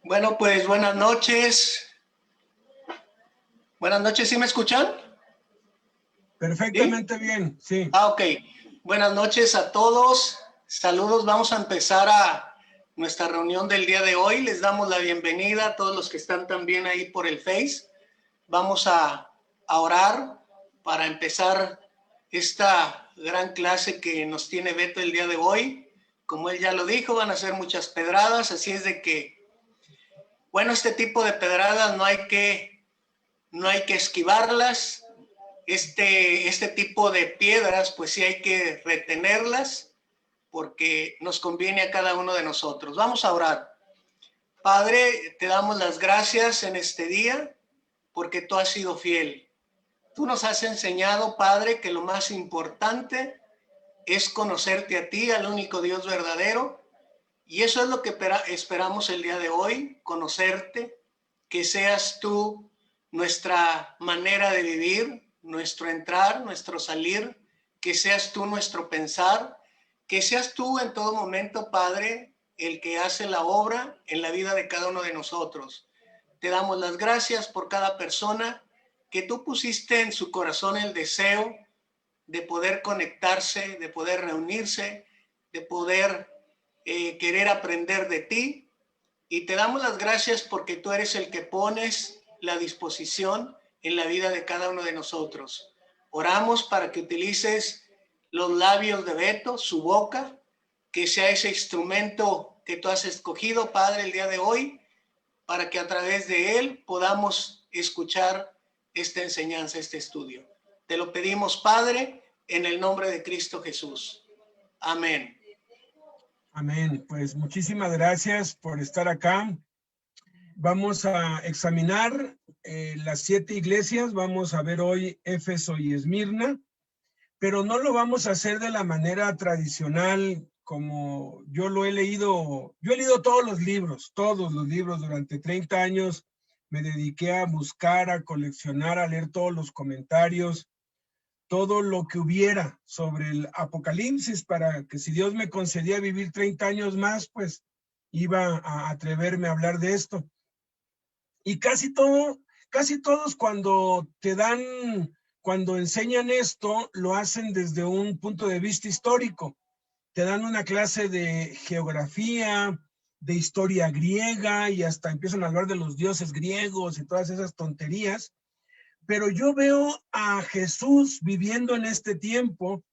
Bueno, pues buenas noches. Buenas noches, ¿sí me escuchan? ¿Sí? Perfectamente bien, sí. Ok. Buenas noches a todos. Saludos. Vamos a empezar a nuestra reunión del día de hoy. Les damos la bienvenida a todos los que están también ahí por el Face. Vamos a orar para empezar esta gran clase que nos tiene Beto el día de hoy. Como él ya lo dijo, van a ser muchas pedradas, así es de que, bueno, este tipo de pedradas no hay que esquivarlas. Este tipo de piedras, pues sí hay que retenerlas porque nos conviene a cada uno de nosotros. Vamos a orar. Padre, te damos las gracias en este día porque tú has sido fiel. Tú nos has enseñado, Padre, que lo más importante es conocerte a ti, al único Dios verdadero. Y eso es lo que esperamos el día de hoy, conocerte, que seas tú nuestra manera de vivir, nuestro entrar, nuestro salir, que seas tú nuestro pensar, que seas tú en todo momento, Padre, el que hace la obra en la vida de cada uno de nosotros. Te damos las gracias por cada persona que tú pusiste en su corazón el deseo de poder conectarse, de poder reunirse, de poder querer aprender de ti. Y te damos las gracias porque tú eres el que pones la disposición en la vida de cada uno de nosotros. Oramos para que utilices los labios de Beto, su boca, que sea ese instrumento que tú has escogido, Padre, el día de hoy, para que a través de él podamos escuchar esta enseñanza, este estudio. Te lo pedimos, Padre, en el nombre de Cristo Jesús. Amén. Amén. Pues muchísimas gracias por estar acá. Vamos a examinar las 7 iglesias. Vamos a ver hoy Éfeso y Esmirna, pero no lo vamos a hacer de la manera tradicional como yo lo he leído. Yo he leído todos los libros durante 30 años. Me dediqué a buscar, a coleccionar, a leer todos los comentarios, todo lo que hubiera sobre el Apocalipsis, para que si Dios me concedía vivir 30 años más, pues iba a atreverme a hablar de esto. Y casi todos cuando enseñan esto, lo hacen desde un punto de vista histórico. Te dan una clase de geografía, de historia griega, y hasta empiezan a hablar de los dioses griegos y todas esas tonterías. Pero yo veo a Jesús viviendo en este tiempo,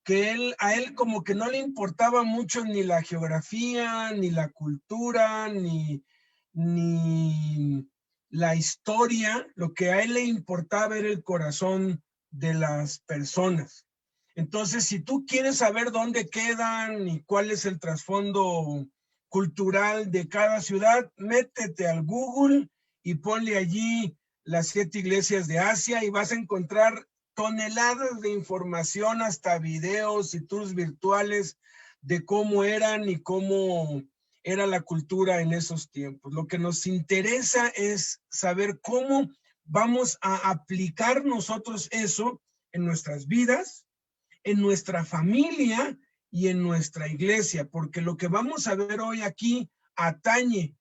que a él como que no le importaba mucho ni la geografía, ni la cultura, ni la historia. Lo que a él le importaba era el corazón de las personas. Entonces, si tú quieres saber dónde quedan y cuál es el trasfondo cultural de cada ciudad, métete al Google y ponle allí las 7 iglesias de Asia y vas a encontrar toneladas de información, hasta videos y tours virtuales de cómo eran y cómo era la cultura en esos tiempos. Lo que nos interesa es saber cómo vamos a aplicar nosotros eso en nuestras vidas, en nuestra familia y en nuestra iglesia, porque lo que vamos a ver hoy aquí atañe,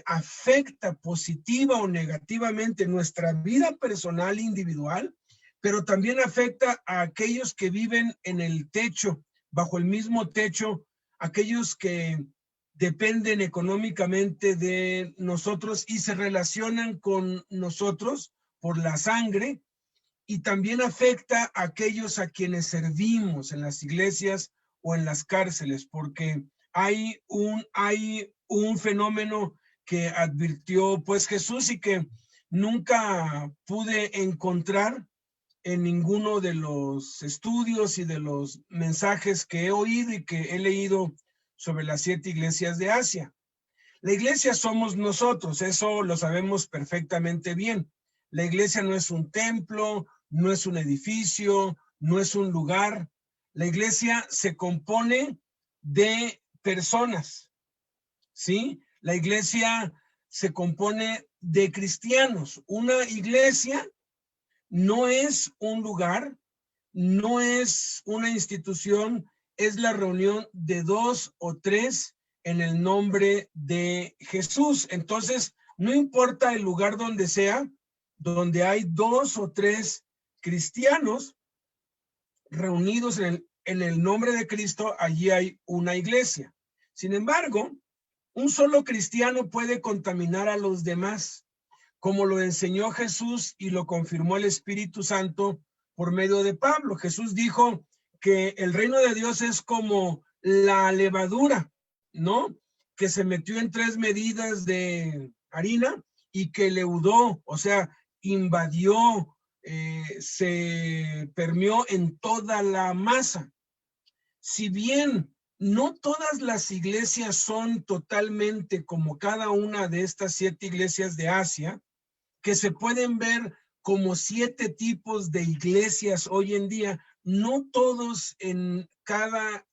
afecta positiva o negativamente nuestra vida personal e individual, pero también afecta a aquellos que viven en el techo, bajo el mismo techo, aquellos que dependen económicamente de nosotros y se relacionan con nosotros por la sangre, y también afecta a aquellos a quienes servimos en las iglesias o en las cárceles, porque hay un fenómeno que advirtió pues Jesús y que nunca pude encontrar en ninguno de los estudios y de los mensajes que he oído y que he leído sobre las 7 iglesias de Asia. La iglesia somos nosotros, eso lo sabemos perfectamente bien. La iglesia no es un templo, no es un edificio, no es un lugar. La iglesia se compone de personas, ¿sí? La iglesia se compone de cristianos. Una iglesia no es un lugar, no es una institución, es la reunión de 2 o 3 en el nombre de Jesús. Entonces, no importa el lugar donde sea, donde hay 2 o 3 cristianos reunidos en el nombre de Cristo, allí hay una iglesia. Sin embargo, un solo cristiano puede contaminar a los demás, como lo enseñó Jesús y lo confirmó el Espíritu Santo por medio de Pablo. Jesús dijo que el reino de Dios es como la levadura, ¿no? Que se metió en 3 medidas de harina y que leudó, o sea, invadió, se permeó en toda la masa. Si bien no todas las iglesias son totalmente como cada una de estas 7 iglesias de Asia, que se pueden ver como 7 tipos de iglesias hoy en día, no todos en cada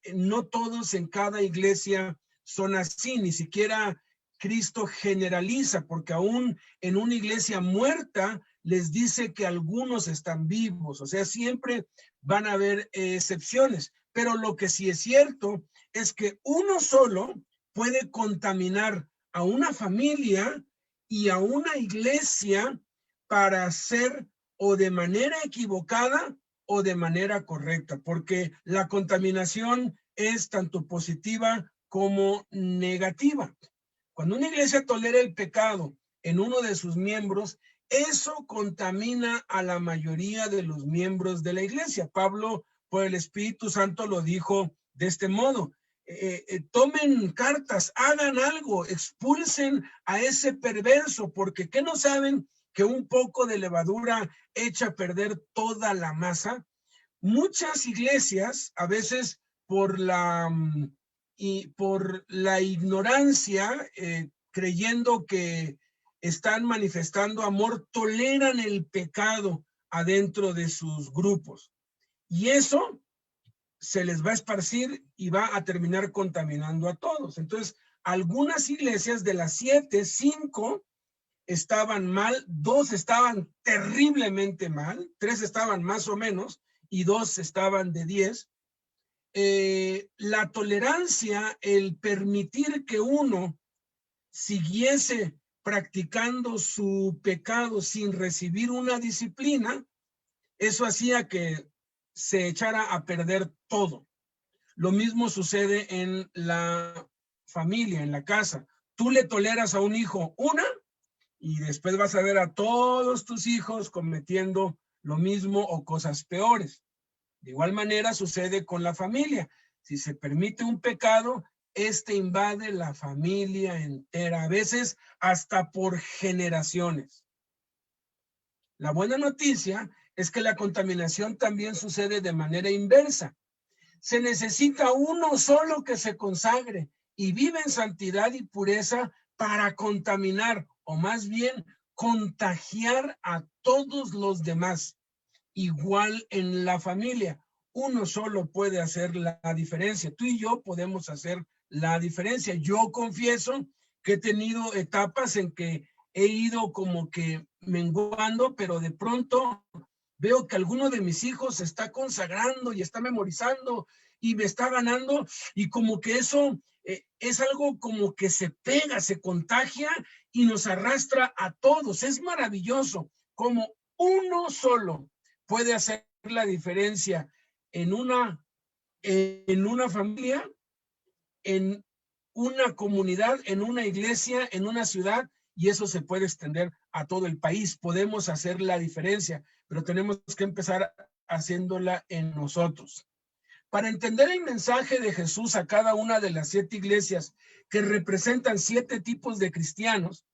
iglesia son así, ni siquiera Cristo generaliza, porque aún en una iglesia muerta les dice que algunos están vivos, o sea, siempre van a haber excepciones, pero lo que sí es cierto es que uno solo puede contaminar a una familia y a una iglesia para hacer o de manera equivocada o de manera correcta, porque la contaminación es tanto positiva como negativa. Cuando una iglesia tolera el pecado en uno de sus miembros, eso contamina a la mayoría de los miembros de la iglesia. Pablo, por el Espíritu Santo, lo dijo de este modo: tomen cartas, hagan algo, expulsen a ese perverso, porque ¿qué no saben que un poco de levadura echa a perder toda la masa? Muchas iglesias, a veces por la ignorancia, creyendo que están manifestando amor, toleran el pecado adentro de sus grupos. Y eso se les va a esparcir y va a terminar contaminando a todos. Entonces, algunas iglesias de las 7, 5 estaban mal, 2 estaban terriblemente mal, 3 estaban más o menos y 2 estaban de 10. La tolerancia, el permitir que uno siguiese practicando su pecado sin recibir una disciplina, eso hacía que se echara a perder todo. Lo mismo sucede en la familia, en la casa. Tú le toleras a un hijo una y después vas a ver a todos tus hijos cometiendo lo mismo o cosas peores. De igual manera sucede con la familia. Si se permite un pecado, este invade la familia entera, a veces hasta por generaciones. La buena noticia es que la contaminación también sucede de manera inversa. Se necesita uno solo que se consagre y vive en santidad y pureza para contaminar, o más bien contagiar a todos los demás. Igual en la familia, uno solo puede hacer la diferencia. Tú y yo podemos hacer la diferencia. Yo confieso que he tenido etapas en que he ido como que menguando, pero de pronto veo que alguno de mis hijos se está consagrando y está memorizando y me está ganando, y como que eso es algo como que se pega, se contagia y nos arrastra a todos. Es maravilloso como uno solo puede hacer la diferencia en una familia, en una comunidad, en una iglesia, en una ciudad, y eso se puede extender a todo el país. Podemos hacer la diferencia, pero tenemos que empezar haciéndola en nosotros. Para entender el mensaje de Jesús a cada una de las 7 iglesias que representan 7 tipos de cristianos,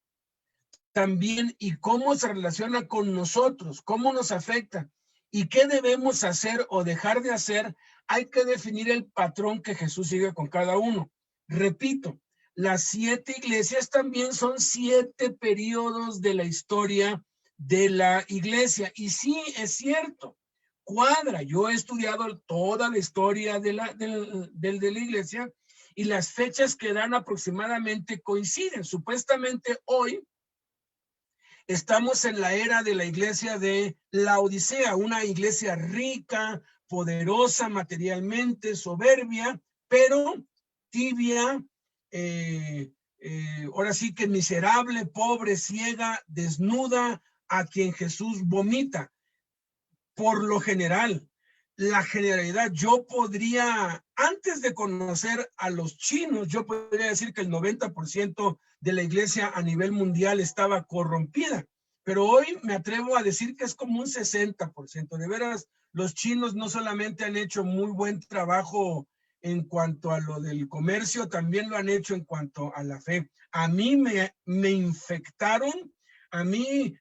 también, y cómo se relaciona con nosotros, cómo nos afecta y qué debemos hacer o dejar de hacer, hay que definir el patrón que Jesús sigue con cada uno. Repito, las 7 iglesias también son 7 periodos de la historia de la iglesia. Y sí, es cierto, cuadra. Yo he estudiado toda la historia de la iglesia y las fechas que dan aproximadamente coinciden. Supuestamente hoy estamos en la era de la iglesia de Laodicea, una iglesia rica, poderosa materialmente, soberbia, pero tibia, ahora sí que miserable, pobre, ciega, desnuda, a quien Jesús vomita. Por lo general, la generalidad, yo podría, antes de conocer a los chinos, yo podría decir que el 90% de la iglesia a nivel mundial estaba corrompida, pero hoy me atrevo a decir que es como un 60%. De veras, los chinos no solamente han hecho muy buen trabajo en cuanto a lo del comercio, también lo han hecho en cuanto a la fe. A mí me infectaron, a mí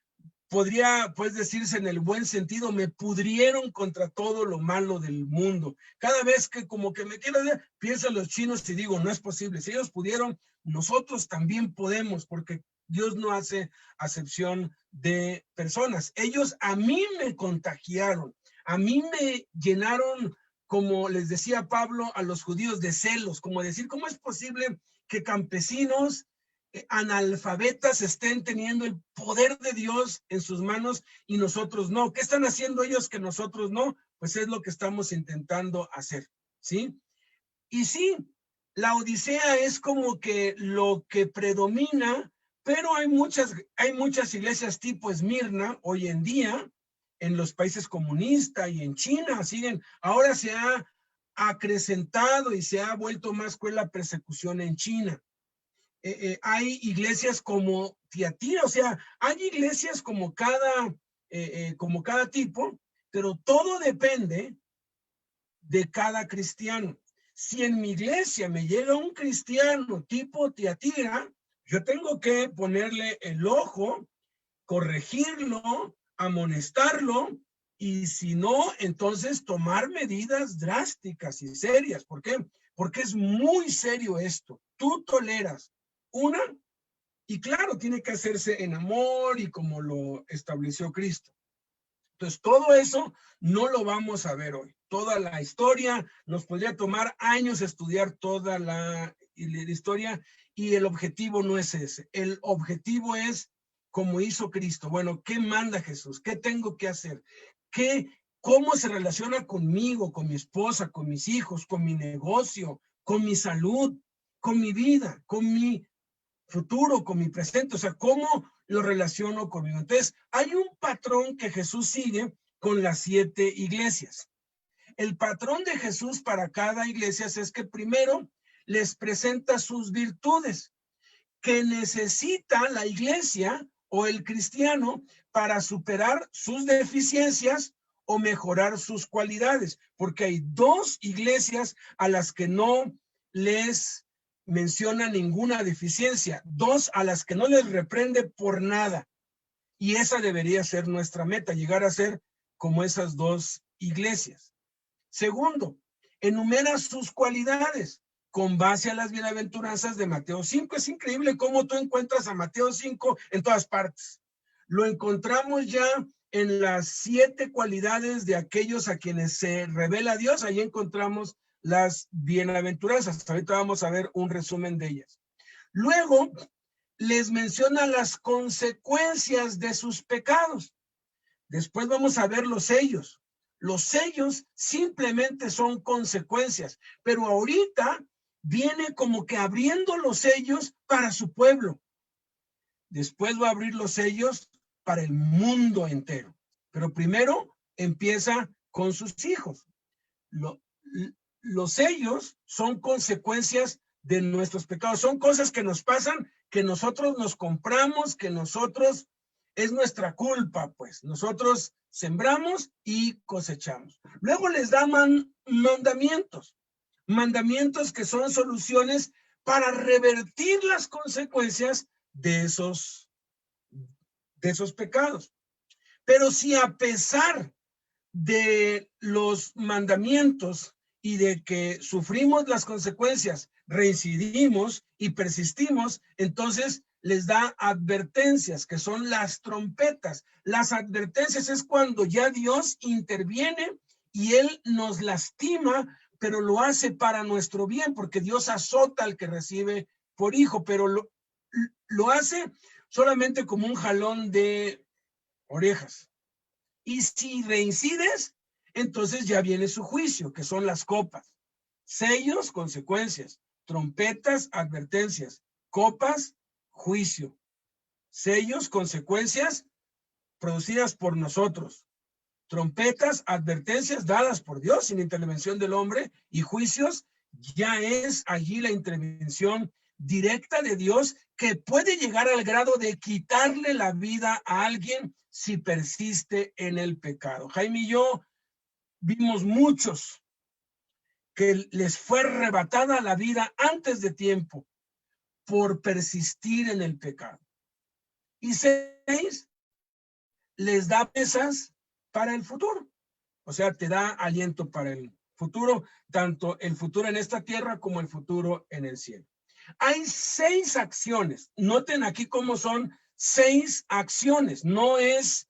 podría pues decirse en el buen sentido, me pudrieron contra todo lo malo del mundo. Cada vez que como que me quiero ver, pienso en los chinos y digo, no es posible. Si ellos pudieron, nosotros también podemos, porque Dios no hace acepción de personas. Ellos a mí me contagiaron, a mí me llenaron, como les decía Pablo a los judíos, de celos, como decir, ¿cómo es posible que campesinos analfabetas estén teniendo el poder de Dios en sus manos y nosotros no? ¿Qué están haciendo ellos que nosotros no? Pues es lo que estamos intentando hacer, ¿sí? Y sí, la Odisea es como que lo que predomina, pero hay muchas iglesias tipo Esmirna hoy en día en los países comunistas y en China siguen. Ahora se ha acrecentado y se ha vuelto más cruel la persecución en China. Hay iglesias como Tiatira, o sea, hay iglesias como cada tipo, pero todo depende de cada cristiano. Si en mi iglesia me llega un cristiano tipo Tiatira, yo tengo que ponerle el ojo, corregirlo, amonestarlo, y si no, entonces tomar medidas drásticas y serias. ¿Por qué? Porque es muy serio esto. Tú toleras una, y claro, tiene que hacerse en amor y como lo estableció Cristo. Entonces, todo eso no lo vamos a ver hoy. Toda la historia, nos podría tomar años estudiar toda la historia, y el objetivo no es ese. El objetivo es como hizo Cristo. Bueno, ¿qué manda Jesús? ¿Qué tengo que hacer? ¿Cómo se relaciona conmigo, con mi esposa, con mis hijos, con mi negocio, con mi salud, con mi vida, con mi futuro, con mi presente? O sea, ¿cómo lo relaciono conmigo? Entonces, hay un patrón que Jesús sigue con las 7 iglesias. El patrón de Jesús para cada iglesia es que primero les presenta sus virtudes que necesita la iglesia o el cristiano para superar sus deficiencias o mejorar sus cualidades, porque hay 2 iglesias a las que no les menciona ninguna deficiencia, 2 a las que no les reprende por nada, y esa debería ser nuestra meta, llegar a ser como esas 2 iglesias. Segundo, enumera sus cualidades con base a las bienaventuranzas de Mateo 5. Es increíble cómo tú encuentras a Mateo 5 en todas partes. Lo encontramos ya en las 7 cualidades de aquellos a quienes se revela Dios. Ahí encontramos las bienaventuranzas. Ahorita vamos a ver un resumen de ellas. Luego les menciona las consecuencias de sus pecados. Después vamos a ver los sellos. Los sellos simplemente son consecuencias, pero ahorita viene como que abriendo los sellos para su pueblo. Después va a abrir los sellos para el mundo entero. Pero primero empieza con sus hijos. Los sellos son consecuencias de nuestros pecados. Son cosas que nos pasan, que nosotros nos compramos, que nosotros es nuestra culpa, pues. Nosotros sembramos y cosechamos. Luego les da mandamientos. Mandamientos que son soluciones para revertir las consecuencias de esos pecados. Pero si a pesar de los mandamientos y de que sufrimos las consecuencias, reincidimos y persistimos, entonces les da advertencias, que son las trompetas. Las advertencias es cuando ya Dios interviene y Él nos lastima, pero lo hace para nuestro bien, porque Dios azota al que recibe por hijo, pero lo hace solamente como un jalón de orejas. Y si reincides, entonces ya viene su juicio, que son las copas. Sellos, consecuencias. trompetas, advertencias, copas, juicio, sellos, consecuencias producidas por nosotros, trompetas, advertencias dadas por Dios sin intervención del hombre, y juicios, ya es allí la intervención directa de Dios que puede llegar al grado de quitarle la vida a alguien si persiste en el pecado. Jaime y yo vimos muchos que les fue arrebatada la vida antes de tiempo por persistir en el pecado. Y 6, les da pesas para el futuro. O sea, te da aliento para el futuro, tanto el futuro en esta tierra como el futuro en el cielo. Hay 6 acciones. Noten aquí cómo son 6 acciones. No es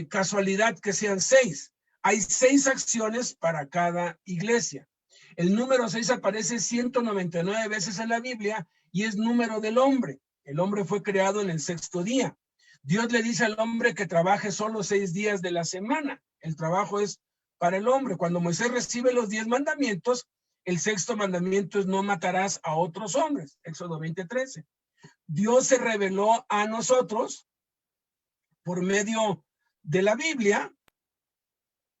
casualidad que sean 6. Hay 6 acciones para cada iglesia. El número 6 aparece 199 veces en la Biblia y es número del hombre. El hombre fue creado en el 6º día. Dios le dice al hombre que trabaje solo 6 días de la semana. El trabajo es para el hombre. Cuando Moisés recibe los 10 mandamientos, el 6º mandamiento es no matarás a otros hombres. Éxodo 20:13. Dios se reveló a nosotros por medio de la Biblia,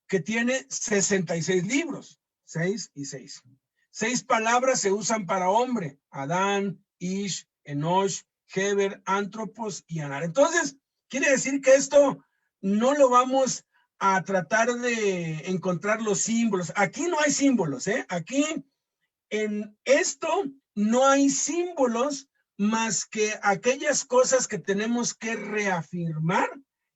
que tiene 66 libros, 6 y 6. 6 palabras se usan para hombre: Adán, Ish, Enosh, Heber, Antropos y Anar. Entonces, quiere decir que esto no lo vamos a tratar de encontrar los símbolos. Aquí no hay símbolos, ¿eh? Aquí en esto no hay símbolos más que aquellas cosas que tenemos que reafirmar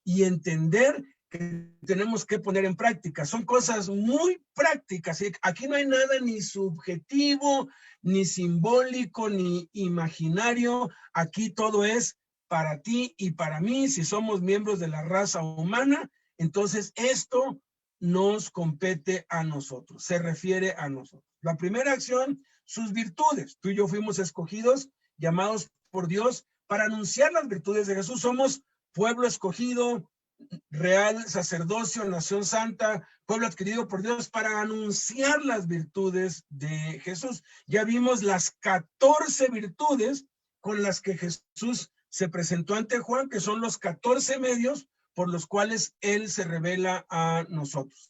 y entender que tenemos que poner en práctica. Son cosas muy prácticas. Aquí no hay nada ni subjetivo, ni simbólico, ni imaginario. Aquí todo es para ti y para mí. Si somos miembros de la raza humana, entonces esto nos compete a nosotros, se refiere a nosotros. La primera acción, sus virtudes. Tú y yo fuimos escogidos, llamados por Dios para anunciar las virtudes de Jesús. Somos pueblo escogido, real sacerdocio, nación santa, pueblo adquirido por Dios para anunciar las virtudes de Jesús. Ya vimos las 14 virtudes con las que Jesús se presentó ante Juan, que son los 14 medios por los cuales él se revela a nosotros.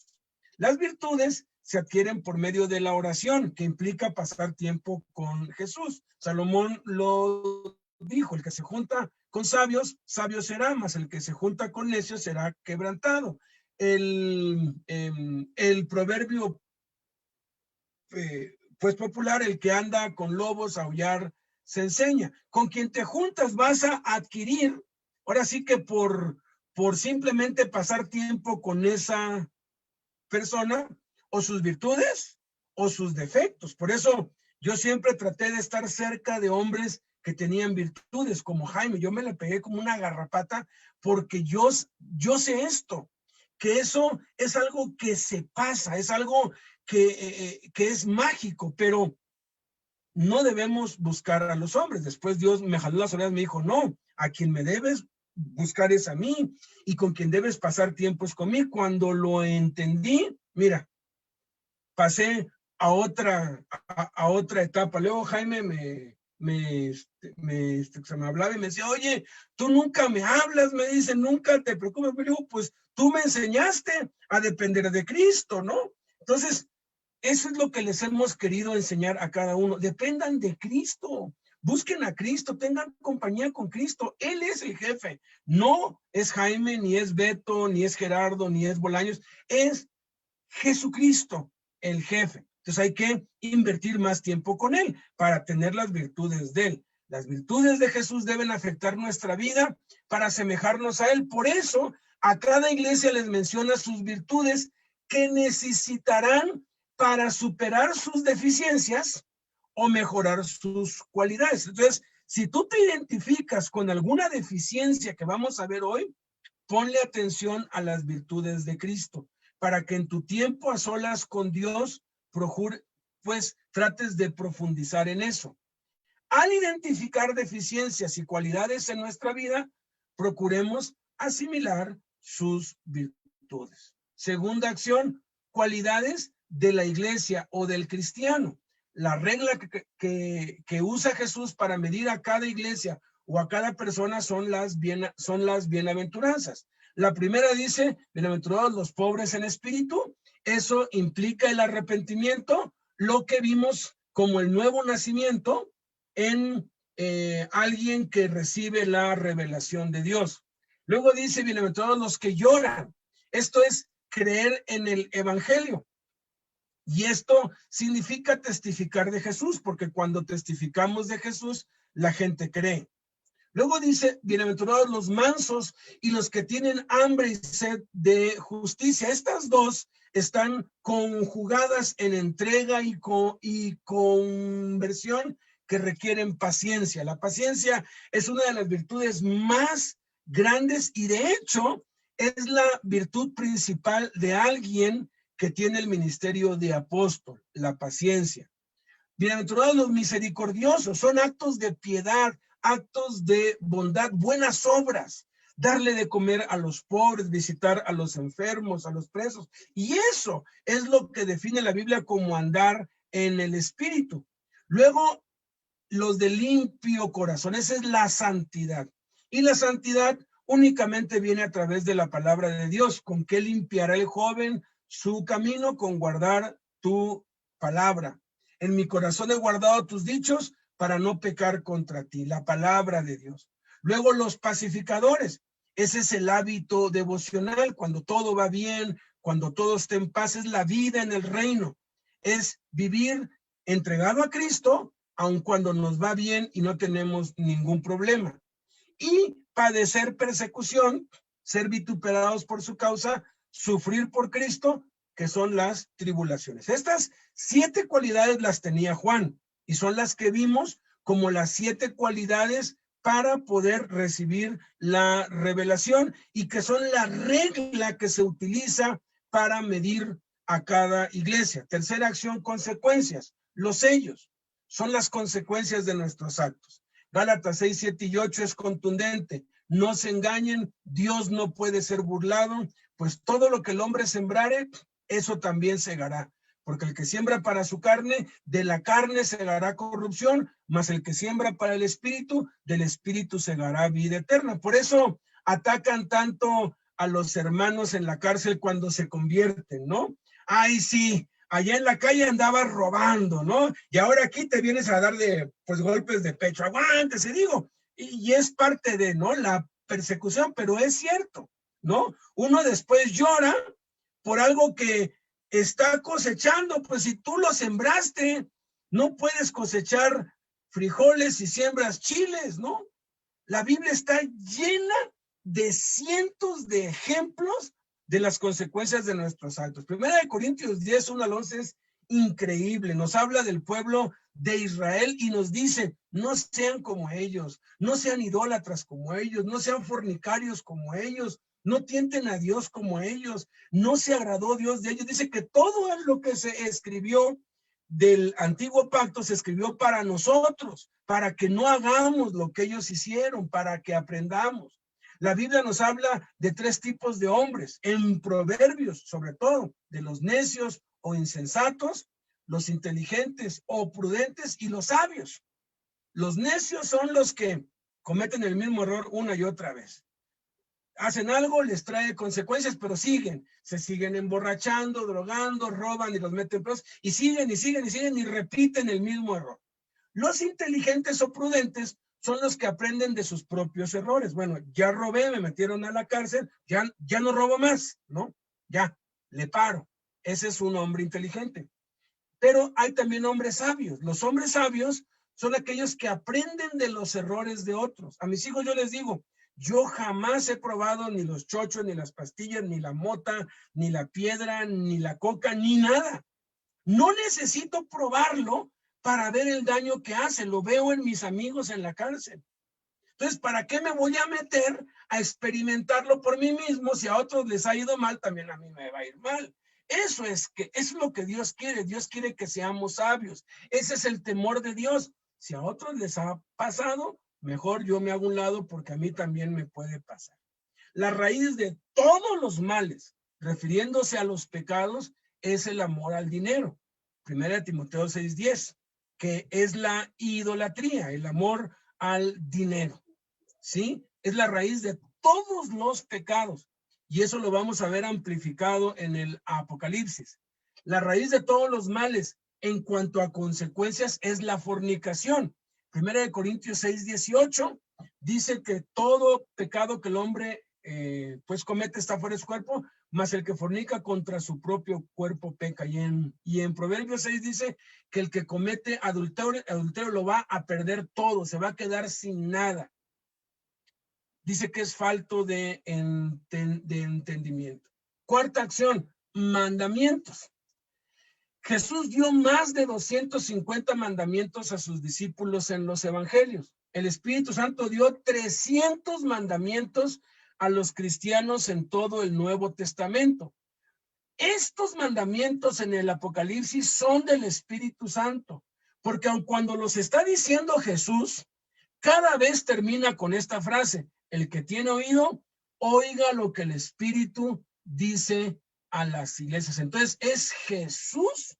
Las virtudes se adquieren por medio de la oración, que implica pasar tiempo con Jesús. Salomón lo dijo: el que se junta con sabios, sabio será, mas el que se junta con necios será quebrantado. El proverbio pues popular: el que anda con lobos, aullar se enseña. Con quien te juntas vas a adquirir, ahora sí que por simplemente pasar tiempo con esa persona, o sus virtudes o sus defectos. Por eso yo siempre traté de estar cerca de hombres que tenían virtudes, como Jaime. Yo me le pegué como una garrapata porque yo sé esto, que eso es algo que se pasa, es algo que es mágico, pero no debemos buscar a los hombres. Después Dios me jaló las orejas, me dijo: no, a quien me debes buscar es a mí, y con quien debes pasar tiempo es conmigo. Cuando lo entendí, mira, pasé a otra etapa. Luego Jaime se me hablaba y me decía: oye, tú nunca me hablas, me dice, nunca te preocupes. Me digo: pues tú me enseñaste a depender de Cristo, ¿no? Entonces, eso es lo que les hemos querido enseñar a cada uno. Dependan de Cristo, busquen a Cristo, tengan compañía con Cristo. Él es el jefe. No es Jaime, ni es Beto, ni es Gerardo, ni es Bolaños. Es Jesucristo, el jefe. Entonces hay que invertir más tiempo con él para tener las virtudes de él. Las virtudes de Jesús deben afectar nuestra vida para asemejarnos a él. Por eso a cada iglesia les menciona sus virtudes que necesitarán para superar sus deficiencias o mejorar sus cualidades. Entonces, si tú te identificas con alguna deficiencia que vamos a ver hoy, ponle atención a las virtudes de Cristo, para que en tu tiempo a solas con Dios, pues trates de profundizar en eso. Al identificar deficiencias y cualidades en nuestra vida, procuremos asimilar sus virtudes. Segunda acción, cualidades de la iglesia o del cristiano. la regla que usa Jesús para medir a cada iglesia o a cada persona son las bienaventuranzas. La primera dice, bienaventurados los pobres en espíritu. Eso implica el arrepentimiento, lo que vimos como el nuevo nacimiento en alguien que recibe la revelación de Dios. Luego dice, bienaventurados los que lloran. Esto es creer en el evangelio. Y esto significa testificar de Jesús, porque cuando testificamos de Jesús, la gente cree. Luego dice, bienaventurados los mansos y los que tienen hambre y sed de justicia. Estas dos están conjugadas en entrega y conversión que requieren paciencia. La paciencia es una de las virtudes más grandes y de hecho es la virtud principal de alguien que tiene el ministerio de apóstol, la paciencia. Bienaventurados los misericordiosos, son actos de piedad, actos de bondad, buenas obras, darle de comer a los pobres, visitar a los enfermos, a los presos. Y eso es lo que define la Biblia como andar en el Espíritu. Luego, los de limpio corazón, esa es la santidad. Y la santidad únicamente viene a través de la palabra de Dios. ¿Con qué limpiará el joven su camino? Con guardar tu palabra. En mi corazón he guardado tus dichos para no pecar contra ti, la palabra de Dios. Luego los pacificadores, ese es el hábito devocional, cuando todo va bien, cuando todo está en paz, es la vida en el reino, es vivir entregado a Cristo, aun cuando nos va bien y no tenemos ningún problema. Y padecer persecución, ser vituperados por su causa, sufrir por Cristo, que son las tribulaciones. Estas 7 cualidades las tenía Juan y son las que vimos como las 7 cualidades para poder recibir la revelación y que son la regla que se utiliza para medir a cada iglesia. Tercera acción, consecuencias. Los sellos son las consecuencias de nuestros actos. Gálatas 6, 7 y 8 es contundente. No se engañen, Dios no puede ser burlado, pues todo lo que el hombre sembrare, eso también segará. Porque el que siembra para su carne, de la carne segará corrupción, mas el que siembra para el espíritu, del espíritu segará vida eterna. Por eso atacan tanto a los hermanos en la cárcel cuando se convierten, ¿no? Ay, sí, allá en la calle andabas robando, ¿no? Y ahora aquí te vienes a darle, pues, golpes de pecho. Aguántese, digo. Y es parte de, ¿no? La persecución, pero es cierto, ¿no? Uno después llora por algo que está cosechando, pues si tú lo sembraste, no puedes cosechar frijoles si siembras chiles, ¿no? La Biblia está llena de cientos de ejemplos de las consecuencias de nuestros actos. Primera de Corintios 10, 1 al 11 es increíble. Nos habla del pueblo de Israel y nos dice, no sean como ellos, no sean idólatras como ellos, no sean fornicarios como ellos, no tienten a Dios como ellos, no se agradó Dios de ellos. Dice que todo lo que se escribió del antiguo pacto se escribió para nosotros, para que no hagamos lo que ellos hicieron, para que aprendamos. La Biblia nos habla de 3 tipos de hombres, en Proverbios, sobre todo, de los necios o insensatos, los inteligentes o prudentes y los sabios. Los necios son los que cometen el mismo error una y otra vez. Hacen algo, les trae consecuencias, pero se siguen emborrachando, drogando, roban y los meten presos, y siguen y repiten el mismo error. Los inteligentes o prudentes son los que aprenden de sus propios errores. Bueno, ya robé, me metieron a la cárcel, ya no robo más, ¿no? Ya, le paro. Ese es un hombre inteligente. Pero hay también hombres sabios. Los hombres sabios son aquellos que aprenden de los errores de otros. A mis hijos yo les digo, yo jamás he probado ni los chochos, ni las pastillas, ni la mota, ni la piedra, ni la coca, ni nada. No necesito probarlo para ver el daño que hace. Lo veo en mis amigos en la cárcel. Entonces, ¿para qué me voy a meter a experimentarlo por mí mismo? Si a otros les ha ido mal, también a mí me va a ir mal. Eso es lo que Dios quiere. Dios quiere que seamos sabios. Ese es el temor de Dios. Si a otros les ha pasado, mejor yo me hago un lado porque a mí también me puede pasar. La raíz de todos los males, refiriéndose a los pecados, es el amor al dinero. 1 Timoteo 6:10, que es la idolatría, el amor al dinero, ¿sí? Es la raíz de todos los pecados. Y eso lo vamos a ver amplificado en el Apocalipsis. La raíz de todos los males en cuanto a consecuencias es la fornicación. 1 Corintios 6:18 dice que todo pecado que el hombre pues comete está fuera de su cuerpo, mas el que fornica contra su propio cuerpo peca. Y en Proverbios 6 dice que el que comete adulterio lo va a perder todo, se va a quedar sin nada. Dice que es falto de entendimiento. Cuarta acción, mandamientos. Jesús dio más de 250 mandamientos a sus discípulos en los evangelios. El Espíritu Santo dio 300 mandamientos a los cristianos en todo el Nuevo Testamento. Estos mandamientos en el Apocalipsis son del Espíritu Santo, porque aun cuando los está diciendo Jesús, cada vez termina con esta frase: el que tiene oído, oiga lo que el Espíritu dice a las iglesias. Entonces es Jesús,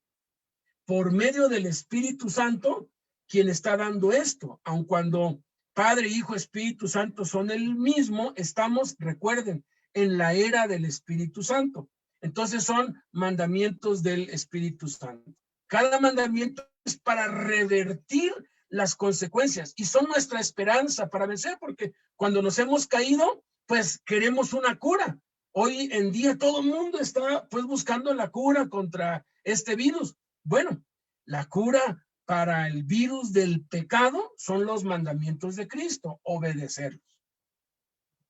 por medio del Espíritu Santo, quien está dando esto. Aun cuando Padre, Hijo, Espíritu Santo son el mismo, estamos, recuerden, en la era del Espíritu Santo. Entonces son mandamientos del Espíritu Santo. Cada mandamiento es para revertir las consecuencias y son nuestra esperanza para vencer, porque cuando nos hemos caído, pues queremos una cura. Hoy en día todo el mundo está pues buscando la cura contra este virus. Bueno, la cura para el virus del pecado son los mandamientos de Cristo, obedecerlos.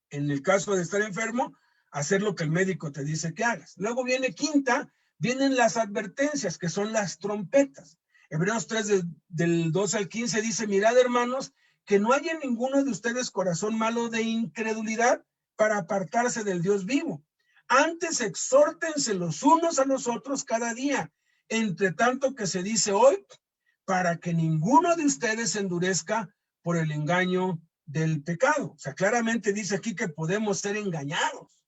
En el caso de estar enfermo, hacer lo que el médico te dice que hagas. Luego viene quinta, vienen las advertencias, que son las trompetas. Hebreos 3 del 12 al 15 dice: mirad, hermanos, que no haya en ninguno de ustedes corazón malo de incredulidad para apartarse del Dios vivo. Antes exhórtense los unos a los otros cada día, entre tanto que se dice hoy, para que ninguno de ustedes se endurezca por el engaño del pecado. O sea, claramente dice aquí que podemos ser engañados,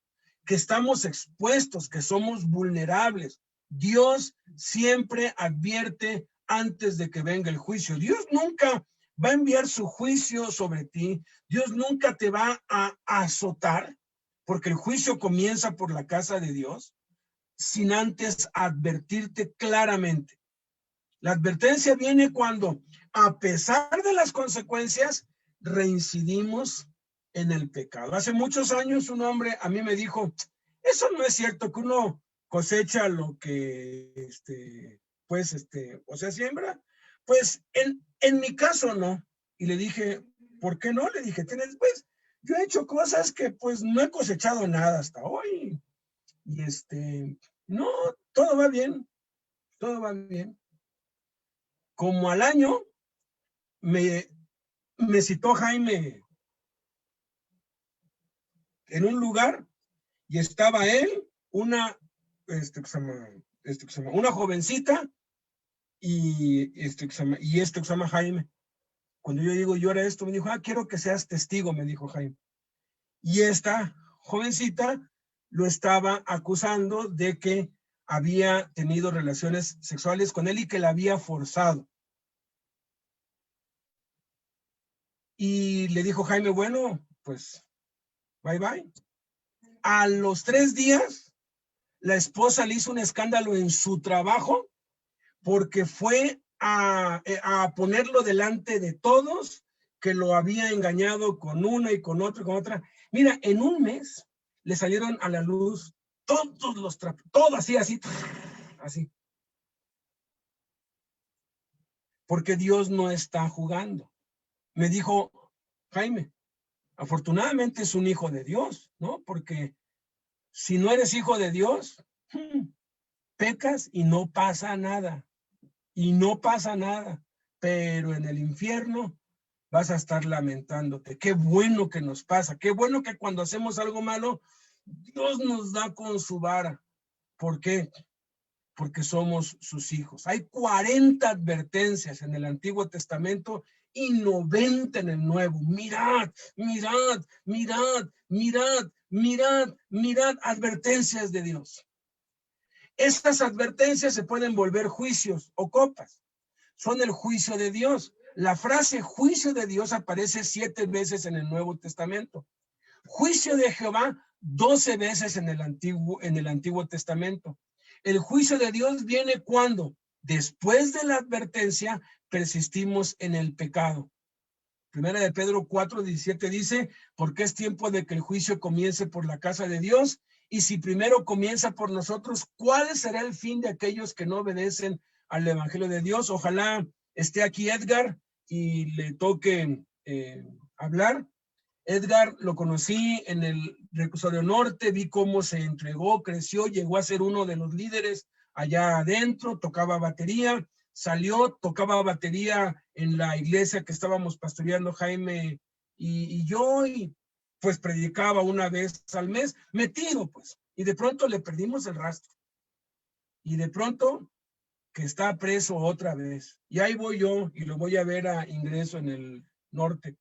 que estamos expuestos, que somos vulnerables. Dios siempre advierte antes de que venga el juicio. Dios nunca va a enviar su juicio sobre ti. Dios nunca te va a azotar, porque el juicio comienza por la casa de Dios, sin antes advertirte claramente. La advertencia viene cuando, a pesar de las consecuencias, reincidimos en el pecado. Hace muchos años un hombre a mí me dijo: eso no es cierto, que uno cosecha lo que, o sea, siembra. Pues en mi caso no. Y le dije: ¿por qué no? Le dije: pues yo he hecho cosas que pues no he cosechado nada hasta hoy. Y no, todo va bien, todo va bien. Como al año me citó Jaime en un lugar y estaba él, una jovencita y que se llama Jaime. Cuando yo digo yo era esto, me dijo: quiero que seas testigo, me dijo Jaime. Y esta jovencita lo estaba acusando de que había tenido relaciones sexuales con él y que la había forzado. Y le dijo Jaime: bueno, pues bye bye. A los 3 días, la esposa le hizo un escándalo en su trabajo porque fue a ponerlo delante de todos, que lo había engañado con una y con otra y con otra. Mira, en un mes le salieron a la luz todos los trapos, todo así. Porque Dios no está jugando. Me dijo Jaime: afortunadamente es un hijo de Dios, ¿no? Porque si no eres hijo de Dios, pecas y no pasa nada. Y no pasa nada. Pero en el infierno vas a estar lamentándote. Qué bueno que nos pasa. Qué bueno que cuando hacemos algo malo, Dios nos da con su vara. ¿Por qué? Porque somos sus hijos. Hay 40 advertencias en el Antiguo Testamento y 90 en el Nuevo. Mirad, mirad, mirad, mirad, mirad, mirad, advertencias de Dios. Estas advertencias se pueden volver juicios o copas. Son el juicio de Dios. La frase juicio de Dios aparece 7 veces en el Nuevo Testamento. Juicio de Jehová 12 veces en el Antiguo Testamento. El juicio de Dios viene cuando, después de la advertencia, persistimos en el pecado. Primera de Pedro 4:17 dice, porque es tiempo de que el juicio comience por la casa de Dios, y si primero comienza por nosotros, ¿cuál será el fin de aquellos que no obedecen al evangelio de Dios? Ojalá esté aquí Edgar y le toque hablar. Edgar lo conocí en el Reclusorio Norte, vi cómo se entregó, creció, llegó a ser uno de los líderes allá adentro, tocaba batería, salió, tocaba batería en la iglesia que estábamos pastoreando Jaime y yo, y pues predicaba una vez al mes, metido pues, y de pronto le perdimos el rastro. Y de pronto que está preso otra vez. Y ahí voy yo y lo voy a ver a ingreso en el norte.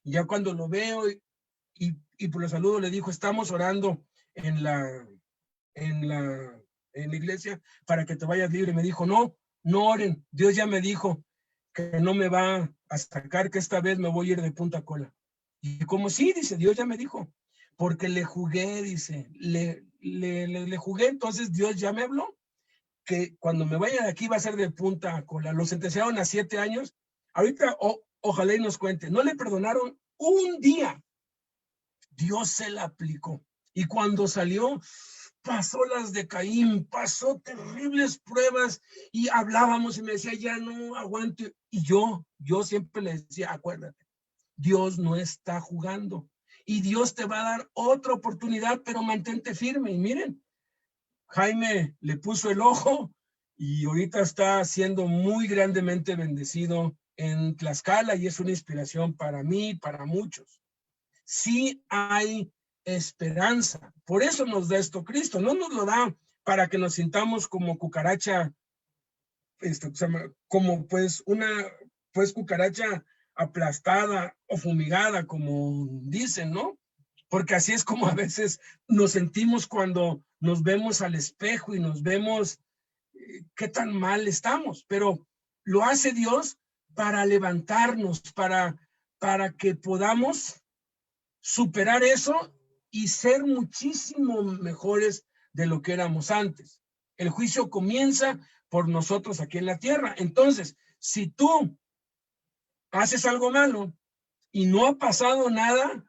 Y ya cuando lo veo y por los saludos le dijo, estamos orando en la iglesia para que te vayas libre. Me dijo, no oren. Dios ya me dijo que no me va a sacar, que esta vez me voy a ir de punta cola. Y como sí, dice, Dios ya me dijo, porque le jugué, dice, le jugué, entonces Dios ya me habló, que cuando me vaya de aquí va a ser de punta cola. Lo sentenciaron a 7 años. Ahorita, ojalá y nos cuente, no le perdonaron un día. Dios se la aplicó. Y cuando salió, pasó las de Caín, pasó terribles pruebas y hablábamos y me decía, ya no aguanto. Y yo siempre le decía, acuérdate, Dios no está jugando y Dios te va a dar otra oportunidad, pero mantente firme. Y miren, Jaime le puso el ojo y ahorita está siendo muy grandemente bendecido en Tlaxcala y es una inspiración para mí, para muchos. Sí hay esperanza. Por eso nos da esto Cristo. No nos lo da para que nos sintamos como cucaracha, como pues una cucaracha aplastada o fumigada, como dicen, ¿no? Porque así es como a veces nos sentimos cuando nos vemos al espejo y nos vemos qué tan mal estamos. Pero lo hace Dios para levantarnos, para que podamos superar eso y ser muchísimo mejores de lo que éramos antes. El juicio comienza por nosotros aquí en la tierra. Entonces, si tú haces algo malo y no ha pasado nada,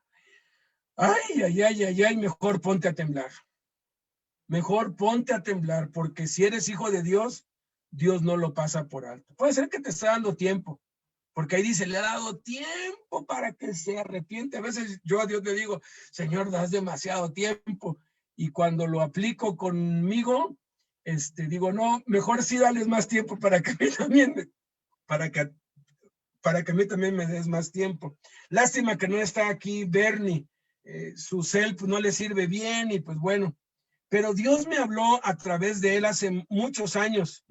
mejor ponte a temblar. Mejor ponte a temblar, porque si eres hijo de Dios, Dios no lo pasa por alto. Puede ser que te está dando tiempo, porque ahí dice, le ha dado tiempo para que se arrepiente. A veces yo a Dios le digo, Señor, das demasiado tiempo. Y cuando lo aplico conmigo, digo, no, mejor sí dales más tiempo para que a mí también, para que a mí también me des más tiempo. Lástima que no está aquí Bernie, su cel pues, no le sirve bien y pues bueno. Pero Dios me habló a través de él hace muchos años,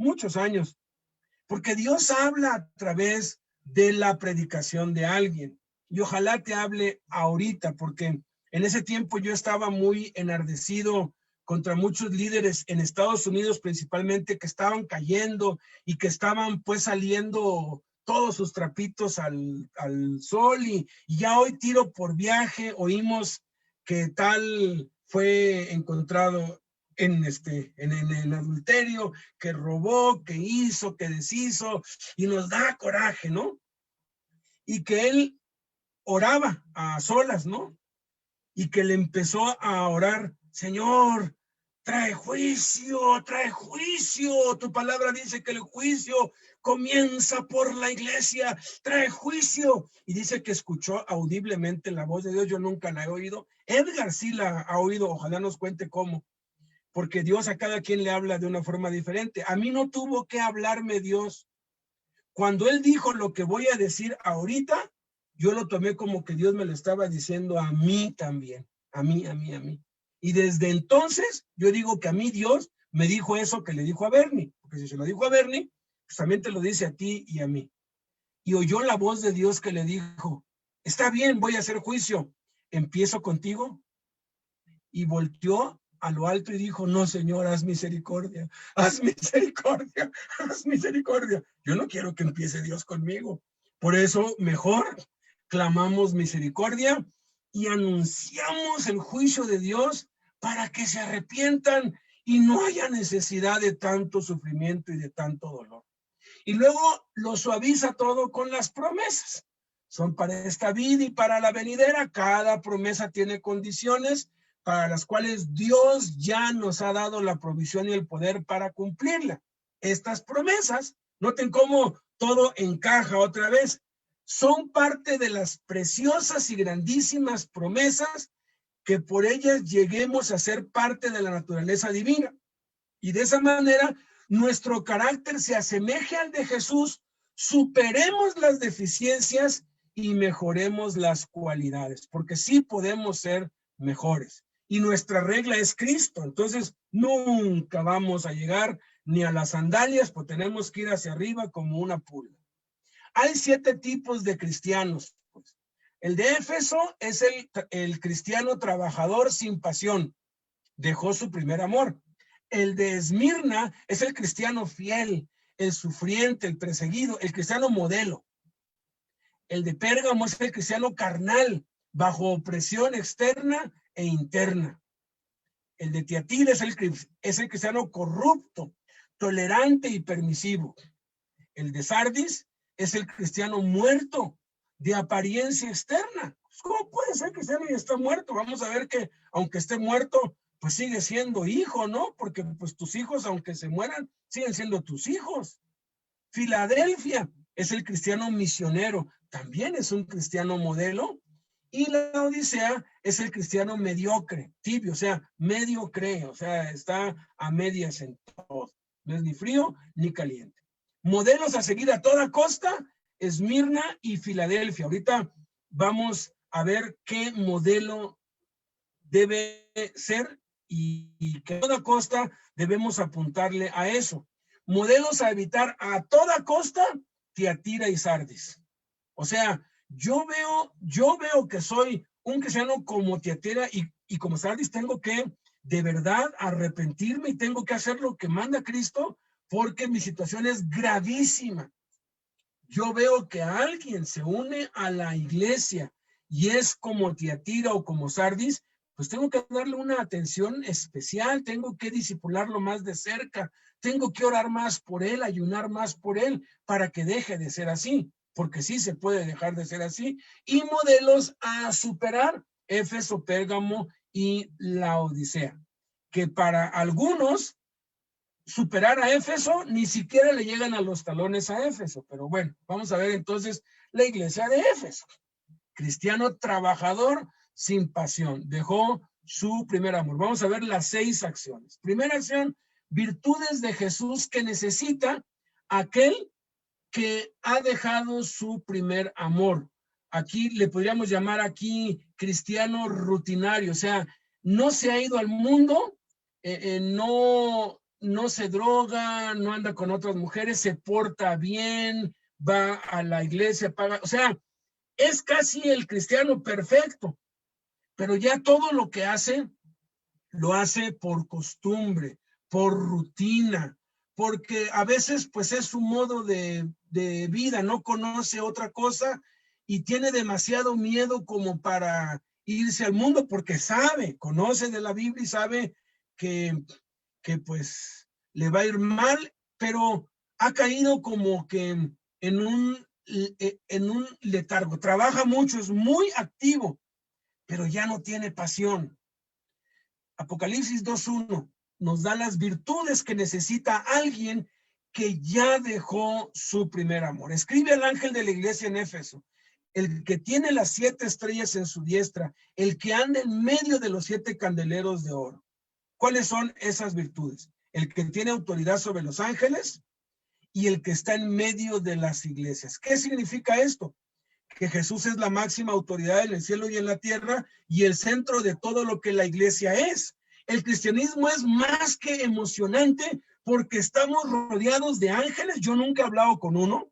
porque Dios habla a través de la predicación de alguien. Y ojalá te hable ahorita, porque en ese tiempo yo estaba muy enardecido contra muchos líderes en Estados Unidos principalmente que estaban cayendo y que estaban pues saliendo todos sus trapitos al sol y ya hoy tiro por viaje oímos que tal fue encontrado en adulterio, que robó, que hizo, que deshizo, y nos da coraje, ¿no? Y que él oraba a solas, ¿no? Y que le empezó a orar, Señor, trae juicio, tu palabra dice que el juicio comienza por la iglesia, trae juicio. Y dice que escuchó audiblemente la voz de Dios, yo nunca la he oído. Edgar sí la ha oído, ojalá nos cuente cómo. Porque Dios a cada quien le habla de una forma diferente. A mí no tuvo que hablarme Dios. Cuando él dijo lo que voy a decir ahorita, yo lo tomé como que Dios me lo estaba diciendo a mí también, a mí. Y desde entonces, yo digo que a mí Dios me dijo eso que le dijo a Bernie, porque si se lo dijo a Bernie, pues también te lo dice a ti y a mí. Y oyó la voz de Dios que le dijo, está bien, voy a hacer juicio, empiezo contigo. Y volteó a lo alto y dijo, no, Señor, haz misericordia, haz misericordia, haz misericordia. Yo no quiero que empiece Dios conmigo. Por eso mejor clamamos misericordia y anunciamos el juicio de Dios para que se arrepientan y no haya necesidad de tanto sufrimiento y de tanto dolor. Y luego lo suaviza todo con las promesas. Son para esta vida y para la venidera. Cada promesa tiene condiciones para las cuales Dios ya nos ha dado la provisión y el poder para cumplirla. Estas promesas, noten cómo todo encaja otra vez, son parte de las preciosas y grandísimas promesas que por ellas lleguemos a ser parte de la naturaleza divina. Y de esa manera nuestro carácter se asemeje al de Jesús, superemos las deficiencias y mejoremos las cualidades, porque sí podemos ser mejores. Y nuestra regla es Cristo, entonces nunca vamos a llegar ni a las sandalias, pues tenemos que ir hacia arriba como una pulga. Hay 7 tipos de cristianos. Pues. El de Éfeso es el cristiano trabajador sin pasión, dejó su primer amor. El de Esmirna es el cristiano fiel, el sufriente, el perseguido, el cristiano modelo. El de Pérgamo es el cristiano carnal, bajo opresión externa e interna. El de Tiatira es el cristiano corrupto, tolerante y permisivo. El de Sardis es el cristiano muerto, de apariencia externa. ¿Cómo puede ser cristiano y está muerto? Vamos a ver que aunque esté muerto, pues sigue siendo hijo, ¿no? Porque pues tus hijos, aunque se mueran, siguen siendo tus hijos. Filadelfia es el cristiano misionero, también es un cristiano modelo. Y la Odisea es el cristiano mediocre, tibio, o sea, mediocre, o sea, está a medias en todo. No es ni frío ni caliente. Modelos a seguir a toda costa, Esmirna y Filadelfia. Ahorita vamos a ver qué modelo debe ser y que a toda costa debemos apuntarle a eso. Modelos a evitar a toda costa, Tiatira y Sardis. O sea, yo veo que soy un cristiano como Tiatira y como Sardis tengo que de verdad arrepentirme y tengo que hacer lo que manda Cristo porque mi situación es gravísima. Yo veo que alguien se une a la iglesia y es como Tiatira o como Sardis, pues tengo que darle una atención especial, tengo que discipularlo más de cerca, tengo que orar más por él, ayunar más por él para que deje de ser así, porque sí se puede dejar de ser así. Y modelos a superar, Éfeso, Pérgamo y la Odisea, que para algunos superar a Éfeso ni siquiera le llegan a los talones a Éfeso, pero bueno, vamos a ver entonces la iglesia de Éfeso. Cristiano trabajador sin pasión, dejó su primer amor. Vamos a ver las 6 acciones. Primera acción, virtudes de Jesús que necesita aquel que ha dejado su primer amor. Aquí le podríamos llamar aquí cristiano rutinario, o sea, no se ha ido al mundo, no se droga, no anda con otras mujeres, se porta bien, va a la iglesia, paga, o sea, es casi el cristiano perfecto, pero ya todo lo que hace, lo hace por costumbre, por rutina, porque a veces pues es su modo de vida, no conoce otra cosa y tiene demasiado miedo como para irse al mundo porque sabe, conoce de la Biblia y sabe que pues le va a ir mal, pero ha caído como que en un letargo, trabaja mucho, es muy activo, pero ya no tiene pasión. Apocalipsis 2:1 nos da las virtudes que necesita alguien que ya dejó su primer amor. Escribe al ángel de la iglesia en Éfeso, el que tiene las 7 estrellas en su diestra, el que anda en medio de los 7 candeleros de oro. ¿Cuáles son esas virtudes? El que tiene autoridad sobre los ángeles y el que está en medio de las iglesias. ¿Qué significa esto? Que Jesús es la máxima autoridad en el cielo y en la tierra y el centro de todo lo que la iglesia es. El cristianismo es más que emocionante porque estamos rodeados de ángeles. Yo nunca he hablado con uno,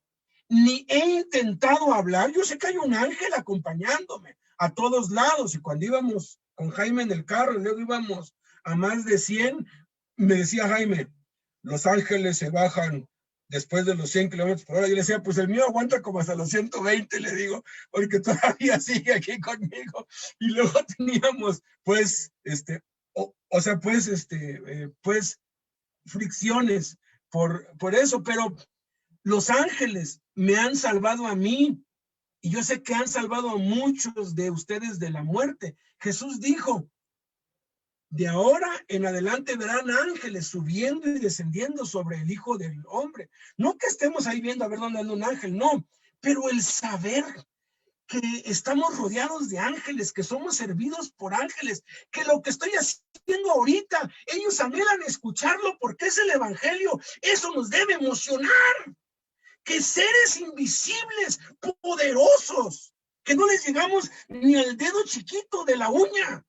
ni he intentado hablar. Yo sé que hay un ángel acompañándome a todos lados y cuando íbamos con Jaime en el carro, luego íbamos a más de 100, me decía Jaime, los ángeles se bajan después de los 100 kilómetros por hora. Yo le decía, pues el mío aguanta como hasta los 120, le digo, porque todavía sigue aquí conmigo. Y luego teníamos, pues, pues, fricciones por eso, pero los ángeles me han salvado a mí, y yo sé que han salvado a muchos de ustedes de la muerte. Jesús dijo, de ahora en adelante verán ángeles subiendo y descendiendo sobre el Hijo del Hombre. No que estemos ahí viendo a ver dónde anda un ángel, no, pero el saber que estamos rodeados de ángeles, que somos servidos por ángeles, que lo que estoy haciendo ahorita, ellos anhelan escucharlo porque es el evangelio. Eso nos debe emocionar. Que seres invisibles, poderosos, que no les llegamos ni al dedo chiquito de la uña,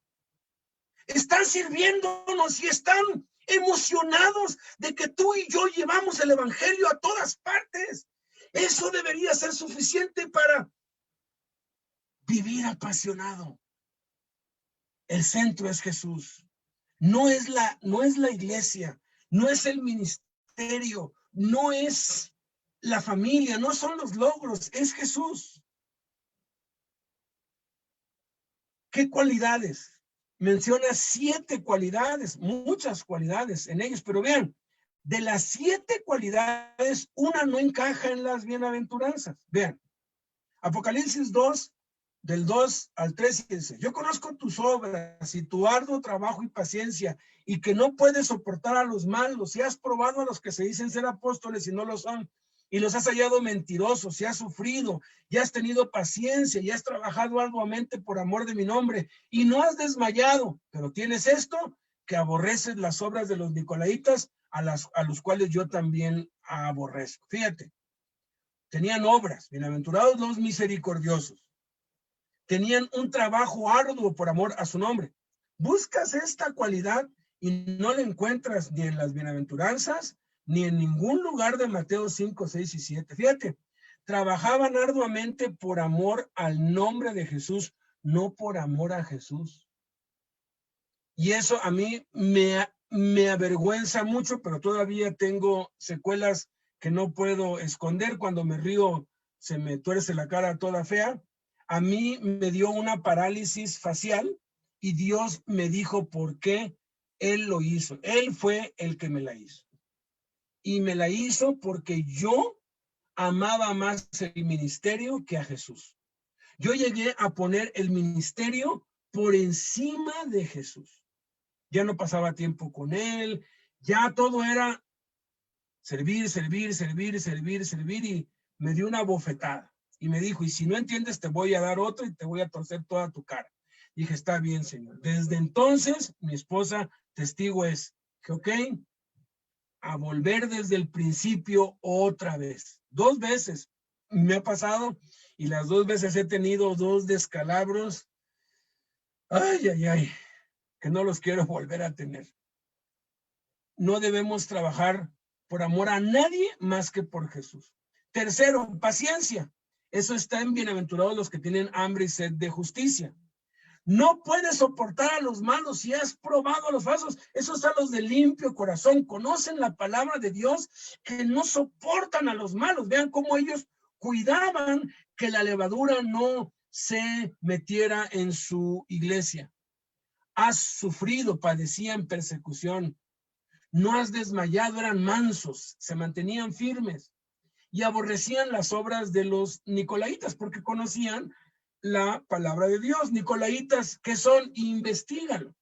están sirviéndonos y están emocionados de que tú y yo llevamos el evangelio a todas partes. Eso debería ser suficiente para vivir apasionado. El centro es Jesús. No es la iglesia, no es el ministerio, no es la familia, no son los logros, es Jesús. ¿Qué cualidades? Menciona 7 cualidades, muchas cualidades en ellos, pero vean, de las 7 cualidades, una no encaja en las bienaventuranzas. Vean, Apocalipsis 2, del 2 al 3, dice, yo conozco tus obras y tu arduo trabajo y paciencia, y que no puedes soportar a los malos, y has probado a los que se dicen ser apóstoles y no lo son, y los has hallado mentirosos, y has sufrido, y has tenido paciencia, y has trabajado arduamente por amor de mi nombre, y no has desmayado, pero tienes esto, que aborreces las obras de los nicolaitas, a los cuales yo también aborrezco. Fíjate, tenían obras, bienaventurados los misericordiosos, tenían un trabajo arduo por amor a su nombre. Buscas esta cualidad y no la encuentras ni en las bienaventuranzas, ni en ningún lugar de Mateo 5, 6 y 7. Fíjate, trabajaban arduamente por amor al nombre de Jesús, no por amor a Jesús. Y eso a mí me avergüenza mucho, pero todavía tengo secuelas que no puedo esconder. Cuando me río, se me tuerce la cara toda fea. A mí me dio una parálisis facial y Dios me dijo por qué Él lo hizo. Él fue el que me la hizo. Y me la hizo porque yo amaba más el ministerio que a Jesús. Yo llegué a poner el ministerio por encima de Jesús. Ya no pasaba tiempo con Él, ya todo era servir, servir, servir, servir, servir, y me dio una bofetada. Y me dijo, y si no entiendes, te voy a dar otro y te voy a torcer toda tu cara. Dije, está bien, Señor. Desde entonces, mi esposa, testigo es, que ok, a volver desde el principio otra vez. 2 veces me ha pasado y las 2 veces he tenido 2 descalabros. Ay, ay, ay, que no los quiero volver a tener. No debemos trabajar por amor a nadie más que por Jesús. Tercero, paciencia. Eso está en bienaventurados los que tienen hambre y sed de justicia. No puedes soportar a los malos si has probado a los falsos. Esos son los de limpio corazón. Conocen la palabra de Dios, que no soportan a los malos. Vean cómo ellos cuidaban que la levadura no se metiera en su iglesia. Has sufrido, padecían persecución. No has desmayado, eran mansos, se mantenían firmes y aborrecían las obras de los nicolaitas porque conocían la palabra de Dios. Nicolaitas, ¿qué son? Investígalo.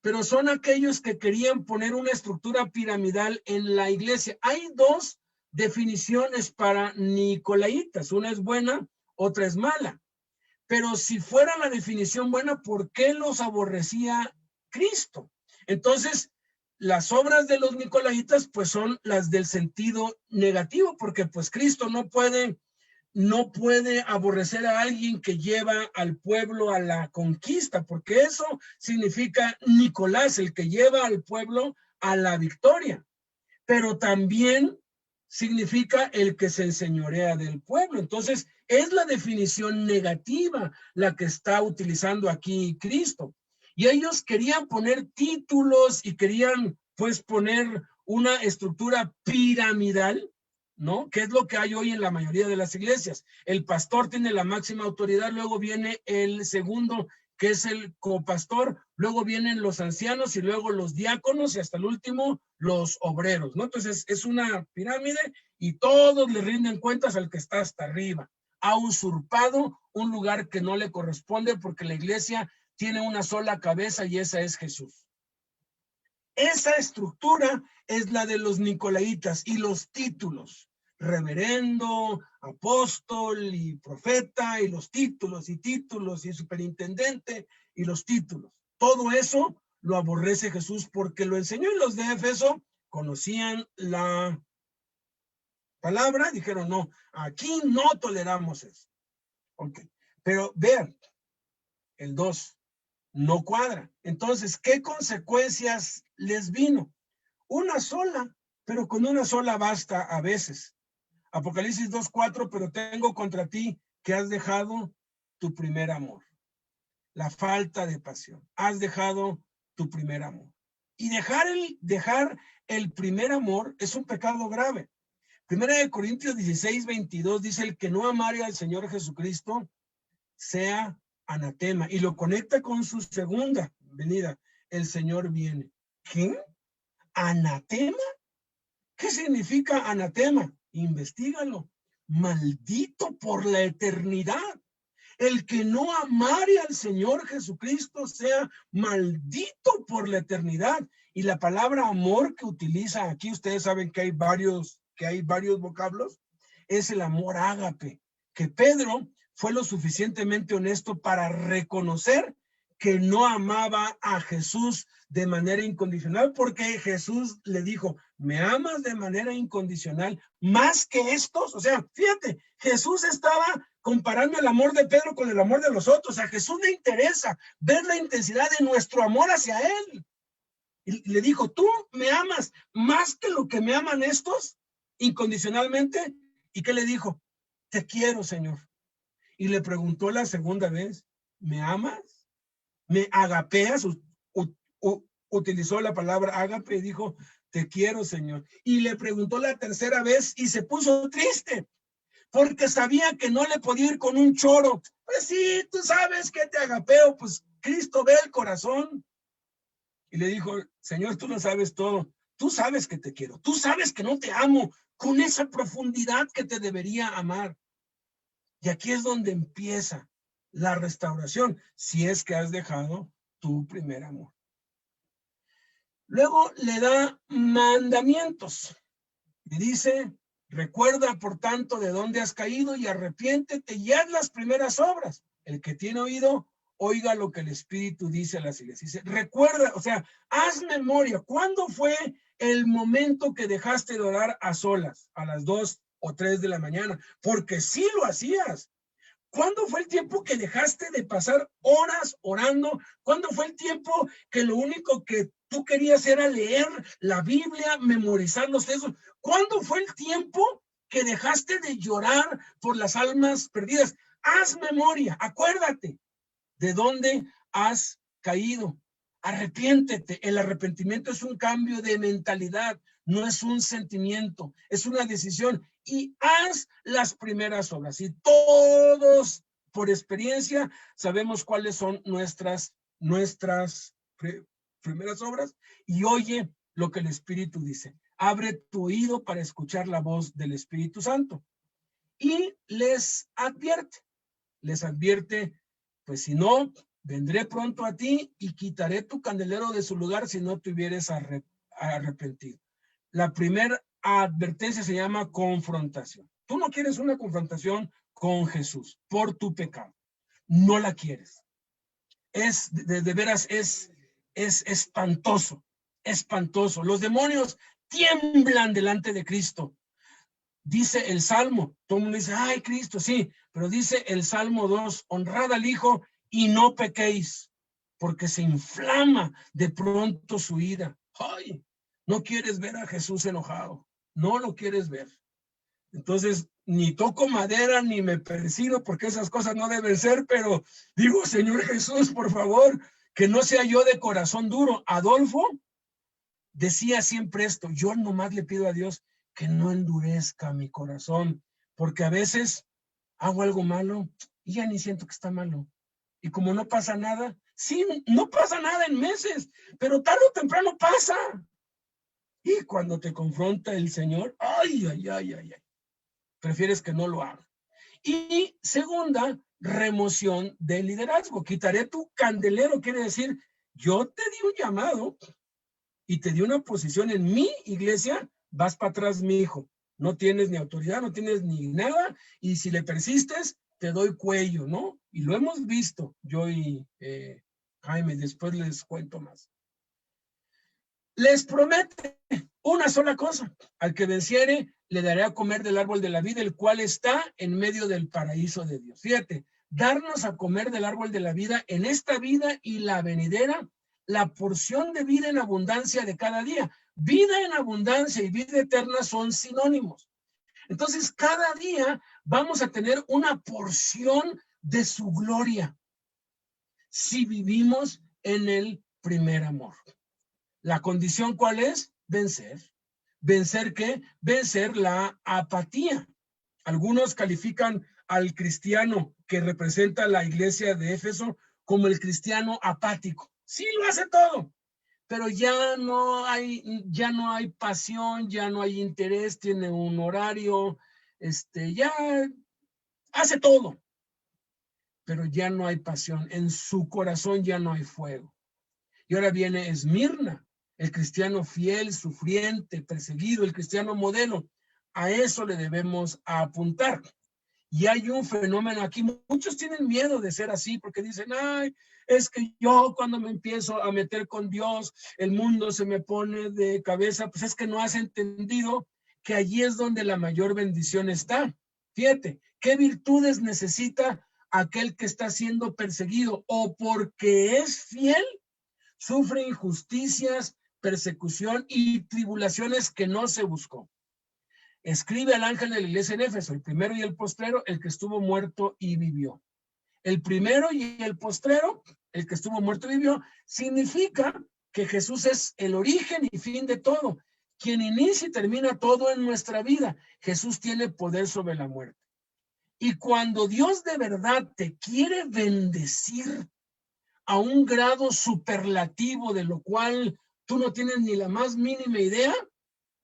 Pero son aquellos que querían poner una estructura piramidal en la iglesia. Hay 2 definiciones para nicolaitas. Una es buena, otra es mala. Pero si fuera la definición buena, ¿por qué los aborrecía Cristo? Entonces, las obras de los nicolaitas pues son las del sentido negativo, porque pues Cristo no puede aborrecer a alguien que lleva al pueblo a la conquista, porque eso significa Nicolás, el que lleva al pueblo a la victoria, pero también significa el que se enseñorea del pueblo. Entonces, es la definición negativa la que está utilizando aquí Cristo. Y ellos querían poner títulos y querían pues poner una estructura piramidal, ¿no? Que es lo que hay hoy en la mayoría de las iglesias. El pastor tiene la máxima autoridad, luego viene el segundo, que es el copastor, luego vienen los ancianos y luego los diáconos y hasta el último los obreros, ¿no? Entonces es una pirámide y todos le rinden cuentas al que está hasta arriba. Ha usurpado un lugar que no le corresponde porque la iglesia tiene una sola cabeza y esa es Jesús. Esa estructura es la de los nicolaitas y los títulos, reverendo, apóstol y profeta y los títulos y superintendente y los títulos. Todo eso lo aborrece Jesús porque lo enseñó y los de Éfeso conocían la palabra, dijeron no, aquí no toleramos eso. Ok, pero vean, el 2 no cuadra. Entonces, ¿qué consecuencias les vino? Una sola, pero con una sola basta a veces. Apocalipsis 2:4, pero tengo contra ti que has dejado tu primer amor. La falta de pasión. Has dejado tu primer amor. Y dejar el primer amor es un pecado grave. Primera de Corintios 16:22 dice, el que no amare al Señor Jesucristo sea anatema. Y lo conecta con su segunda venida. El Señor viene. ¿Qué? ¿Anatema? ¿Qué significa anatema? Investígalo. Maldito por la eternidad. El que no amare al Señor Jesucristo sea maldito por la eternidad. Y la palabra amor que utiliza aquí, ustedes saben que hay varios vocablos, es el amor ágape, que Pedro fue lo suficientemente honesto para reconocer que no amaba a Jesús de manera incondicional, porque Jesús le dijo, ¿me amas de manera incondicional más que estos? O sea, fíjate, Jesús estaba comparando el amor de Pedro con el amor de los otros. A Jesús le interesa ver la intensidad de nuestro amor hacia él. Y le dijo, ¿tú me amas más que lo que me aman estos incondicionalmente? ¿Y qué le dijo? Te quiero, Señor. Y le preguntó la segunda vez, ¿me amas? ¿Me agapeas? Utilizó la palabra ágape y dijo, te quiero, Señor. Y le preguntó la tercera vez y se puso triste porque sabía que no le podía ir con un choro. Pues sí, tú sabes que te agapeo, pues Cristo ve el corazón. Y le dijo, Señor, tú lo sabes todo. Tú sabes que te quiero. Tú sabes que no te amo con esa profundidad que te debería amar. Y aquí es donde empieza la restauración, si es que has dejado tu primer amor. Luego le da mandamientos. Y dice, recuerda por tanto de dónde has caído y arrepiéntete y haz las primeras obras. El que tiene oído, oiga lo que el Espíritu dice a las iglesias. Dice, recuerda, o sea, haz memoria. ¿Cuándo fue el momento que dejaste de orar a solas? A las 2 o 3 de la mañana. Porque sí lo hacías. ¿Cuándo fue el tiempo que dejaste de pasar horas orando? ¿Cuándo fue el tiempo que lo único que tú querías era leer la Biblia, memorizar los textos? ¿Cuándo fue el tiempo que dejaste de llorar por las almas perdidas? Haz memoria, acuérdate de dónde has caído. Arrepiéntete. El arrepentimiento es un cambio de mentalidad, no es un sentimiento, es una decisión. Y haz las primeras obras. Y todos, por experiencia, sabemos cuáles son nuestras primeras obras. Y oye lo que el Espíritu dice. Abre tu oído para escuchar la voz del Espíritu Santo. Y les advierte, pues si no, vendré pronto a ti y quitaré tu candelero de su lugar si no te hubieres arrepentido. La primera advertencia se llama confrontación. Tú no quieres una confrontación con Jesús por tu pecado. No la quieres. Es de veras, es espantoso, espantoso. Los demonios tiemblan delante de Cristo. Dice el Salmo, todo el mundo dice, ay, Cristo, sí, pero dice el Salmo 2, honrad al Hijo y no pequéis, porque se inflama de pronto su ira. Ay, no quieres ver a Jesús enojado, no lo quieres ver. Entonces, ni toco madera, ni me persino, porque esas cosas no deben ser, pero digo, Señor Jesús, por favor, Que no sea yo de corazón duro. Adolfo decía siempre esto, yo nomás le pido a Dios que no endurezca mi corazón, porque a veces hago algo malo y ya ni siento que está malo. Y como no pasa nada, sí, no pasa nada en meses, pero tarde o temprano pasa. Y cuando te confronta el Señor, ay, prefieres que no lo haga. Y segunda, remoción del liderazgo. Quitaré tu candelero, quiere decir, yo te di un llamado y te di una posición en mi iglesia, vas para atrás, mi hijo. No tienes ni autoridad, no tienes ni nada, y si le persistes, te doy cuello, ¿no? Y lo hemos visto, yo y Jaime, después les cuento más. Les promete una sola cosa, al que venciere le daré a comer del árbol de la vida, el cual está en medio del paraíso de Dios. Fíjate, darnos a comer del árbol de la vida en esta vida y la venidera, la porción de vida en abundancia de cada día. Vida en abundancia y vida eterna son sinónimos. Entonces, cada día vamos a tener una porción de su gloria si vivimos en el primer amor. ¿La condición cuál es? Vencer. ¿Vencer qué? Vencer la apatía. Algunos califican al cristiano que representa la iglesia de Éfeso como el cristiano apático. Sí, lo hace todo, pero ya no hay pasión, ya no hay interés, tiene un horario, ya hace todo, pero ya no hay pasión. En su corazón ya no hay fuego. Y ahora viene Esmirna, el cristiano fiel, sufriente, perseguido, el cristiano modelo. A eso le debemos apuntar. Y hay un fenómeno aquí, muchos tienen miedo de ser así porque dicen, ay, es que yo cuando me empiezo a meter con Dios, el mundo se me pone de cabeza. Pues es que no has entendido que allí es donde la mayor bendición está. Fíjate, ¿qué virtudes necesita aquel que está siendo perseguido? O porque es fiel, sufre injusticias, persecución y tribulaciones que no se buscó. Escribe al ángel de la iglesia en Éfeso, el primero y el postrero, el que estuvo muerto y vivió. El primero y el postrero, el que estuvo muerto y vivió, significa que Jesús es el origen y fin de todo, quien inicia y termina todo en nuestra vida. Jesús tiene poder sobre la muerte. Y cuando Dios de verdad te quiere bendecir a un grado superlativo de lo cual tú no tienes ni la más mínima idea,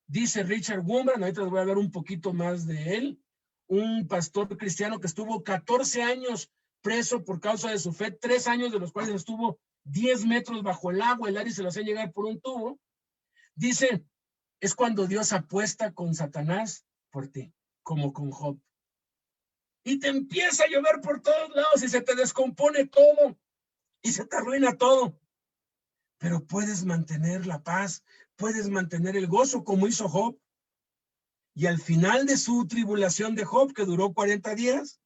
dice Richard Wurmbrand, ahorita les voy a hablar un poquito más de él, un pastor cristiano que estuvo 14 años preso por causa de su fe, 3 años de los cuales estuvo 10 metros bajo el agua, el aire se lo hacía llegar por un tubo. Dice, es cuando Dios apuesta con Satanás por ti, como con Job. Y te empieza a llover por todos lados y se te descompone todo y se te arruina todo. Pero puedes mantener la paz, puedes mantener el gozo como hizo Job. Y al final de su tribulación de Job, que duró 40 días,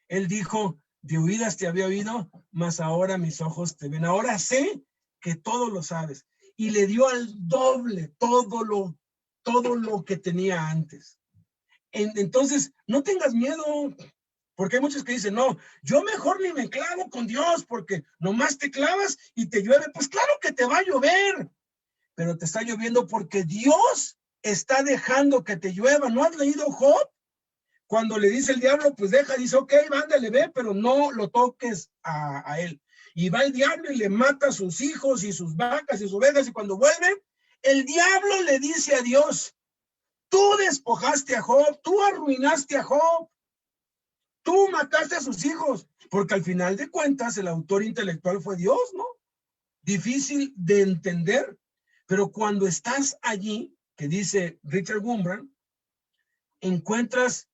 él dijo, de oídas te había oído, mas ahora mis ojos te ven. Ahora sé que todo lo sabes. Y le dio al doble todo lo que tenía antes. Entonces, no tengas miedo, porque hay muchos que dicen, no, yo mejor ni me clavo con Dios, porque nomás te clavas y te llueve. Pues claro que te va a llover, pero te está lloviendo porque Dios está dejando que te llueva. ¿No has leído Job? Cuando le dice el diablo, pues deja, dice, ok, ándale, ve, pero no lo toques a él. Y va el diablo y le mata a sus hijos y sus vacas y sus ovejas, y cuando vuelve, el diablo le dice a Dios, tú despojaste a Job, tú arruinaste a Job, tú mataste a sus hijos, porque al final de cuentas el autor intelectual fue Dios, ¿no? Difícil de entender, pero cuando estás allí, que dice Richard Wurmbrand, encuentras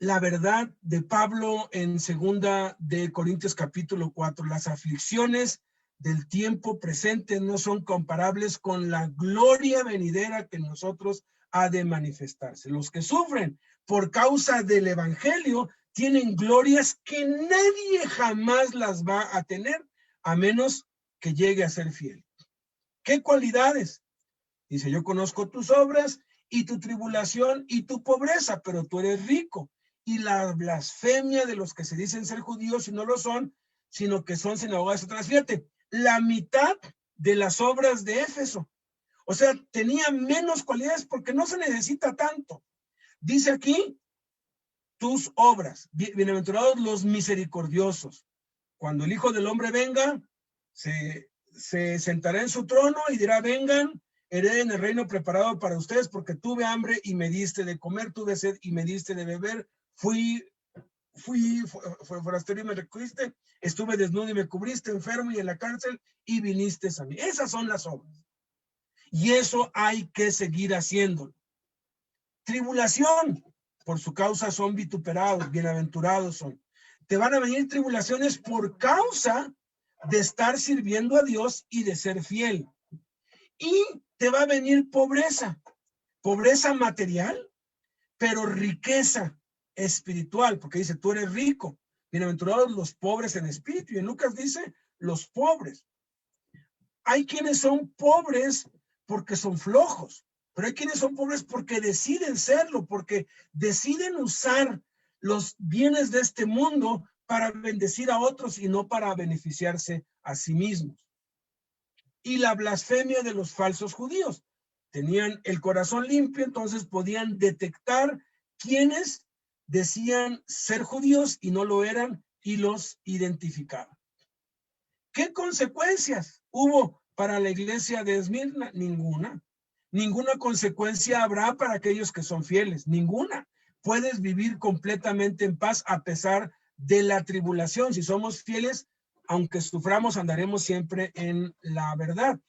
la verdad de Pablo en 2 de Corintios capítulo 4. Las aflicciones del tiempo presente no son comparables con la gloria venidera que en nosotros ha de manifestarse. Los que sufren por causa del evangelio tienen glorias que nadie jamás las va a tener, a menos que llegue a ser fiel. ¿Qué cualidades? Dice, yo conozco tus obras y tu tribulación y tu pobreza, pero tú eres rico. Y la blasfemia de los que se dicen ser judíos y no lo son, sino que son sinagogas de Satanás. Fíjate, la mitad de las obras de Éfeso. O sea, tenía menos cualidades porque no se necesita tanto. Dice aquí, tus obras, bienaventurados los misericordiosos. Cuando el Hijo del Hombre venga, se sentará en su trono y dirá, vengan, hereden el reino preparado para ustedes, porque tuve hambre y me diste de comer, tuve sed y me diste de beber, fui forastero y me recogiste, estuve desnudo y me cubriste, enfermo y en la cárcel y viniste a mí. Esas son las obras. Y eso hay que seguir haciéndolo. Tribulación, por su causa son vituperados, bienaventurados son. Te van a venir tribulaciones por causa de estar sirviendo a Dios y de ser fiel. Y te va a venir pobreza, pobreza material, pero riqueza espiritual, porque dice, tú eres rico, bienaventurados los pobres en espíritu, y en Lucas dice, los pobres. Hay quienes son pobres porque son flojos, pero hay quienes son pobres porque deciden serlo, porque deciden usar los bienes de este mundo para bendecir a otros y no para beneficiarse a sí mismos. Y la blasfemia de los falsos judíos. Tenían el corazón limpio, entonces podían detectar quienes decían ser judíos y no lo eran y los identificaban. ¿Qué consecuencias hubo para la iglesia de Esmirna? Ninguna. Ninguna consecuencia habrá para aquellos que son fieles. Ninguna. Puedes vivir completamente en paz a pesar de la tribulación. Si somos fieles, aunque suframos, andaremos siempre en la verdad.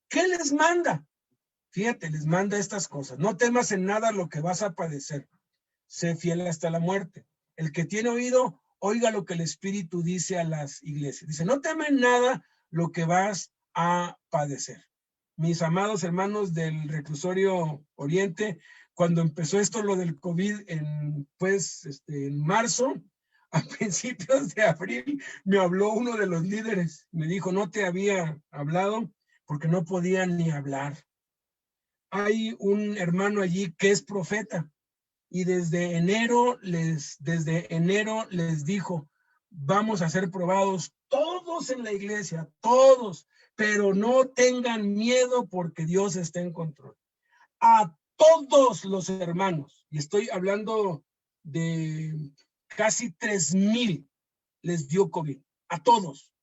¿Qué les manda? Fíjate, les manda estas cosas. No temas en nada lo que vas a padecer. Sé fiel hasta la muerte. El que tiene oído, oiga lo que el Espíritu dice a las iglesias. Dice, no temen nada lo que vas a padecer. Mis amados hermanos del Reclusorio Oriente, cuando empezó esto, lo del COVID, en marzo, a principios de abril, me habló uno de los líderes. Me dijo, no te había hablado porque no podía ni hablar. Hay un hermano allí que es profeta. Y desde enero les dijo, vamos a ser probados todos en la iglesia, todos, pero no tengan miedo porque Dios está en control. A todos los hermanos, y estoy hablando de casi 3,000 les dio COVID, a todos.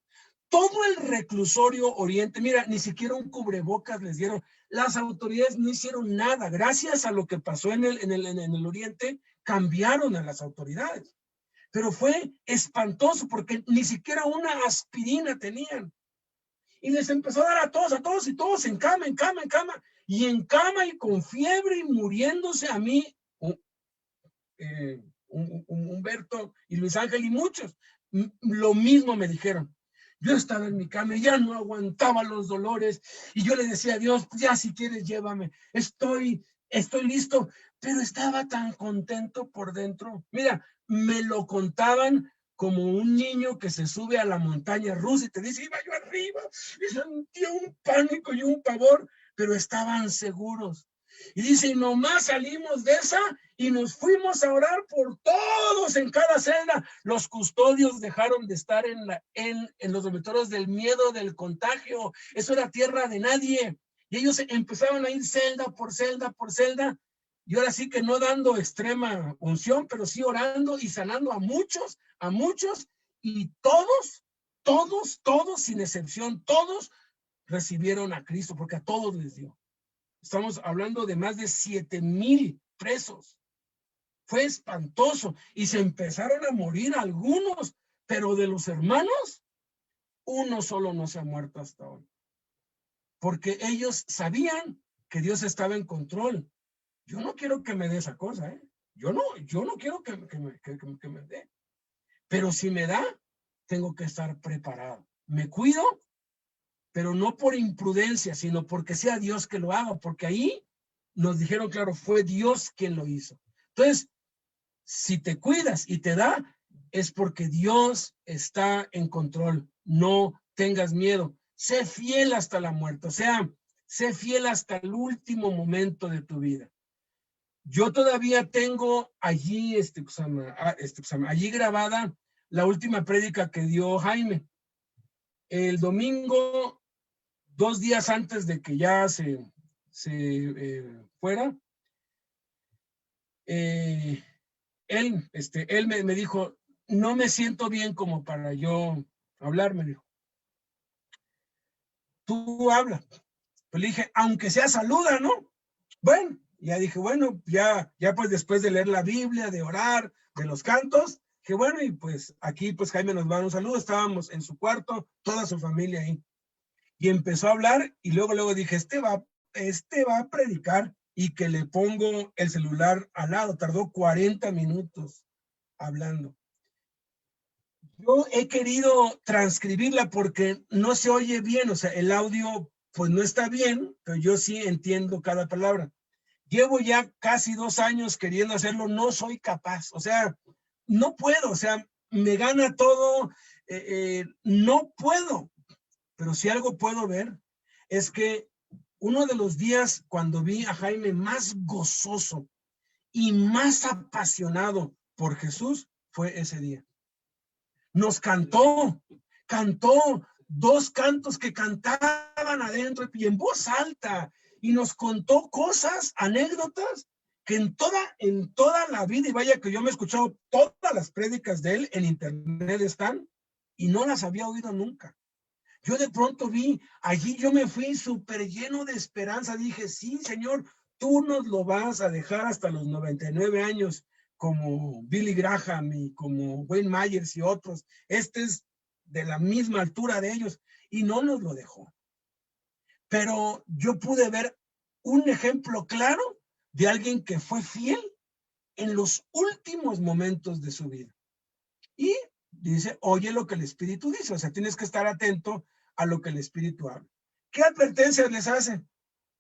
Todo el Reclusorio Oriente, mira, ni siquiera un cubrebocas les dieron. Las autoridades no hicieron nada. Gracias a lo que pasó en el Oriente, cambiaron a las autoridades. Pero fue espantoso porque ni siquiera una aspirina tenían. Y les empezó a dar a todos y todos en cama. Y en cama y con fiebre y muriéndose a mí, Humberto y Luis Ángel y muchos. Lo mismo me dijeron. Yo estaba en mi cama y ya no aguantaba los dolores y yo le decía a Dios, ya si quieres llévame, estoy listo, pero estaba tan contento por dentro. Mira, me lo contaban como un niño que se sube a la montaña rusa y te dice, iba yo arriba y sentía un pánico y un pavor, pero estaban seguros. Y dice, y nomás salimos de esa y nos fuimos a orar por todos en cada celda. Los custodios dejaron de estar en los dormitorios del miedo del contagio. Eso era tierra de nadie. Y ellos empezaron a ir celda por celda por celda. Y ahora sí que no dando extrema unción, pero sí orando y sanando a muchos. Y todos, sin excepción, todos recibieron a Cristo, porque a todos les dio. Estamos hablando de más de 7,000 presos. Fue espantoso y se empezaron a morir algunos, pero de los hermanos, uno solo no se ha muerto hasta hoy. Porque ellos sabían que Dios estaba en control. Yo no quiero que me dé esa cosa, ¿eh? Yo no quiero que me dé. Pero si me da, tengo que estar preparado. Me cuido, pero no por imprudencia, sino porque sea Dios que lo haga, porque ahí nos dijeron, claro, fue Dios quien lo hizo. Entonces, si te cuidas y te da, es porque Dios está en control. No tengas miedo. Sé fiel hasta la muerte, o sea, sé fiel hasta el último momento de tu vida. Yo todavía tengo allí, allí grabada la última prédica que dio Jaime. El domingo, 2 días antes de que ya se fuera, él me dijo, no me siento bien como para yo hablar, me dijo. Tú habla. Pues le dije, aunque sea saluda, ¿no? Bueno, ya dije, bueno, ya pues después de leer la Biblia, de orar, de los cantos, que bueno, y pues aquí pues Jaime nos va a dar un saludo, estábamos en su cuarto, toda su familia ahí. Y empezó a hablar y luego dije, este va a predicar, y que le pongo el celular al lado. Tardó 40 minutos hablando. Yo he querido transcribirla porque no se oye bien, o sea, el audio pues no está bien, pero yo sí entiendo cada palabra. Llevo ya casi 2 años queriendo hacerlo, no soy capaz, o sea, no puedo, o sea, me gana todo, no puedo, pero si algo puedo ver es que uno de los días cuando vi a Jaime más gozoso y más apasionado por Jesús fue ese día. Nos cantó 2 cantos que cantaban adentro y en voz alta, y nos contó cosas, anécdotas, que en toda la vida, y vaya que yo me he escuchado todas las prédicas de él, en internet están, y no las había oído nunca. Yo de pronto vi, allí yo me fui súper lleno de esperanza, dije, sí, Señor, tú nos lo vas a dejar hasta los 99 años, como Billy Graham y como Wayne Myers y otros. Este es de la misma altura de ellos, y no nos lo dejó. Pero yo pude ver un ejemplo claro de alguien que fue fiel en los últimos momentos de su vida. Y dice, oye lo que el Espíritu dice, o sea, tienes que estar atento a lo que el Espíritu habla. ¿Qué advertencias les hace?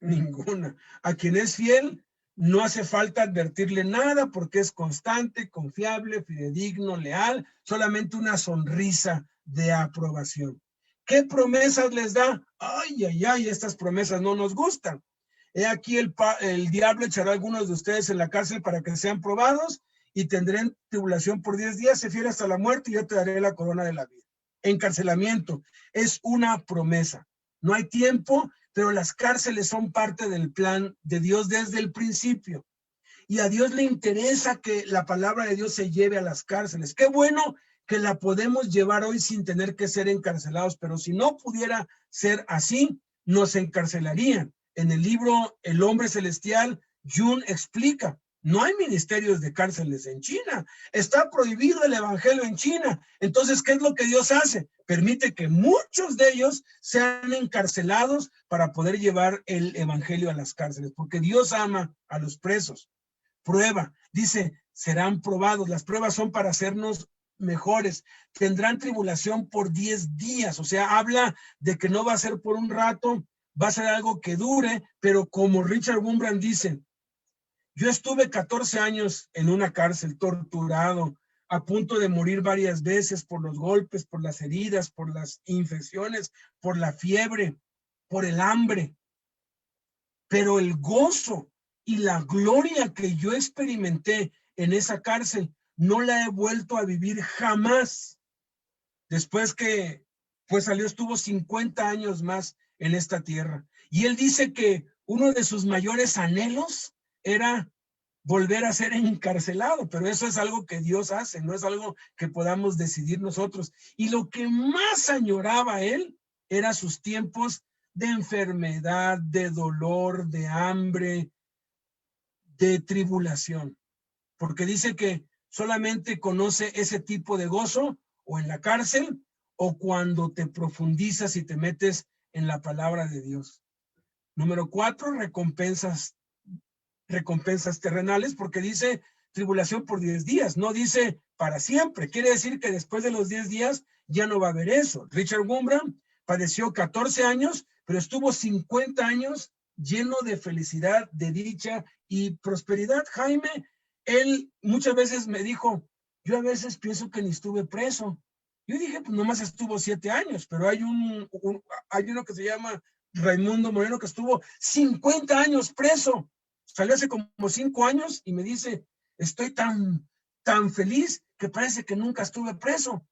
Ninguna. A quien es fiel, no hace falta advertirle nada porque es constante, confiable, fidedigno, leal, solamente una sonrisa de aprobación. ¿Qué promesas les da? Ay, estas promesas no nos gustan. He aquí el diablo echará a algunos de ustedes en la cárcel para que sean probados, y tendrán tribulación por 10 días, se fiel hasta la muerte, y yo te daré la corona de la vida. Encarcelamiento es una promesa. No hay tiempo, pero las cárceles son parte del plan de Dios desde el principio. Y a Dios le interesa que la palabra de Dios se lleve a las cárceles. Qué bueno que la podemos llevar hoy sin tener que ser encarcelados, pero si no pudiera ser así, nos encarcelarían. En el libro El Hombre Celestial, Jung explica, no hay ministerios de cárceles en China. Está prohibido el evangelio en China. Entonces, ¿qué es lo que Dios hace? Permite que muchos de ellos sean encarcelados para poder llevar el evangelio a las cárceles, porque Dios ama a los presos. Prueba, dice, serán probados. Las pruebas son para hacernos mejores. Tendrán tribulación por 10 días. O sea, habla de que no va a ser por un rato, va a ser algo que dure, pero como Richard Wurmbrand dice, yo estuve 14 años en una cárcel, torturado, a punto de morir varias veces por los golpes, por las heridas, por las infecciones, por la fiebre, por el hambre. Pero el gozo y la gloria que yo experimenté en esa cárcel no la he vuelto a vivir jamás. Después que pues salió, estuvo 50 años más en esta tierra. Y él dice que uno de sus mayores anhelos era volver a ser encarcelado, pero eso es algo que Dios hace, no es algo que podamos decidir nosotros. Y lo que más añoraba él era sus tiempos de enfermedad, de dolor, de hambre, de tribulación, porque dice que solamente conoce ese tipo de gozo o en la cárcel o cuando te profundizas y te metes en la palabra de Dios. Número 4, recompensas terrenales, porque dice tribulación por 10 días, no dice para siempre. Quiere decir que después de los 10 días ya no va a haber eso. Richard Wurmbrand padeció 14 años, pero estuvo 50 años lleno de felicidad, de dicha y prosperidad. Jaime, él muchas veces me dijo, yo a veces pienso que ni estuve preso. Yo dije, pues nomás estuvo 7 años, pero hay uno que se llama Raimundo Moreno que estuvo 50 años preso. Salió hace como 5 años y me dice, estoy tan feliz que parece que nunca estuve preso.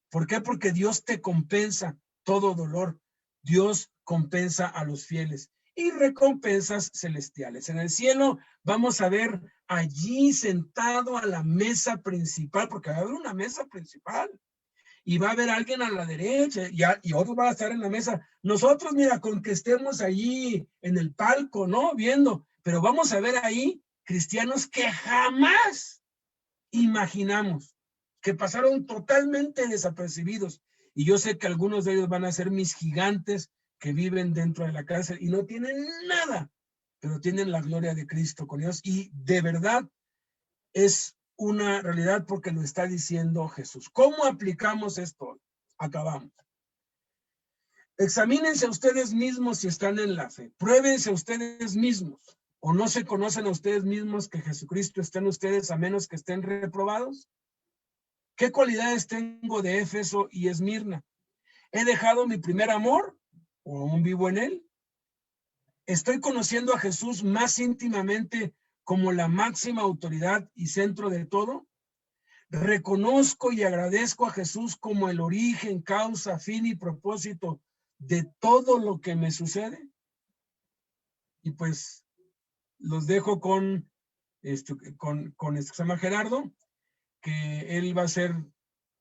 ¿Por qué? Porque Dios te compensa todo dolor. Dios compensa a los fieles y recompensas celestiales. En el cielo vamos a ver allí sentado a la mesa principal, porque va a haber una mesa principal y va a haber alguien a la derecha y otros van a estar en la mesa. Nosotros, mira, con que estemos allí en el palco, ¿no? Viendo, pero vamos a ver ahí cristianos que jamás imaginamos, que pasaron totalmente desapercibidos. Y yo sé que algunos de ellos van a ser mis gigantes que viven dentro de la cárcel y no tienen nada, pero tienen la gloria de Cristo con ellos. Y de verdad es una realidad porque lo está diciendo Jesús. ¿Cómo aplicamos esto? Acabamos. Examínense a ustedes mismos si están en la fe. Pruébense a ustedes mismos. ¿O no se conocen a ustedes mismos que Jesucristo está en ustedes a menos que estén reprobados? ¿Qué cualidades tengo de Éfeso y Esmirna? ¿He dejado mi primer amor o aún vivo en él? ¿Estoy conociendo a Jesús más íntimamente como la máxima autoridad y centro de todo? ¿Reconozco y agradezco a Jesús como el origen, causa, fin y propósito de todo lo que me sucede? Y pues los dejo con que se llama Gerardo, que él va a hacer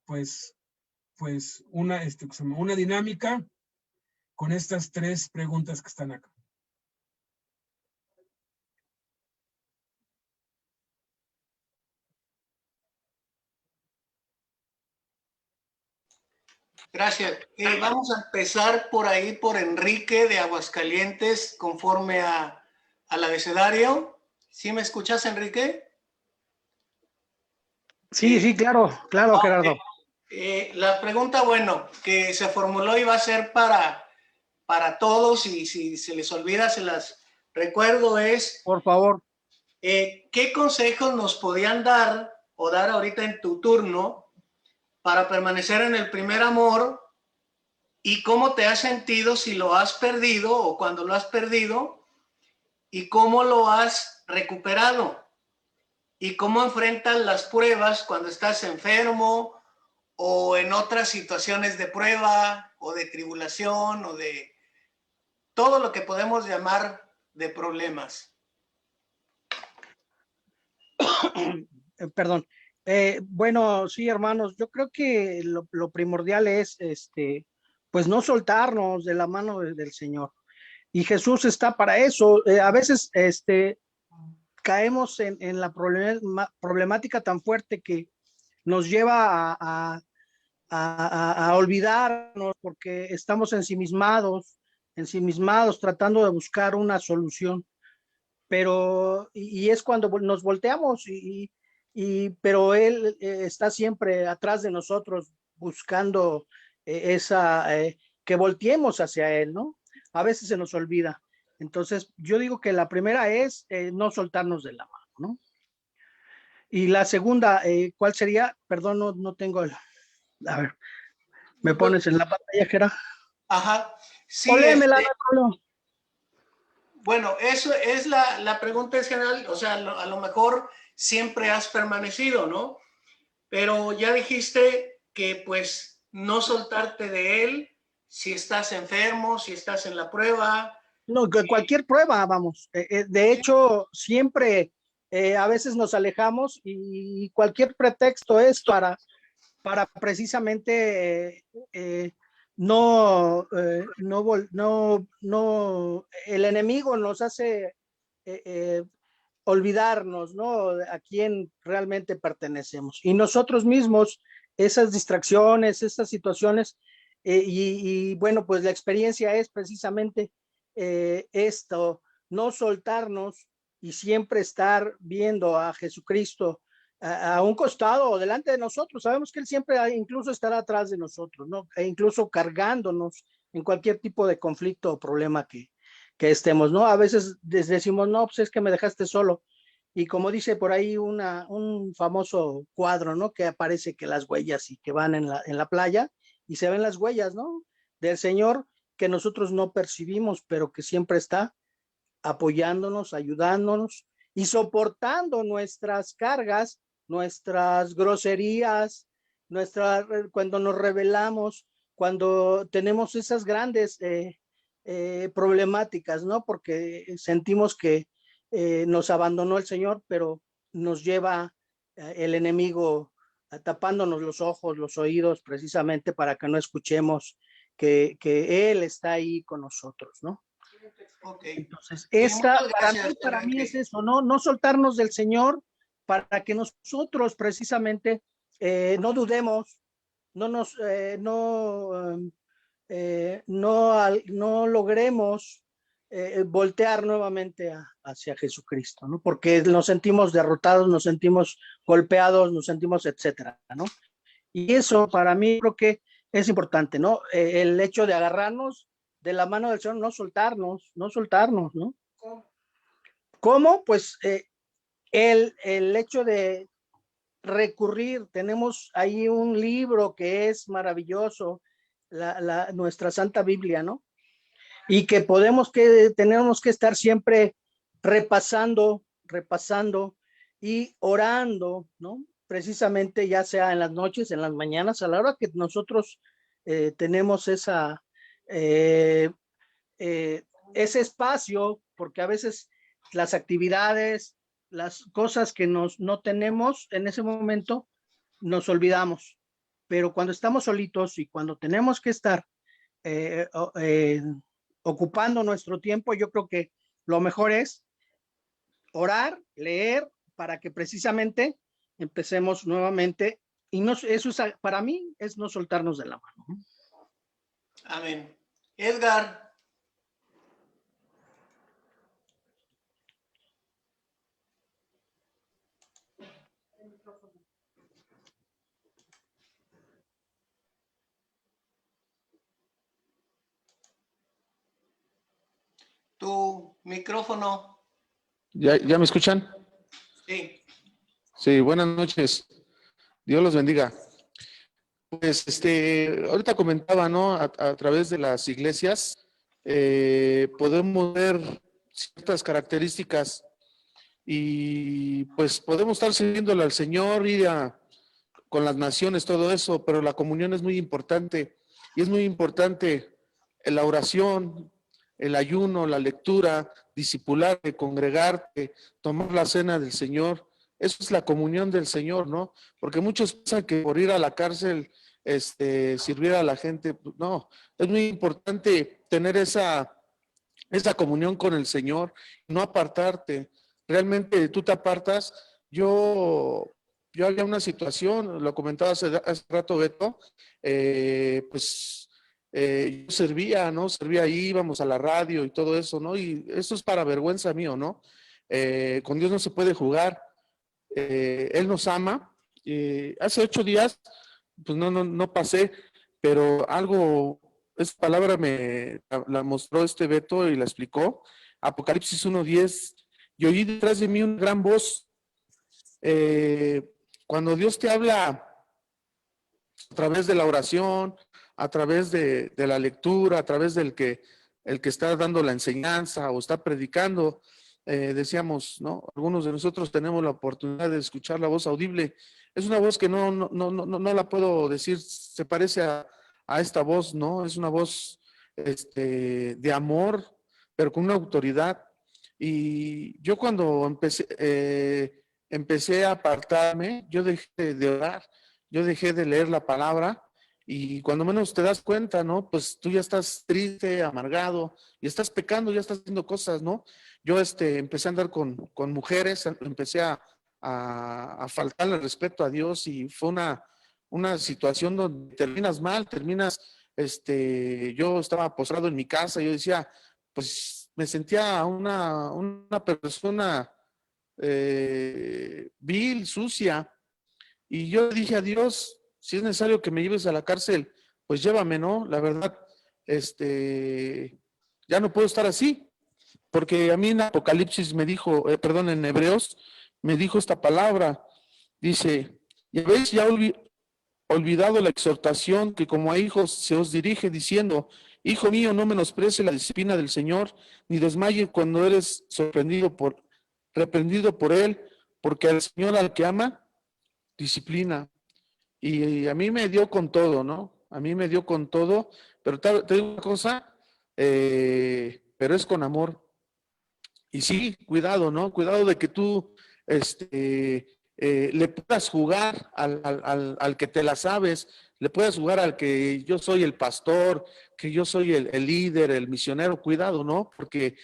pues una dinámica con estas 3 preguntas que están acá. Gracias. Vamos a empezar por ahí, por Enrique de Aguascalientes, conforme al abecedario. ¿Sí me escuchas, Enrique? Sí, claro, Gerardo. La pregunta, bueno, que se formuló iba a ser para todos y si se les olvida, se las recuerdo, es... Por favor. ¿Qué consejos nos podían dar o dar ahorita en tu turno para permanecer en el primer amor? ¿Y cómo te has sentido si lo has perdido o cuando lo has perdido? ¿Y cómo lo has recuperado? ¿Y cómo enfrentas las pruebas cuando estás enfermo o en otras situaciones de prueba o de tribulación o de todo lo que podemos llamar de problemas? Perdón. Bueno, sí, hermanos, yo creo que lo primordial es, pues no soltarnos de la mano del Señor. Y Jesús está para eso. A veces, caemos en la problemática tan fuerte que nos lleva a olvidarnos porque estamos ensimismados, tratando de buscar una solución. Pero, y es cuando nos volteamos, pero Él está siempre atrás de nosotros buscando que volteemos hacia Él, ¿no? A veces se nos olvida. Entonces, yo digo que la primera es no soltarnos de la mano, ¿no? Y la segunda, ¿cuál sería? Perdón, no tengo a ver, ¿me pones en la pantalla, Gerard? Ajá. Sí, O léemela, bueno, eso es la pregunta en general, o sea, a lo mejor siempre has permanecido, ¿no? Pero ya dijiste que pues no soltarte de él si estás enfermo, si estás en la prueba. No, cualquier prueba, vamos. De hecho, siempre a veces nos alejamos y cualquier pretexto es para precisamente el enemigo nos hace olvidarnos, ¿no? A quién realmente pertenecemos. Y nosotros mismos, esas distracciones, esas situaciones, bueno, pues la experiencia es precisamente esto, no soltarnos y siempre estar viendo a Jesucristo a un costado o delante de nosotros. Sabemos que Él siempre incluso estará atrás de nosotros, ¿no? E incluso cargándonos en cualquier tipo de conflicto o problema que estemos, ¿no? A veces decimos, no, pues es que me dejaste solo. Y como dice por ahí un famoso cuadro, ¿no? Que aparece que las huellas y que van en la playa y se ven las huellas, ¿no? Del Señor que nosotros no percibimos, pero que siempre está apoyándonos, ayudándonos y soportando nuestras cargas, nuestras groserías, cuando nos rebelamos, cuando tenemos esas grandes problemáticas, ¿no? Porque sentimos que nos abandonó el Señor, pero nos lleva el enemigo tapándonos los ojos, los oídos, precisamente para que no escuchemos que Él está ahí con nosotros, ¿no? Okay. Entonces, Sí, esta muchas gracias, para mí es Enrique. eso, ¿no? No soltarnos del Señor para que nosotros precisamente no dudemos, no logremos voltear nuevamente hacia Jesucristo, ¿no? Porque nos sentimos derrotados, nos sentimos golpeados, nos sentimos etcétera, ¿no? Y eso para mí creo que es importante, ¿no? El hecho de agarrarnos de la mano del Señor, no soltarnos, ¿no? ¿Cómo? Pues el hecho de recurrir, tenemos ahí un libro que es maravilloso, nuestra Santa Biblia, ¿no? Y que tenemos que estar siempre repasando y orando, ¿no? Precisamente ya sea en las noches, en las mañanas, a la hora que nosotros tenemos eh, ese espacio, porque a veces las actividades, las cosas que no tenemos en ese momento, nos olvidamos. Pero cuando estamos solitos y cuando tenemos que estar eh, eh, ocupando nuestro tiempo, yo creo que lo mejor es orar, leer, para que precisamente empecemos nuevamente. Y eso es, para mí es no soltarnos de la mano. Amén. Edgar. Tu micrófono. ¿Ya me escuchan? Sí. Sí, buenas noches. Dios los bendiga. Pues ahorita comentaba, ¿no? A través de las iglesias podemos ver ciertas características y pues podemos estar sirviéndole al Señor, con las naciones, todo eso, pero la comunión es muy importante y es muy importante la oración, el ayuno, la lectura, discipularte, congregarte, tomar la cena del Señor. Eso es la comunión del Señor, ¿no? Porque muchos piensan que por ir a la cárcel, servir a la gente, no, es muy importante tener esa comunión con el Señor, no apartarte. Realmente tú te apartas. Yo había una situación, lo comentaba hace rato Beto, yo servía, ¿no? Servía ahí, íbamos a la radio y todo eso, ¿no? Y eso es para vergüenza mío, ¿no? Con Dios no se puede jugar. Él nos ama. Hace 8 días, pues no pasé, pero algo, esa palabra la mostró Beto y la explicó. Apocalipsis 1:10, y oí detrás de mí una gran voz. Cuando Dios te habla a través de la oración, a través de la lectura, a través del el que está dando la enseñanza o está predicando, decíamos, ¿no? Algunos de nosotros tenemos la oportunidad de escuchar la voz audible. Es una voz que no la puedo decir, se parece a esta voz, ¿no? Es una voz de amor, pero con una autoridad. Y yo cuando empecé a apartarme, yo dejé de orar, yo dejé de leer la palabra, y cuando menos te das cuenta, ¿no? Pues tú ya estás triste, amargado, y estás pecando, ya estás haciendo cosas, ¿no? Yo empecé a andar con mujeres, empecé a faltarle respeto a Dios, y fue una situación donde terminas mal, yo estaba postrado en mi casa, yo decía, pues me sentía una persona vil, sucia, y yo le dije a Dios, si es necesario que me lleves a la cárcel, pues llévame, ¿no? La verdad, ya no puedo estar así, porque a mí en Apocalipsis me dijo, perdón, en Hebreos, me dijo esta palabra, dice, y habéis ya olvidado la exhortación que como a hijos se os dirige, diciendo, hijo mío, no menosprecie la disciplina del Señor, ni desmaye cuando eres reprendido por él, porque al Señor al que ama, disciplina. Y a mí me dio con todo, ¿no? A mí me dio con todo, pero te digo una cosa, pero es con amor. Y sí, cuidado, ¿no? Cuidado de que tú le puedas jugar al que te la sabes, le puedas jugar al que yo soy el pastor, que yo soy el líder, el misionero. Cuidado, ¿no? Porque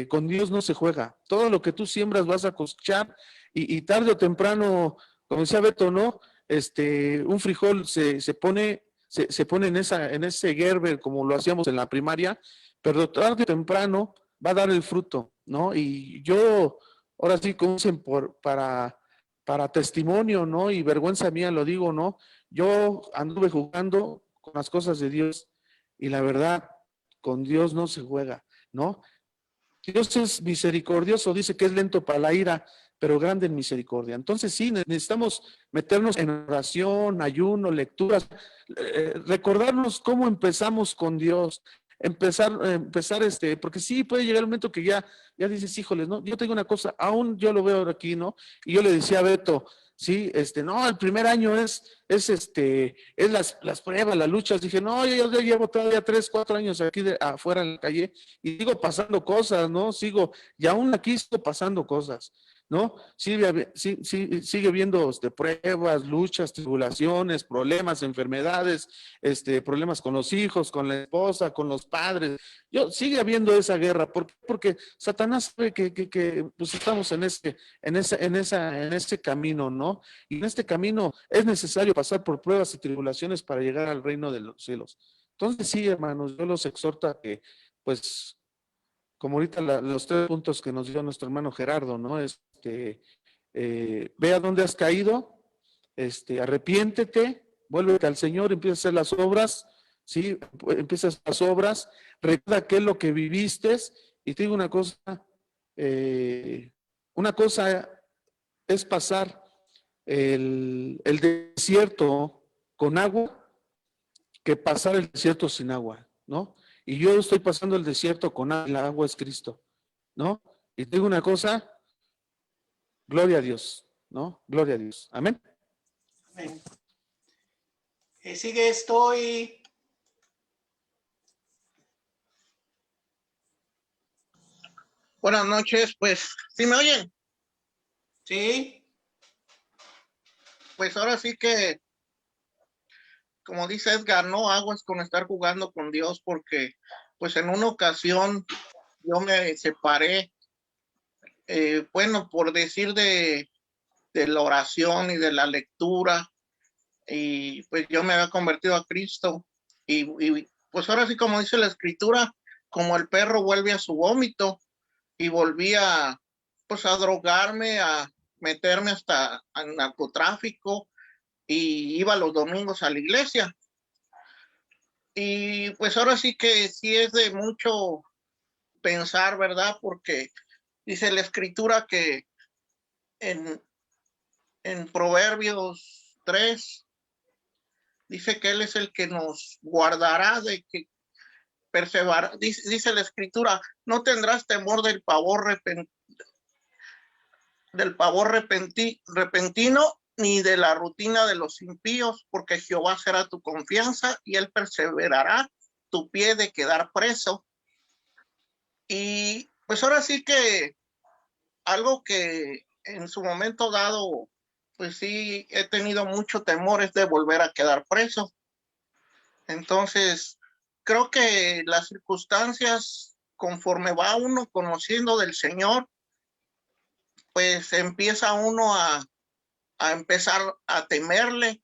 con Dios no se juega. Todo lo que tú siembras vas a cosechar y tarde o temprano, como decía Beto, ¿no? Un frijol se pone en ese gerber como lo hacíamos en la primaria, pero tarde o temprano va a dar el fruto, ¿no? Y yo, ahora sí, como dicen, para testimonio, ¿no? Y vergüenza mía lo digo, ¿no? Yo anduve jugando con las cosas de Dios y la verdad, con Dios no se juega, ¿no? Dios es misericordioso, dice que es lento para la ira, pero grande en misericordia. Entonces sí, necesitamos meternos en oración, ayuno, lecturas, recordarnos cómo empezamos con Dios, empezar, porque sí puede llegar el momento que ya dices, híjoles, ¿no? Yo tengo una cosa, aún yo lo veo ahora aquí, ¿no? Y yo le decía a Beto, sí, no, el primer año es las pruebas, las luchas. Dije, no, yo llevo todavía 3, 4 años aquí afuera en la calle y sigo pasando cosas, ¿no? Y aún aquí sigo pasando cosas, ¿no? Sigue viendo pruebas, luchas, tribulaciones, problemas, enfermedades, problemas con los hijos, con la esposa, con los padres. Sigue habiendo esa guerra. ¿Por qué? Porque Satanás sabe que pues estamos en ese camino, ¿no? Y en este camino es necesario pasar por pruebas y tribulaciones para llegar al reino de los cielos. Entonces, sí, hermanos, yo los exhorto a que, pues, como ahorita los 3 puntos que nos dio nuestro hermano Gerardo, ¿no? Ve a dónde has caído, arrepiéntete, vuélvete al Señor, empieza a hacer las obras, ¿sí? Empiezas las obras, recuerda qué es lo que viviste, y te digo una cosa es pasar el desierto con agua que pasar el desierto sin agua, ¿no? Y yo estoy pasando el desierto con agua, el agua es Cristo, ¿no? Y te digo una cosa, gloria a Dios, ¿no? Gloria a Dios. Amén. Amén. Sigue estoy. Buenas noches, pues, ¿sí me oyen? Sí. Pues ahora sí que, como dice Edgar, no aguas con estar jugando con Dios, porque pues en una ocasión yo me separé, bueno, por decir de la oración y de la lectura, y pues yo me había convertido a Cristo, y pues ahora sí, como dice la Escritura, como el perro vuelve a su vómito, y volví pues a drogarme, a meterme hasta al narcotráfico, y iba los domingos a la iglesia. Y pues ahora sí que sí es de mucho pensar, ¿verdad? Porque dice la Escritura que en Proverbios 3 dice que Él es el que nos guardará de que perseverar. Dice la Escritura, no tendrás temor del pavor repentino, ni de la rutina de los impíos, porque Jehová será tu confianza y Él perseverará tu pie de quedar preso. Y pues ahora sí que algo que en su momento dado, pues sí he tenido mucho temor es de volver a quedar preso. Entonces, creo que las circunstancias, conforme va uno conociendo del Señor, pues empieza uno a empezar a temerle,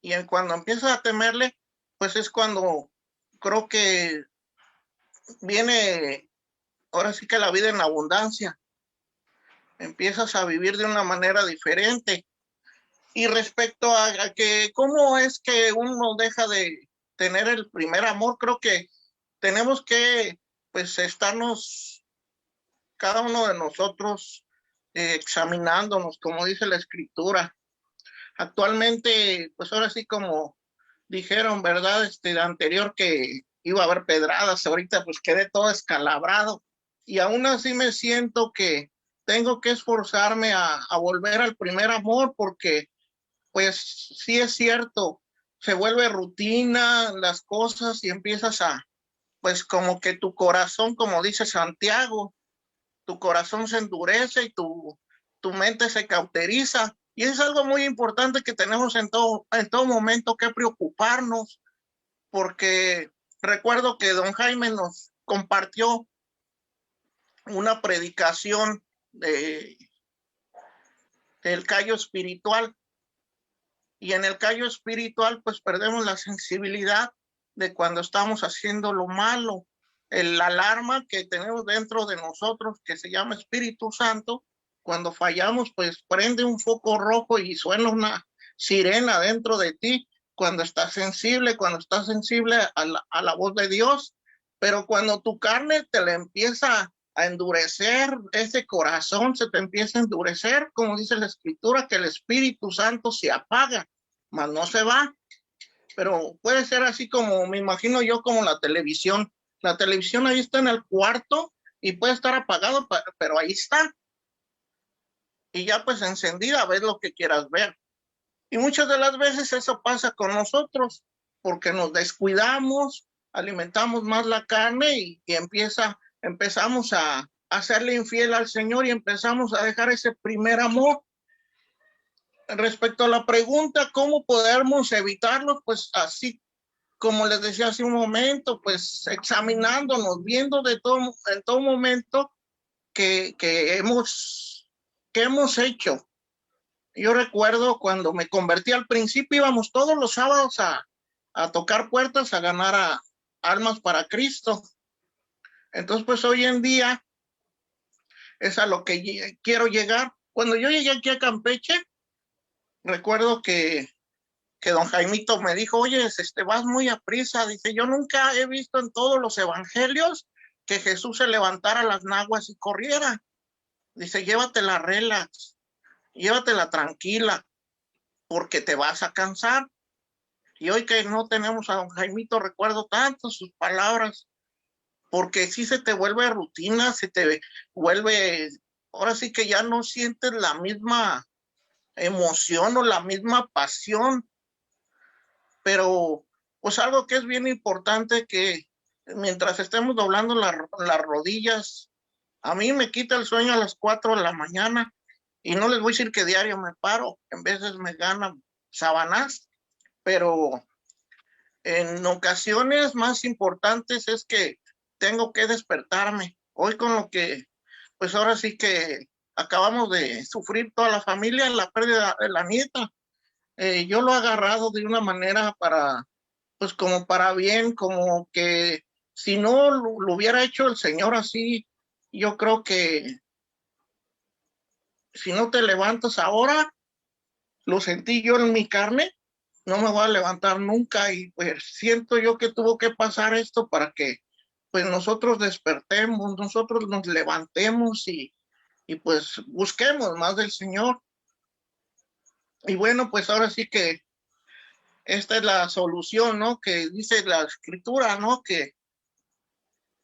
y cuando empieza a temerle, pues es cuando creo que viene ahora sí que la vida en abundancia, empiezas a vivir de una manera diferente. Y respecto a que cómo es que uno deja de tener el primer amor, creo que tenemos que pues estarnos cada uno de nosotros examinándonos, como dice la Escritura. Actualmente, pues ahora sí, como dijeron, ¿verdad? Anterior que iba a haber pedradas, ahorita pues quedé todo escalabrado, y aún así me siento que tengo que esforzarme a volver al primer amor, porque pues sí es cierto, se vuelve rutina las cosas y empiezas a, pues como que tu corazón, como dice Santiago, tu corazón se endurece y tu mente se cauteriza. Y es algo muy importante que tenemos en todo momento que preocuparnos, porque recuerdo que don Jaime nos compartió una predicación del callo espiritual. Y en el callo espiritual, pues perdemos la sensibilidad de cuando estamos haciendo lo malo. La alarma que tenemos dentro de nosotros, que se llama Espíritu Santo, cuando fallamos, pues prende un foco rojo y suena una sirena dentro de ti cuando estás sensible a la voz de Dios. Pero cuando tu carne te le empieza a endurecer, ese corazón se te empieza a endurecer, como dice la Escritura, que el Espíritu Santo se apaga, mas no se va. Pero puede ser así como, me imagino yo, como la televisión. La televisión ahí está en el cuarto y puede estar apagado, pero ahí está. Y ya pues encendida, ves lo que quieras ver. Y muchas de las veces eso pasa con nosotros, porque nos descuidamos, alimentamos más la carne y empezamos a hacerle infiel al Señor y empezamos a dejar ese primer amor. Respecto a la pregunta, ¿cómo podemos evitarlo? Pues así como les decía hace un momento, pues examinándonos, viendo en todo momento que hemos hecho. Yo recuerdo cuando me convertí al principio, íbamos todos los sábados a tocar puertas, a ganar almas para Cristo. Entonces, pues hoy en día es a lo que quiero llegar. Cuando yo llegué aquí a Campeche, recuerdo que don Jaimito me dijo, oye, vas muy aprisa. Dice, yo nunca he visto en todos los evangelios que Jesús se levantara las naguas y corriera. Dice, llévatela relax, llévatela tranquila, porque te vas a cansar. Y hoy que no tenemos a don Jaimito, recuerdo tanto sus palabras, porque si se te vuelve rutina, se te vuelve, ahora sí que ya no sientes la misma emoción o la misma pasión. Pero pues algo que es bien importante, que mientras estemos doblando las rodillas, a mí me quita el sueño a las 4 de la mañana y no les voy a decir que diario me paro, en veces me ganan sabanás, pero en ocasiones más importantes es que tengo que despertarme. Hoy con lo que, pues ahora sí que acabamos de sufrir toda la familia, la pérdida de la nieta. Yo lo he agarrado de una manera pues como para bien, como que si no lo hubiera hecho el Señor así, yo creo que si no te levantas ahora, lo sentí yo en mi carne, no me voy a levantar nunca y pues siento yo que tuvo que pasar esto para que pues nosotros despertemos, nosotros nos levantemos y pues busquemos más del Señor. Y bueno, pues ahora sí que esta es la solución, ¿no? Que dice la Escritura, ¿no? Que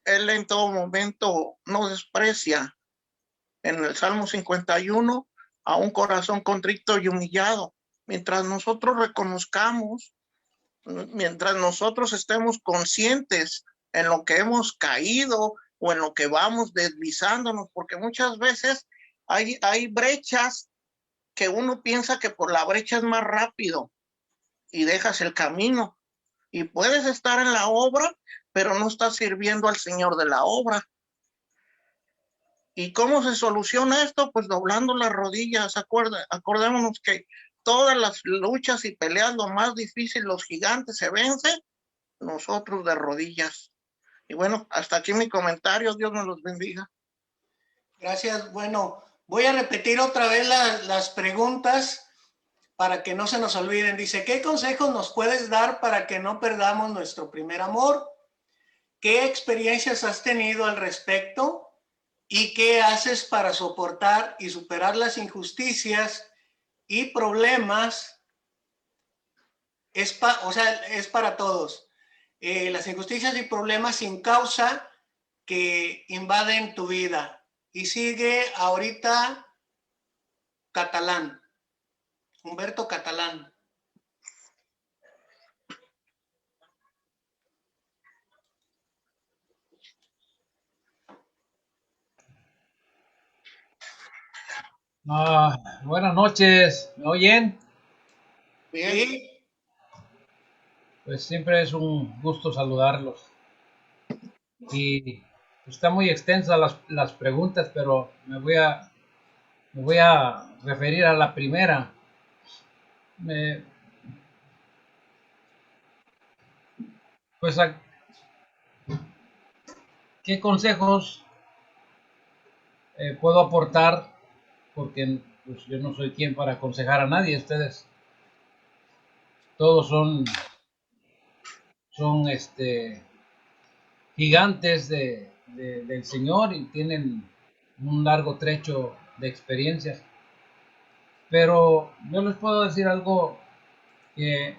Él en todo momento no desprecia, en el Salmo 51, a un corazón contrito y humillado. Mientras nosotros reconozcamos, mientras nosotros estemos conscientes en lo que hemos caído o en lo que vamos deslizándonos, porque muchas veces hay brechas que uno piensa que por la brecha es más rápido y dejas el camino. Y puedes estar en la obra, pero no estás sirviendo al Señor de la obra. ¿Y cómo se soluciona esto? Pues doblando las rodillas. Acordémonos que todas las luchas y peleas, lo más difícil, los gigantes se vencen, nosotros de rodillas. Y bueno, hasta aquí mi comentario. Dios nos los bendiga. Gracias. Bueno, voy a repetir otra vez las preguntas para que no se nos olviden. Dice, ¿qué consejos nos puedes dar para que no perdamos nuestro primer amor? ¿Qué experiencias has tenido al respecto? ¿Y qué haces para soportar y superar las injusticias y problemas? Es para todos. Las injusticias y problemas sin causa que invaden tu vida. Y sigue ahorita Catalán, Humberto Catalán. Buenas noches, ¿me oyen? Bien. Pues siempre es un gusto saludarlos. Y está muy extensa las preguntas, pero me voy a referir a la primera. Me- pues, ¿qué consejos puedo aportar? Porque pues, yo no soy quien para aconsejar a nadie. Ustedes todos son gigantes del Señor y tienen un largo trecho de experiencias. Pero yo les puedo decir algo que,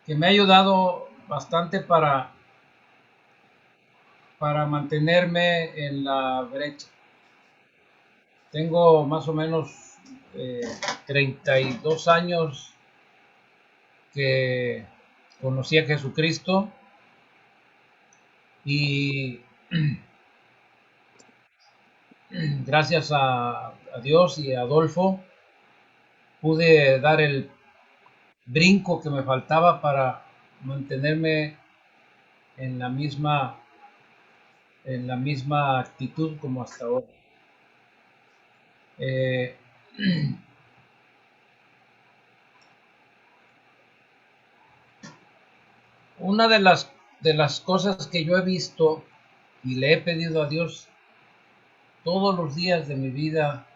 que me ha ayudado bastante para mantenerme en la brecha. Tengo más o menos 32 años que conocí a Jesucristo y gracias a Dios y a Adolfo pude dar el brinco que me faltaba para mantenerme en la misma actitud como hasta ahora. Eh, una de las cosas que yo he visto y le he pedido a Dios todos los días de mi vida,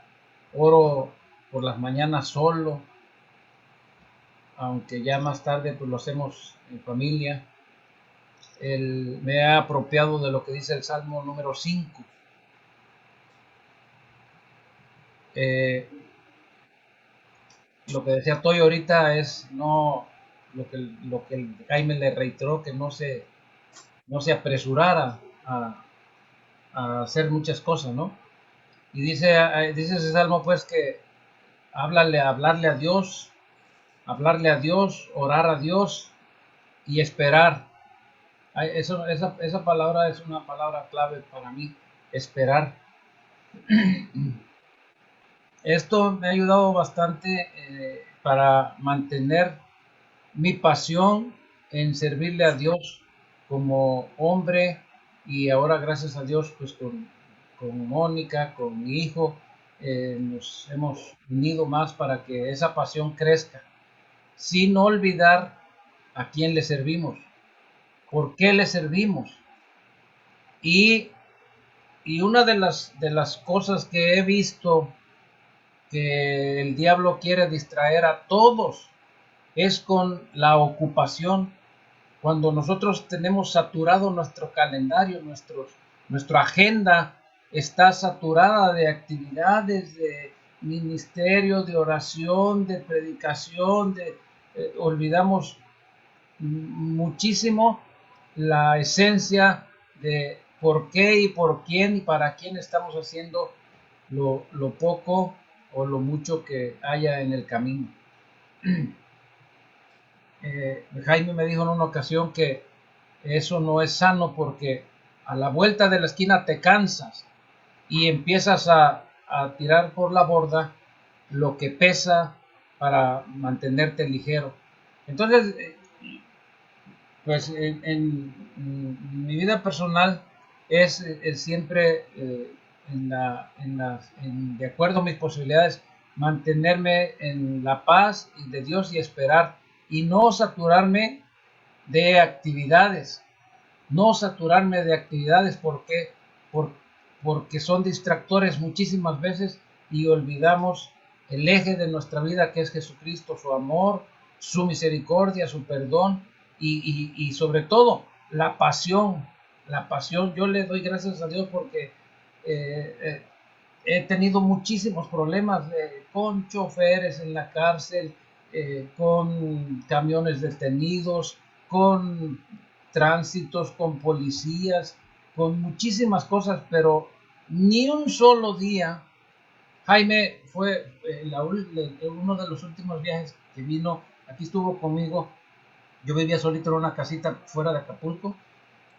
oro por las mañanas solo, aunque ya más tarde pues lo hacemos en familia. Me he apropiado de lo que dice el Salmo número 5. Eh, lo que decía Toy ahorita es no lo que Jaime le reiteró, que no se apresurara a hacer muchas cosas, ¿no? Y dice ese salmo pues que hablarle a Dios, orar a Dios y esperar. Esa palabra es una palabra clave para mí, esperar. Esto me ha ayudado bastante para mantener mi pasión en servirle a Dios como hombre y ahora gracias a Dios pues con Mónica, con mi hijo, nos hemos unido más para que esa pasión crezca, sin olvidar a quién le servimos, por qué le servimos. Y, y una de las cosas que he visto que el diablo quiere distraer a todos es con la ocupación. Cuando nosotros tenemos saturado nuestro calendario, nuestra agenda está saturada de actividades, de ministerio, de oración, de predicación, olvidamos muchísimo la esencia de por qué y por quién y para quién estamos haciendo lo poco o lo mucho que haya en el camino. Jaime me dijo en una ocasión que eso no es sano porque a la vuelta de la esquina te cansas y empiezas a tirar por la borda lo que pesa para mantenerte ligero. Entonces, pues en mi vida personal es siempre de acuerdo a mis posibilidades mantenerme en la paz de Dios y esperar y no saturarme de actividades, no saturarme de actividades Por- porque son distractores muchísimas veces y olvidamos el eje de nuestra vida que es Jesucristo, su amor, su misericordia, su perdón y sobre todo la pasión. La pasión, yo le doy gracias a Dios porque eh, eh, he tenido muchísimos problemas con choferes en la cárcel, con camiones detenidos, con tránsitos, con policías, con muchísimas cosas, pero ni un solo día. Jaime fue uno de los últimos viajes que vino, aquí estuvo conmigo, yo vivía solito en una casita fuera de Acapulco,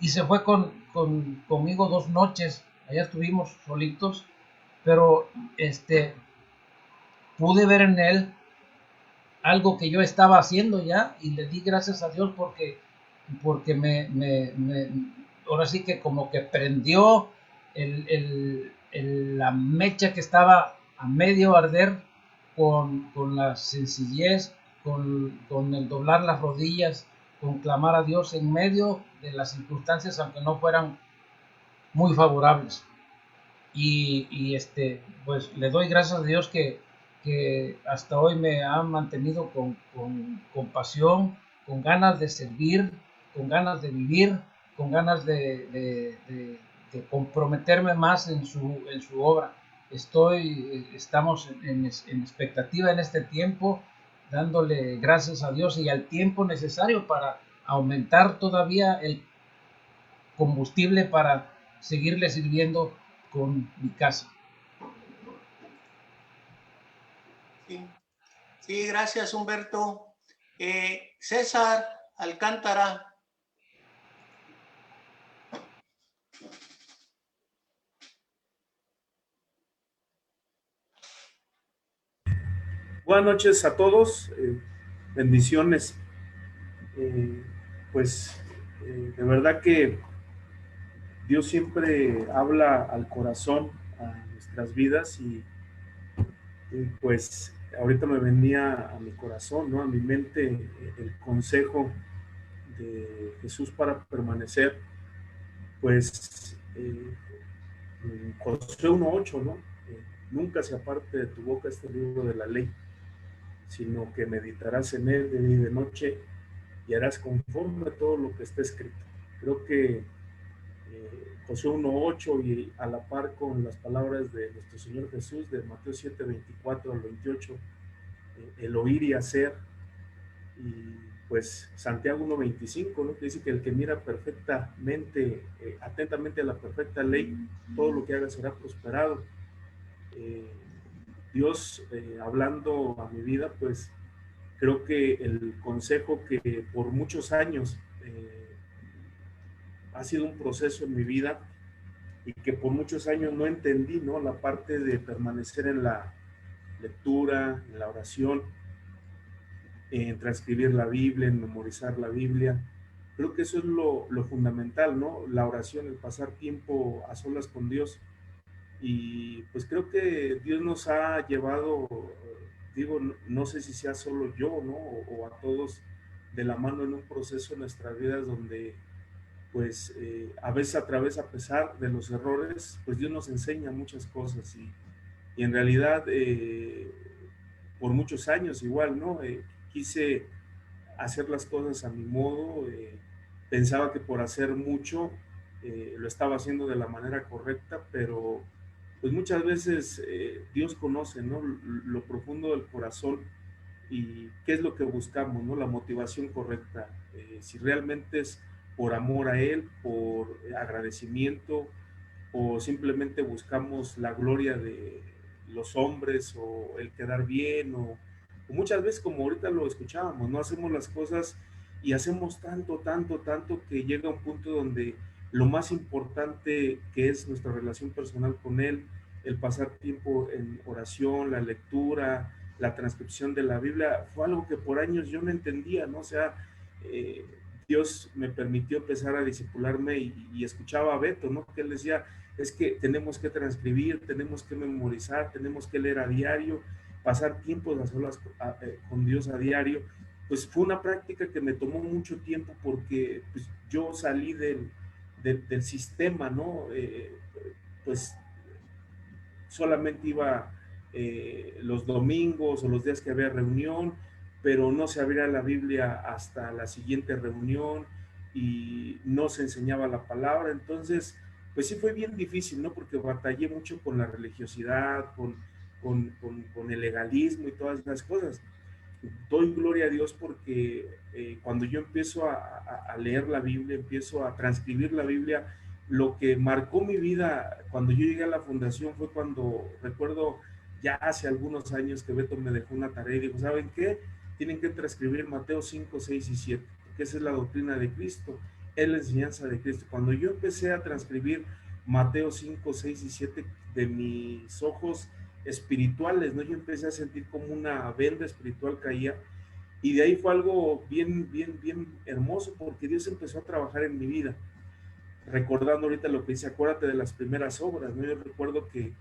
y se fue conmigo 2 noches, allá estuvimos solitos, pero pude ver en él algo que yo estaba haciendo ya, y le di gracias a Dios porque ahora sí que como que prendió la mecha que estaba a medio arder con la sencillez, con el doblar las rodillas, con clamar a Dios en medio de las circunstancias, aunque no fueran muy favorables. Pues le doy gracias a Dios que hasta hoy me ha mantenido con pasión, con ganas de servir, con ganas de vivir, con ganas de comprometerme más en su obra. Estamos en expectativa en este tiempo, dándole gracias a Dios y al tiempo necesario para aumentar todavía el combustible para seguirle sirviendo con mi casa. Sí, sí, gracias, Humberto. César Alcántara. Buenas noches a todos, bendiciones. De verdad que Dios siempre habla al corazón, a nuestras vidas y pues ahorita me venía a mi corazón, ¿no? A mi mente el consejo de Jesús para permanecer, pues Josué 1:8, ¿no? Nunca se aparte de tu boca este libro de la ley, sino que meditarás en él de día y de noche y harás conforme a todo lo que está escrito. Creo que Josué 1:8 y a la par con las palabras de nuestro Señor Jesús de Mateo 7:24 al 28, el oír y hacer, y pues Santiago 1:25, ¿no? Que dice que el que mira perfectamente, atentamente a la perfecta ley, todo lo que haga será prosperado. Dios, hablando a mi vida, pues creo que el consejo que por muchos años ha sido un proceso en mi vida y que por muchos años no entendí, ¿no? La parte de permanecer en la lectura, en la oración, en transcribir la Biblia, en memorizar la Biblia. Creo que eso es lo fundamental, ¿no? La oración, el pasar tiempo a solas con Dios. Y pues creo que Dios nos ha llevado, digo, no sé si sea solo yo, ¿no? O a todos de la mano en un proceso en nuestras vidas donde pues a veces a pesar de los errores, pues Dios nos enseña muchas cosas y en realidad por muchos años igual, ¿no? Quise hacer las cosas a mi modo, pensaba que por hacer mucho lo estaba haciendo de la manera correcta, pero pues muchas veces Dios conoce, ¿no? Lo profundo del corazón y qué es lo que buscamos, ¿no? La motivación correcta, si realmente es por amor a Él, por agradecimiento, o simplemente buscamos la gloria de los hombres o el quedar bien, o muchas veces como ahorita lo escuchábamos, no hacemos las cosas y hacemos tanto que llega un punto donde lo más importante que es nuestra relación personal con Él, el pasar tiempo en oración, la lectura, la transcripción de la Biblia, fue algo que por años yo no entendía, ¿no? O sea, Dios me permitió empezar a discipularme y escuchaba a Beto, ¿no? Que él decía, es que tenemos que transcribir, tenemos que memorizar, tenemos que leer a diario, pasar tiempos a solas con Dios a diario. Pues fue una práctica que me tomó mucho tiempo porque pues, yo salí del sistema, ¿no? Pues solamente iba los domingos o los días que había reunión, pero no se abría la Biblia hasta la siguiente reunión y no se enseñaba la palabra. Entonces, pues sí fue bien difícil, ¿no? Porque batallé mucho con la religiosidad, con el legalismo y todas esas cosas. Doy gloria a Dios porque cuando yo empiezo a leer la Biblia, empiezo a transcribir la Biblia, lo que marcó mi vida cuando yo llegué a la fundación fue cuando, recuerdo ya hace algunos años que Beto me dejó una tarea y dijo, ¿saben qué? Tienen que transcribir Mateo 5, 6 y 7, porque esa es la doctrina de Cristo, es la enseñanza de Cristo. Cuando yo empecé a transcribir Mateo 5, 6 y 7, de mis ojos espirituales, ¿no? Yo empecé a sentir como una venda espiritual caía, y de ahí fue algo bien hermoso, porque Dios empezó a trabajar en mi vida. Recordando ahorita lo que dice, acuérdate de las primeras obras, ¿no? Yo recuerdo que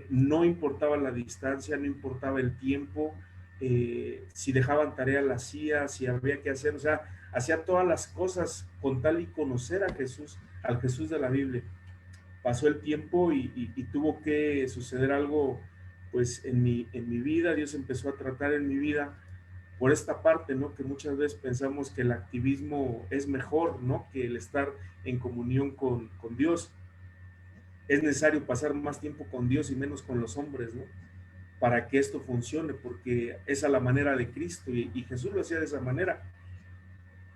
no importaba la distancia, no importaba el tiempo, si dejaban tarea la hacía, si había que hacer, o sea, hacía todas las cosas con tal y conocer a Jesús, al Jesús de la Biblia. Pasó el tiempo y tuvo que suceder algo, pues en mi vida. Dios empezó a tratar en mi vida por esta parte, ¿no? Que muchas veces pensamos que el activismo es mejor, ¿no? Que el estar en comunión con Dios. Es necesario pasar más tiempo con Dios y menos con los hombres, ¿no? Para que esto funcione, porque es a la manera de Cristo, y Jesús lo hacía de esa manera.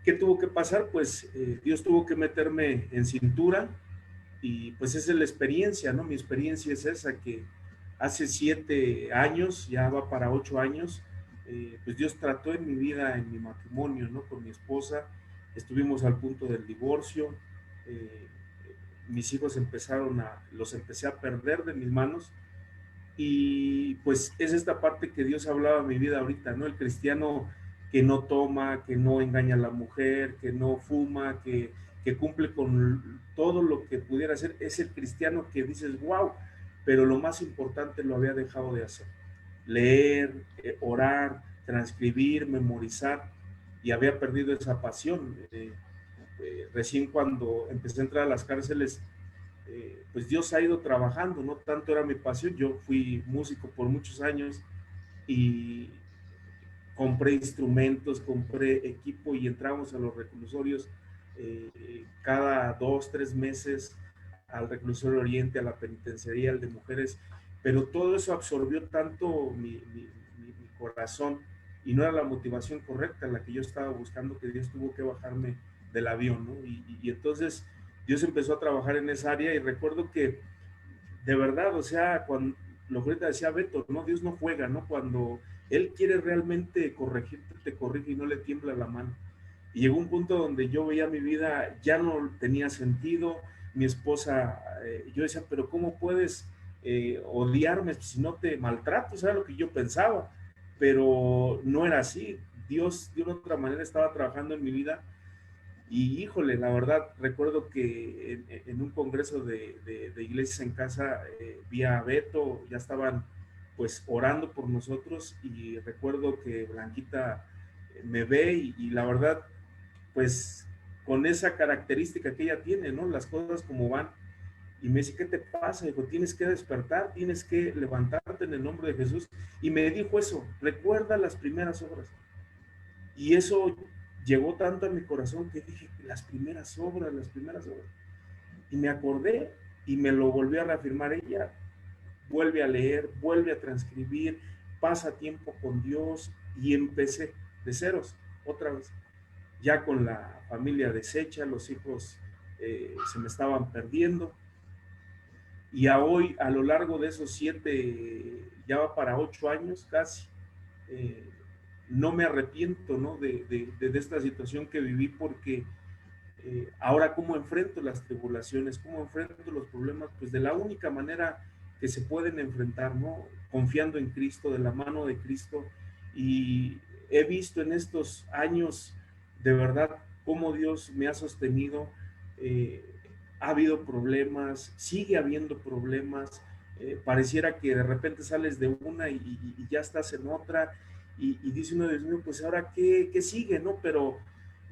¿Qué tuvo que pasar? Pues Dios tuvo que meterme en cintura, y pues esa es la experiencia, ¿no? Mi experiencia es esa, que hace 7 años, ya va para 8 años, pues Dios trató en mi vida, en mi matrimonio, ¿no? Con mi esposa, estuvimos al punto del divorcio, mis hijos los empecé a perder de mis manos, y pues es esta parte que Dios hablaba en mi vida ahorita, ¿no? El cristiano que no toma, que no engaña a la mujer, que no fuma, que cumple con todo lo que pudiera hacer, es el cristiano que dices, wow, pero lo más importante lo había dejado de hacer. Leer, orar, transcribir, memorizar, y había perdido esa pasión. Recién cuando empecé a entrar a las cárceles, pues Dios ha ido trabajando, no tanto era mi pasión. Yo fui músico por muchos años y compré instrumentos, compré equipo, y entramos a los reclusorios cada 2, 3 meses, al reclusorio Oriente, a la penitenciaría, al de mujeres, pero todo eso absorbió tanto mi corazón, y no era la motivación correcta la que yo estaba buscando, que Dios tuvo que bajarme del avión, ¿no? Y entonces Dios empezó a trabajar en esa área, y recuerdo que de verdad, o sea, cuando lo que ahorita decía Beto, ¿no? Dios no juega, ¿no? Cuando Él quiere realmente corregirte, te corrige y no le tiembla la mano. Y llegó un punto donde yo veía mi vida, ya no tenía sentido. Mi esposa, yo decía, pero ¿cómo puedes odiarme si no te maltrato? O sea, lo que yo pensaba, pero no era así. Dios de una otra manera estaba trabajando en mi vida. Y híjole, la verdad, recuerdo que en un congreso de iglesias en casa, vi a Beto, ya estaban pues orando por nosotros, y recuerdo que Blanquita me ve, y la verdad, pues con esa característica que ella tiene, ¿no? Las cosas como van, y me dice, ¿qué te pasa? Dijo, tienes que despertar, tienes que levantarte en el nombre de Jesús. Y me dijo eso, recuerda las primeras obras. Y eso llegó tanto a mi corazón que dije, las primeras obras. Y me acordé, y me lo volvió a reafirmar ella. Vuelve a leer, vuelve a transcribir, pasa tiempo con Dios, y empecé de ceros, otra vez. Ya con la familia deshecha, los hijos se me estaban perdiendo. Y a hoy, a lo largo de esos 7, ya va para 8 años casi, no me arrepiento, ¿no? de esta situación que viví, porque ahora cómo enfrento las tribulaciones, cómo enfrento los problemas, pues de la única manera que se pueden enfrentar, ¿no? Confiando en Cristo, de la mano de Cristo. Y he visto en estos años, de verdad, cómo Dios me ha sostenido. Ha habido problemas, sigue habiendo problemas, pareciera que de repente sales de una y ya estás en otra, y dice uno, Dios mío, pues ahora ¿qué sigue, no? Pero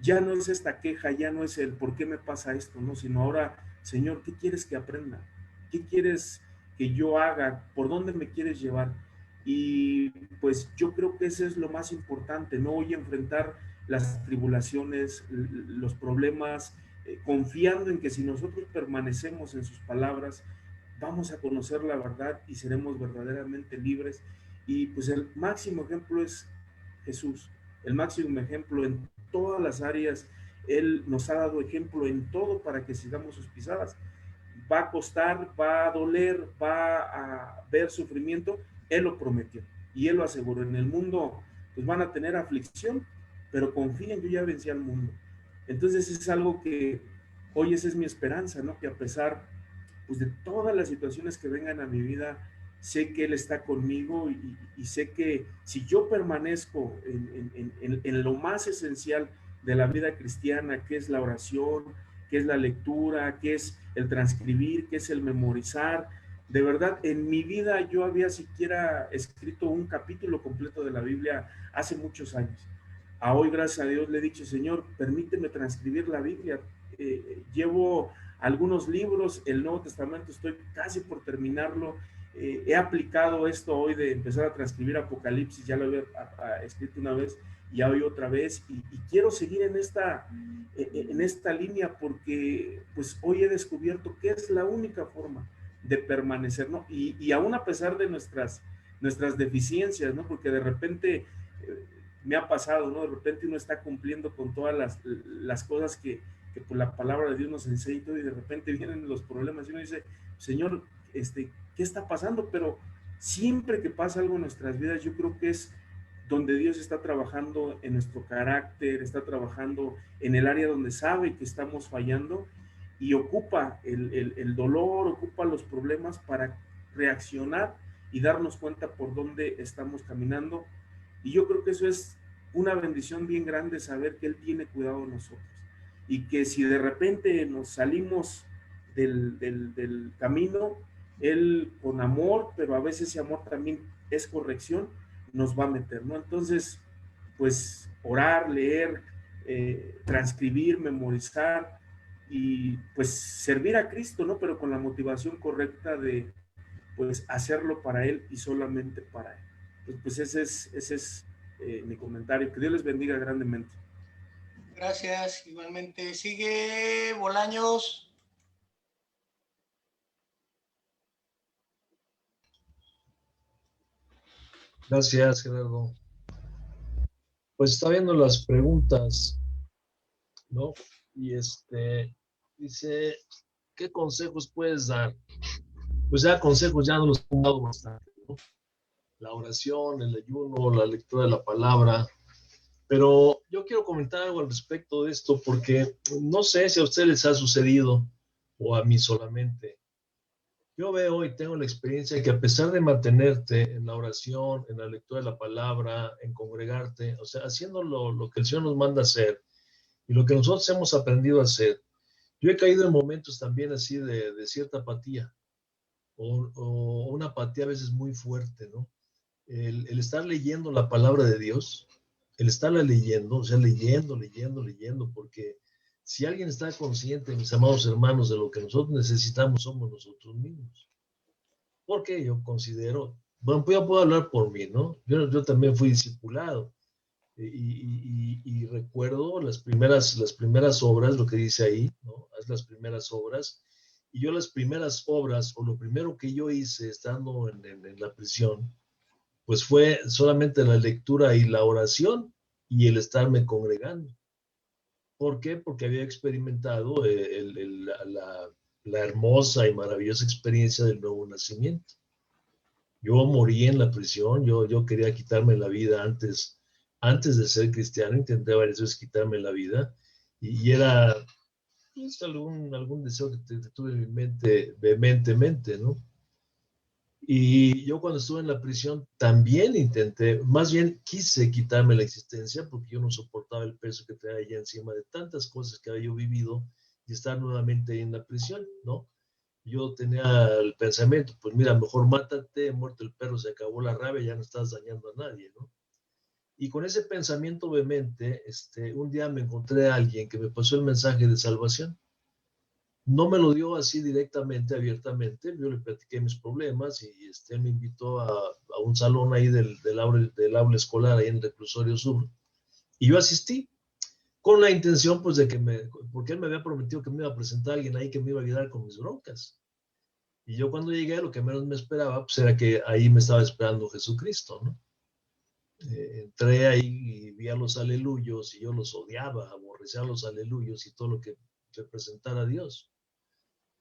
ya no es esta queja, ya no es el por qué me pasa esto, no, sino ahora, Señor, ¿qué quieres que aprenda? ¿Qué quieres que yo haga? ¿Por dónde me quieres llevar? Y pues yo creo que eso es lo más importante, no hoy enfrentar las tribulaciones, los problemas, confiando en que si nosotros permanecemos en sus palabras, vamos a conocer la verdad y seremos verdaderamente libres. Y pues el máximo ejemplo es Jesús, el máximo ejemplo en todas las áreas. Él nos ha dado ejemplo en todo para que sigamos sus pisadas. Va a costar, va a doler, va a ver sufrimiento. Él lo prometió y Él lo aseguró. En el mundo pues van a tener aflicción, pero confíen, yo ya vencí al mundo. Entonces es algo que hoy esa es mi esperanza, ¿no? Que a pesar pues de todas las situaciones que vengan a mi vida, sé que Él está conmigo y sé que si yo permanezco en lo más esencial de la vida cristiana, que es la oración, que es la lectura, que es el transcribir, que es el memorizar, de verdad, en mi vida yo había siquiera escrito un capítulo completo de la Biblia hace muchos años. A hoy, gracias a Dios, le he dicho, Señor, permíteme transcribir la Biblia. Llevo algunos libros, el Nuevo Testamento, estoy casi por terminarlo. He aplicado esto hoy de empezar a transcribir Apocalipsis, ya lo había escrito una vez y hoy otra vez, y quiero seguir en esta línea porque pues hoy he descubierto que es la única forma de permanecer, ¿no? Y aún a pesar de nuestras deficiencias, ¿no? Porque de repente me ha pasado, ¿no? De repente uno está cumpliendo con todas las cosas que por la palabra de Dios nos enseña y todo, y de repente vienen los problemas y uno dice, Señor, ¿qué está pasando? Pero siempre que pasa algo en nuestras vidas, yo creo que es donde Dios está trabajando en nuestro carácter, está trabajando en el área donde sabe que estamos fallando y ocupa el dolor, ocupa los problemas para reaccionar y darnos cuenta por dónde estamos caminando. Y yo creo que eso es una bendición bien grande, saber que Él tiene cuidado de nosotros y que si de repente nos salimos del camino, Él con amor, pero a veces ese amor también es corrección, nos va a meter, ¿no? Entonces, pues orar, leer, transcribir, memorizar y pues servir a Cristo, ¿no? Pero con la motivación correcta de pues hacerlo para Él y solamente para Él. Pues ese es mi comentario. Que Dios les bendiga grandemente. Gracias, igualmente. Sigue Bolaños. Gracias, Gerardo. Pues está viendo las preguntas, ¿no? Y dice, ¿qué consejos puedes dar? Pues ya consejos ya nos los he dado bastante, ¿no? La oración, el ayuno, la lectura de la palabra. Pero yo quiero comentar algo al respecto de esto porque no sé si a ustedes les ha sucedido o a mí solamente. Yo veo y tengo la experiencia que a pesar de mantenerte en la oración, en la lectura de la palabra, en congregarte, o sea, haciendo lo que el Señor nos manda hacer y lo que nosotros hemos aprendido a hacer, yo he caído en momentos también así de cierta apatía o una apatía a veces muy fuerte, ¿no? El estar leyendo la palabra de Dios, el estarla leyendo, o sea, leyendo, porque si alguien está consciente, mis amados hermanos, de lo que nosotros necesitamos, somos nosotros mismos. Porque yo considero, bueno, pues yo puedo hablar por mí, ¿no? Yo también fui discipulado y recuerdo las primeras obras, lo que dice ahí, ¿no? Haz las primeras obras. Y yo las primeras obras, o lo primero que yo hice estando en la prisión, pues fue solamente la lectura y la oración y el estarme congregando. ¿Por qué? Porque había experimentado la hermosa y maravillosa experiencia del nuevo nacimiento. Yo morí en la prisión, yo quería quitarme la vida antes de ser cristiano, intenté varias veces quitarme la vida y era pues, algún deseo que tuve en mi mente vehementemente, ¿no? Y yo cuando estuve en la prisión también intenté, más bien quise quitarme la existencia porque yo no soportaba el peso que traía encima de tantas cosas que había yo vivido y estar nuevamente ahí en la prisión, ¿no? Yo tenía el pensamiento, pues mira, mejor mátate, muerto el perro, se acabó la rabia, ya no estás dañando a nadie, ¿no? Y con ese pensamiento vehemente, un día me encontré a alguien que me pasó el mensaje de salvación. No me lo dio así directamente, abiertamente. Yo le platiqué mis problemas y me invitó a un salón ahí del aula escolar, ahí en el Reclusorio Sur. Y yo asistí con la intención, pues, porque él me había prometido que me iba a presentar a alguien ahí que me iba a ayudar con mis broncas. Y yo cuando llegué, lo que menos me esperaba, pues, era que ahí me estaba esperando Jesucristo, ¿no? Entré ahí y vi a los aleluyos y yo los odiaba, aborrecía a los aleluyos y todo lo que representara a Dios.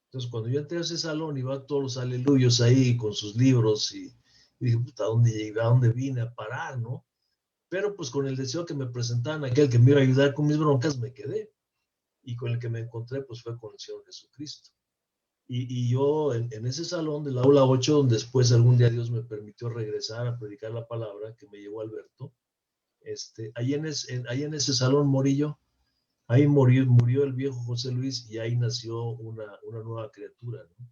Entonces, cuando yo entré a ese salón y iba todos los aleluyos ahí con sus libros y dije, puta, ¿a dónde llegué? ¿A dónde vine a parar, no? Pero pues con el deseo que me presentaran aquel que me iba a ayudar con mis broncas, me quedé. Y con el que me encontré, pues fue con el Señor Jesucristo. Y yo en ese salón del aula 8, donde después algún día Dios me permitió regresar a predicar la palabra, que me llevó Alberto, ahí en ese salón morí yo. Ahí murió el viejo José Luis y ahí nació una nueva criatura, ¿no?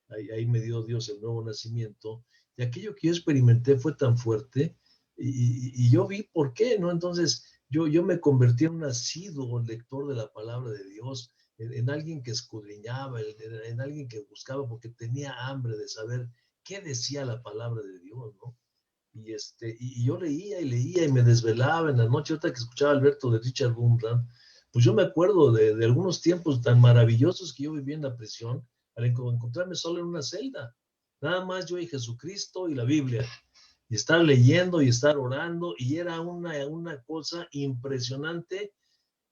Ahí me dio Dios el nuevo nacimiento. Y aquello que yo experimenté fue tan fuerte y yo vi por qué, ¿no? Entonces yo me convertí en un asiduo lector de la palabra de Dios, en alguien que escudriñaba, en alguien que buscaba porque tenía hambre de saber qué decía la palabra de Dios, ¿no? Y yo leía y me desvelaba en la noche. Ahorita que escuchaba a Alberto de Richard Bumbrand, pues yo me acuerdo de algunos tiempos tan maravillosos que yo viví en la prisión, al encontrarme solo en una celda. Nada más yo y Jesucristo y la Biblia. Y estar leyendo y estar orando, y era una cosa impresionante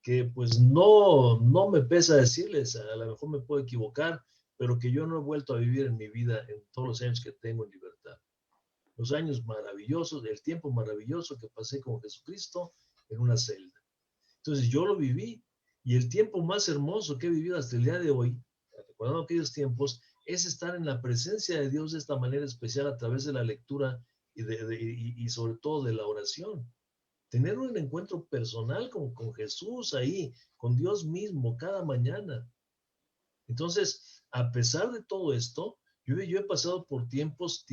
que pues no me pesa decirles, a lo mejor me puedo equivocar, pero que yo no he vuelto a vivir en mi vida en todos los años que tengo en libertad. Los años maravillosos, el tiempo maravilloso que pasé con Jesucristo en una celda. Entonces yo lo viví, y el tiempo más hermoso que he vivido hasta el día de hoy, recordando aquellos tiempos, es estar en la presencia de Dios de esta manera especial a través de la lectura y sobre todo de la oración. Tener un encuentro personal con Jesús ahí, con Dios mismo cada mañana. Entonces, a pesar de todo esto, yo he pasado por tiempos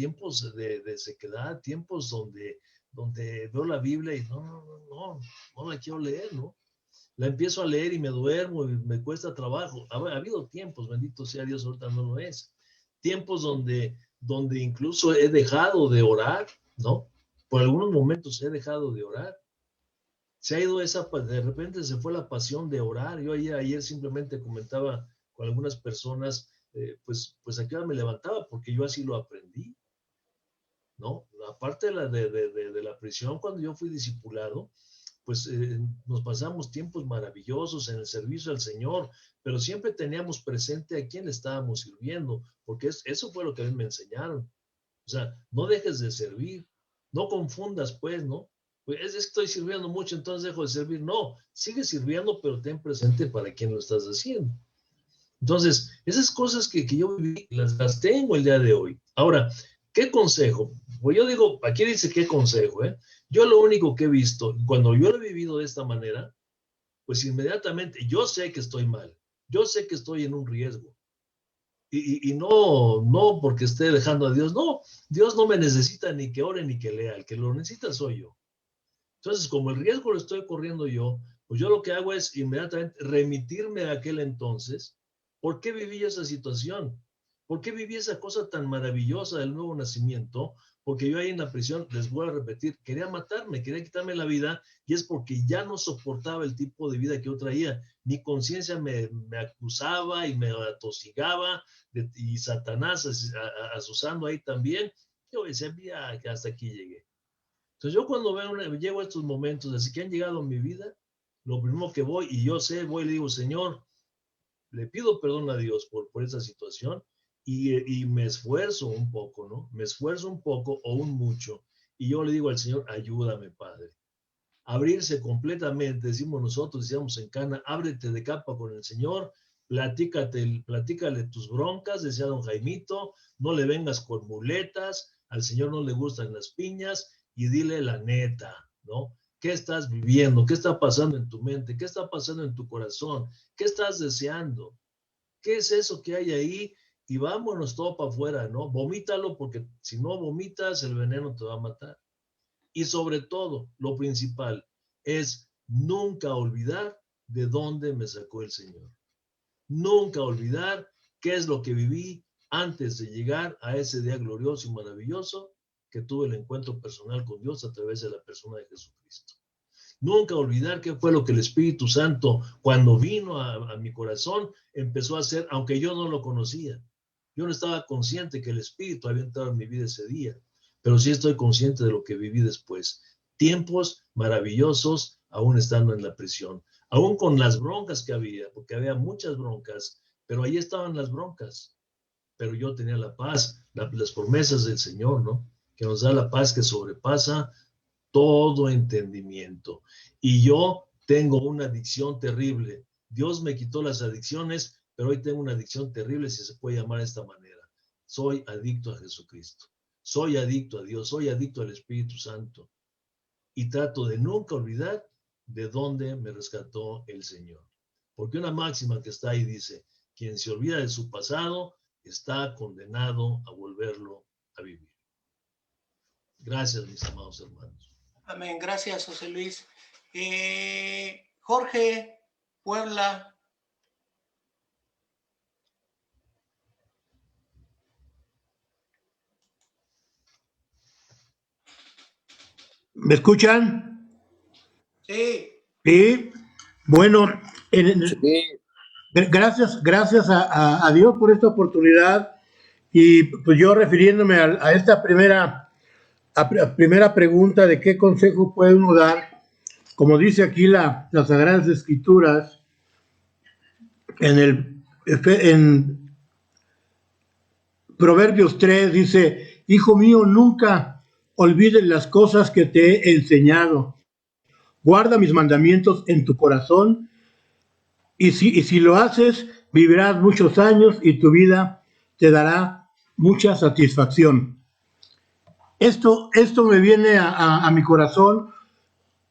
de sequedad, tiempos donde veo la Biblia y no la quiero leer, ¿no? La empiezo a leer y me duermo y me cuesta trabajo. Ha habido tiempos, bendito sea Dios, ahorita no lo es. Tiempos donde incluso he dejado de orar, ¿no? Por algunos momentos he dejado de orar. Se ha ido de repente se fue la pasión de orar. Yo ayer simplemente comentaba con algunas personas, pues a qué hora me levantaba, porque yo así lo aprendí, ¿no? Aparte de la prisión, cuando yo fui discipulado, pues nos pasamos tiempos maravillosos en el servicio al Señor, pero siempre teníamos presente a quién le estábamos sirviendo, porque eso fue lo que a mí me enseñaron. O sea, no dejes de servir, no confundas, pues, ¿no? Pues es que estoy sirviendo mucho, entonces dejo de servir. No, sigue sirviendo, pero ten presente para quién lo estás haciendo. Entonces, esas cosas que yo viví, las tengo el día de hoy. Ahora, ¿qué consejo? Pues yo digo, aquí dice qué consejo, ¿eh? Yo lo único que he visto, cuando yo lo he vivido de esta manera, pues inmediatamente yo sé que estoy mal, yo sé que estoy en un riesgo. Y no porque esté dejando a Dios, no, Dios no me necesita ni que ore ni que lea, el que lo necesita soy yo. Entonces, como el riesgo lo estoy corriendo yo, pues yo lo que hago es inmediatamente remitirme a aquel entonces. ¿Por qué viví esa situación? ¿Por qué viví esa cosa tan maravillosa del nuevo nacimiento? Porque yo ahí en la prisión, les voy a repetir, quería matarme, quería quitarme la vida, y es porque ya no soportaba el tipo de vida que yo traía. Mi conciencia me acusaba y me atosigaba, y Satanás asusando ahí también. Yo decía, mira, que hasta aquí llegué. Entonces yo cuando llego a estos momentos, así que han llegado a mi vida, lo primero que voy, y yo sé, voy y le digo, Señor, le pido perdón a Dios por esa situación, y me esfuerzo un poco, ¿no? Me esfuerzo un poco o un mucho, y yo le digo al Señor, ayúdame, Padre. Abrirse completamente, decimos nosotros, decíamos en Cana, ábrete de capa con el Señor, platícale tus broncas, decía don Jaimito, no le vengas con muletas, al Señor no le gustan las piñas, y dile la neta, ¿no? ¿Qué estás viviendo? ¿Qué está pasando en tu mente? ¿Qué está pasando en tu corazón? ¿Qué estás deseando? ¿Qué es eso que hay ahí? Y vámonos todo para afuera, ¿no? Vomítalo, porque si no vomitas, el veneno te va a matar. Y sobre todo, lo principal es nunca olvidar de dónde me sacó el Señor. Nunca olvidar qué es lo que viví antes de llegar a ese día glorioso y maravilloso que tuve el encuentro personal con Dios a través de la persona de Jesucristo. Nunca olvidar qué fue lo que el Espíritu Santo, cuando vino a mi corazón, empezó a hacer, aunque yo no lo conocía. Yo no estaba consciente que el Espíritu había entrado en mi vida ese día, pero sí estoy consciente de lo que viví después. Tiempos maravillosos, aún estando en la prisión, aún con las broncas que había, porque había muchas broncas, pero ahí estaban las broncas. Pero yo tenía la paz, las promesas del Señor, ¿no? Que nos da la paz que sobrepasa todo entendimiento. Y yo tengo una adicción terrible. Dios me quitó las adicciones, pero hoy tengo una adicción terrible, si se puede llamar de esta manera. Soy adicto a Jesucristo, soy adicto a Dios, soy adicto al Espíritu Santo y trato de nunca olvidar de dónde me rescató el Señor. Porque una máxima que está ahí dice, quien se olvida de su pasado está condenado a volverlo a vivir. Gracias, mis amados hermanos. Amén. Gracias, José Luis. Jorge, Puebla. ¿Me escuchan? Sí. Sí. Bueno, gracias a Dios por esta oportunidad. Y pues yo refiriéndome a esta primera pregunta de qué consejo puede uno dar, como dice aquí las Sagradas Escrituras, en Proverbios 3 dice, hijo mío, nunca olvides las cosas que te he enseñado. Guarda mis mandamientos en tu corazón, y si lo haces, vivirás muchos años y tu vida te dará mucha satisfacción. Esto me viene a mi corazón,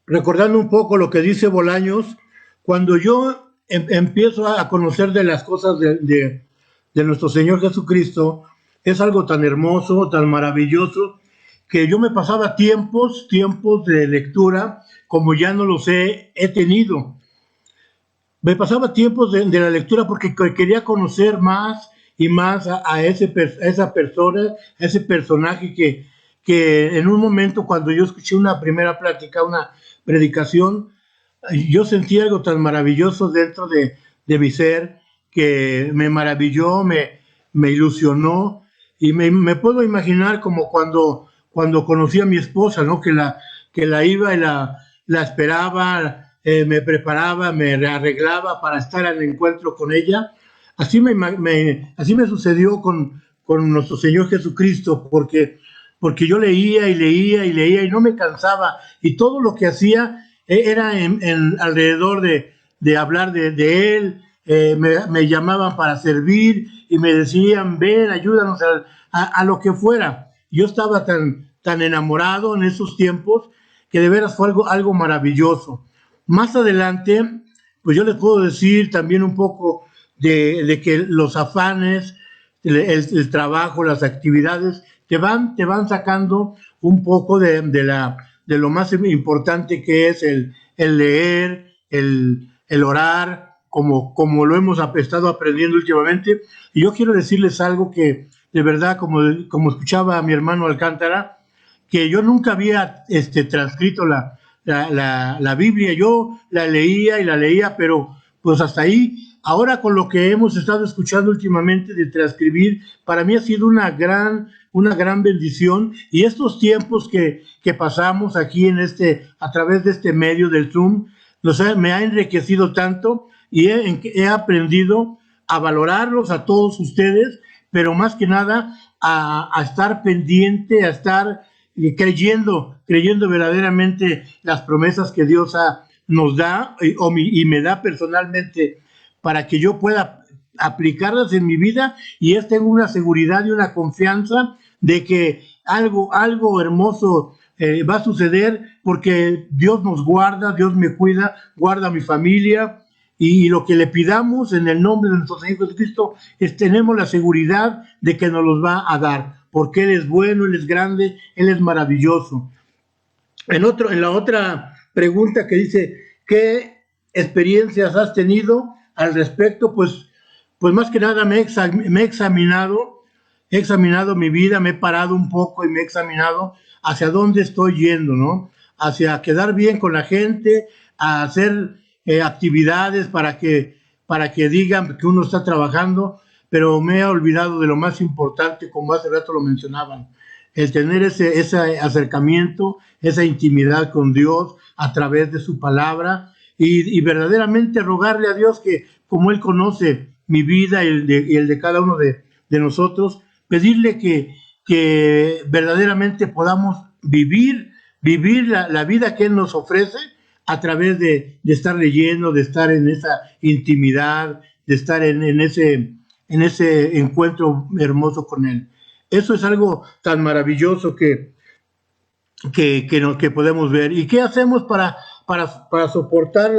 recordando un poco lo que dice Bolaños, cuando yo empiezo a conocer de las cosas de nuestro Señor Jesucristo, es algo tan hermoso, tan maravilloso, que yo me pasaba tiempos de lectura como ya no los he tenido. Me pasaba tiempos de la lectura porque quería conocer más y más a esa persona, a ese personaje que en un momento, cuando yo escuché una primera plática, una predicación, yo sentí algo tan maravilloso dentro de mi ser, que me maravilló, me ilusionó, y me puedo imaginar como cuando conocí a mi esposa, ¿no? Que la iba y la esperaba, me preparaba, me arreglaba para estar al encuentro con ella. Así me sucedió con nuestro Señor Jesucristo, porque yo leía y no me cansaba, y todo lo que hacía era alrededor de hablar de Él. Me llamaban para servir y me decían, ven, ayúdanos a lo que fuera. Yo estaba tan enamorado en esos tiempos que de veras fue algo maravilloso. Más adelante, pues yo les puedo decir también un poco de que los afanes, el trabajo, las actividades, te van sacando un poco de lo más importante que es el leer, el orar, como lo hemos estado aprendiendo últimamente. Y yo quiero decirles algo que, de verdad, como escuchaba a mi hermano Alcántara, que yo nunca había transcrito la Biblia. Yo la leía, pero pues hasta ahí. Ahora, con lo que hemos estado escuchando últimamente de transcribir, para mí ha sido una gran bendición. Y estos tiempos que pasamos aquí a través de este medio del Zoom, me ha enriquecido tanto, y he aprendido a valorarlos a todos ustedes, pero más que nada a estar pendiente, a estar creyendo verdaderamente las promesas que Dios nos da y me da personalmente, para que yo pueda aplicarlas en mi vida, y tengo una seguridad y una confianza de que algo hermoso va a suceder, porque Dios nos guarda, Dios me cuida, guarda a mi familia, y lo que le pidamos en el nombre de nuestro Señor Jesucristo, tenemos la seguridad de que nos los va a dar, porque Él es bueno, Él es grande, Él es maravilloso. En la otra pregunta que dice, ¿qué experiencias has tenido al respecto? Pues más que nada me he examinado mi vida, me he parado un poco y me he examinado hacia dónde estoy yendo, ¿no? Hacia quedar bien con la gente, a hacer actividades para que digan que uno está trabajando, pero me he olvidado de lo más importante, como hace rato lo mencionaban, el tener ese acercamiento, esa intimidad con Dios a través de su palabra, y verdaderamente rogarle a Dios que, como Él conoce mi vida y el de cada uno de nosotros, pedirle que verdaderamente podamos vivir la vida que Él nos ofrece a través de estar leyendo, de estar en esa intimidad, estar en ese encuentro hermoso con Él. Eso es algo tan maravilloso que podemos ver. ¿Y qué hacemos para soportar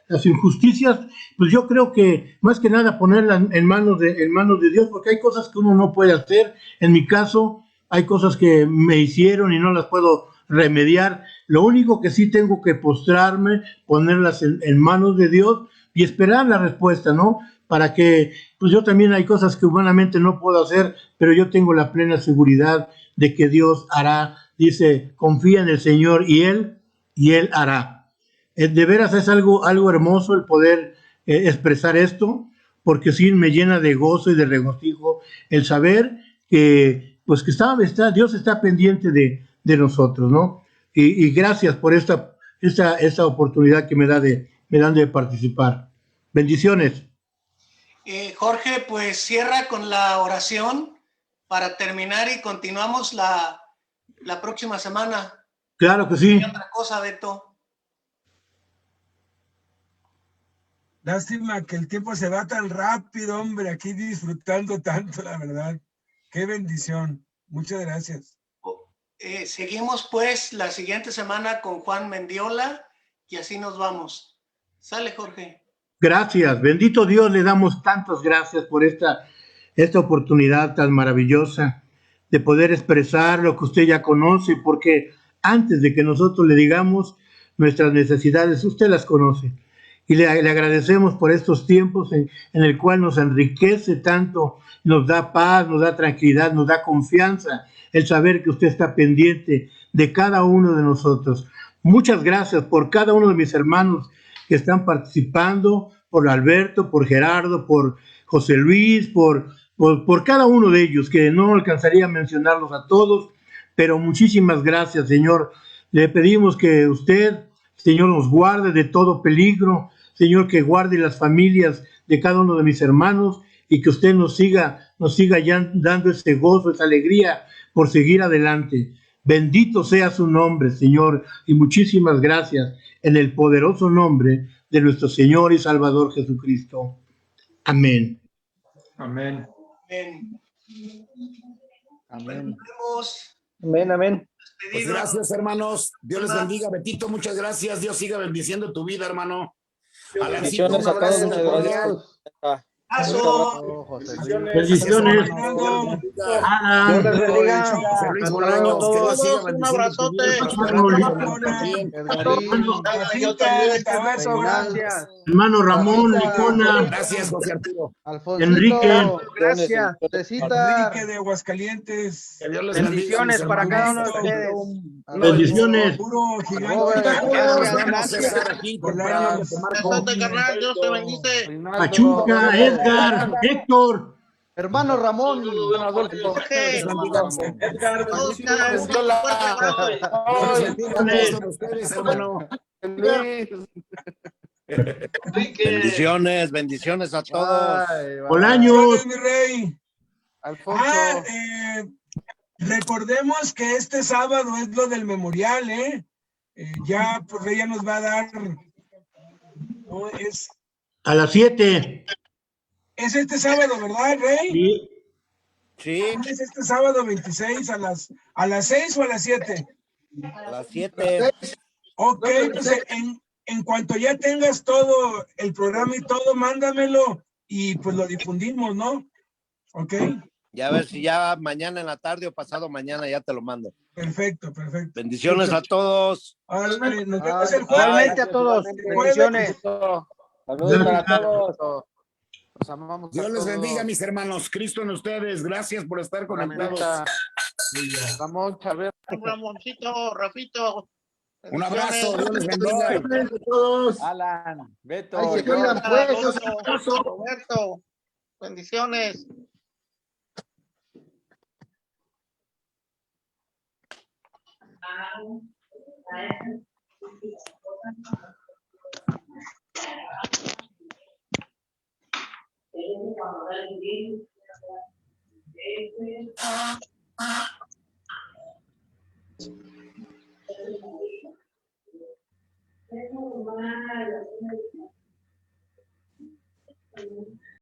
las injusticias? Pues yo creo que más que nada ponerlas en manos de Dios, porque hay cosas que uno no puede hacer. En mi caso, hay cosas que me hicieron y no las puedo remediar. Lo único que sí tengo que postrarme, ponerlas en manos de Dios y esperar la respuesta, ¿no? Para que, pues yo también hay cosas que humanamente no puedo hacer, pero yo tengo la plena seguridad de que Dios hará. Dice, confía en el Señor y Él hará. De veras es algo hermoso el poder expresar esto, porque sí me llena de gozo y de regocijo el saber que, pues que Dios está pendiente de nosotros, ¿no? Y gracias por esta oportunidad que me dan de participar. Bendiciones. Jorge, pues cierra con la oración para terminar y continuamos la próxima semana. Claro que sí. ¿Qué otra cosa, Beto? Lástima que el tiempo se va tan rápido, hombre, aquí disfrutando tanto, la verdad. Qué bendición. Muchas gracias. Seguimos pues la siguiente semana con Juan Mendiola y así nos vamos. Sale, Jorge. Gracias, bendito Dios, le damos tantas gracias por esta oportunidad tan maravillosa de poder expresar lo que usted ya conoce, porque antes de que nosotros le digamos nuestras necesidades, usted las conoce. Y le agradecemos por estos tiempos en el cual nos enriquece tanto, nos da paz, nos da tranquilidad, nos da confianza, el saber que usted está pendiente de cada uno de nosotros. Muchas gracias por cada uno de mis hermanos que están participando, por Alberto, por Gerardo, por José Luis, por cada uno de ellos, que no alcanzaría a mencionarlos a todos, pero muchísimas gracias, Señor. Le pedimos que usted, Señor, nos guarde de todo peligro, Señor, que guarde las familias de cada uno de mis hermanos y que usted nos siga ya dando ese gozo, esa alegría por seguir adelante. Bendito sea su nombre, Señor, y muchísimas gracias en el poderoso nombre de nuestro Señor y Salvador Jesucristo. Amén. Amén. Amén. Amén. Amén, amén. Pues gracias, hermanos. Dios les bendiga. Betito, muchas gracias. Dios siga bendiciendo tu vida, hermano. Alancito, un abrazo cordial. Bendiciones. Dios les bendiga. José Luis Bolaños, que Dios siga Un bendiciendo tu Gracias. Hermano Ramón, Licona. Gracias, José Arturo. Enrique. Gracias. Enrique de Aguascalientes. Que Dios les Bendiciones bendiga, para mis cada hermanos. uno de ustedes. Bendiciones. Puro gigante. Nos vemos, César, aquí temprano. Besote, carnal. Dios te bendice. Pachuca, Edgar, Héctor. Hermano Ramón. Jorge. Edgar, Todos bendiciones. un fuerte abrazo. Dios bendiga a todos ustedes, hermano. Bendiciones a todos. Bolaños. Mi rey. Alfonso. Recordemos que este sábado es lo del memorial, ya pues ella nos va a dar, ¿no? A las 7. Es este sábado, ¿verdad, Rey? Sí. Sí, Es este sábado 26 a las 6 o a las 7. a las 7. Ok, pues en cuanto ya tengas todo el programa y todo, mándamelo y pues lo difundimos, ¿no? Ok. Ya a ver si ya mañana en la tarde o pasado mañana ya te lo mando. Perfecto. Bendiciones a todos. Órale, nos vemos el jueves. Igualmente a todos. Bendiciones. Saludos para todos. Los amamos. Dios les bendiga, mis hermanos. Cristo en ustedes. Gracias por estar conectados. Ramón Chávez. Ramoncito, Rafito. Un abrazo. Dios les bendiga. Alan, Beto. Ahí se cuidan, pues. Roberto. Bendiciones.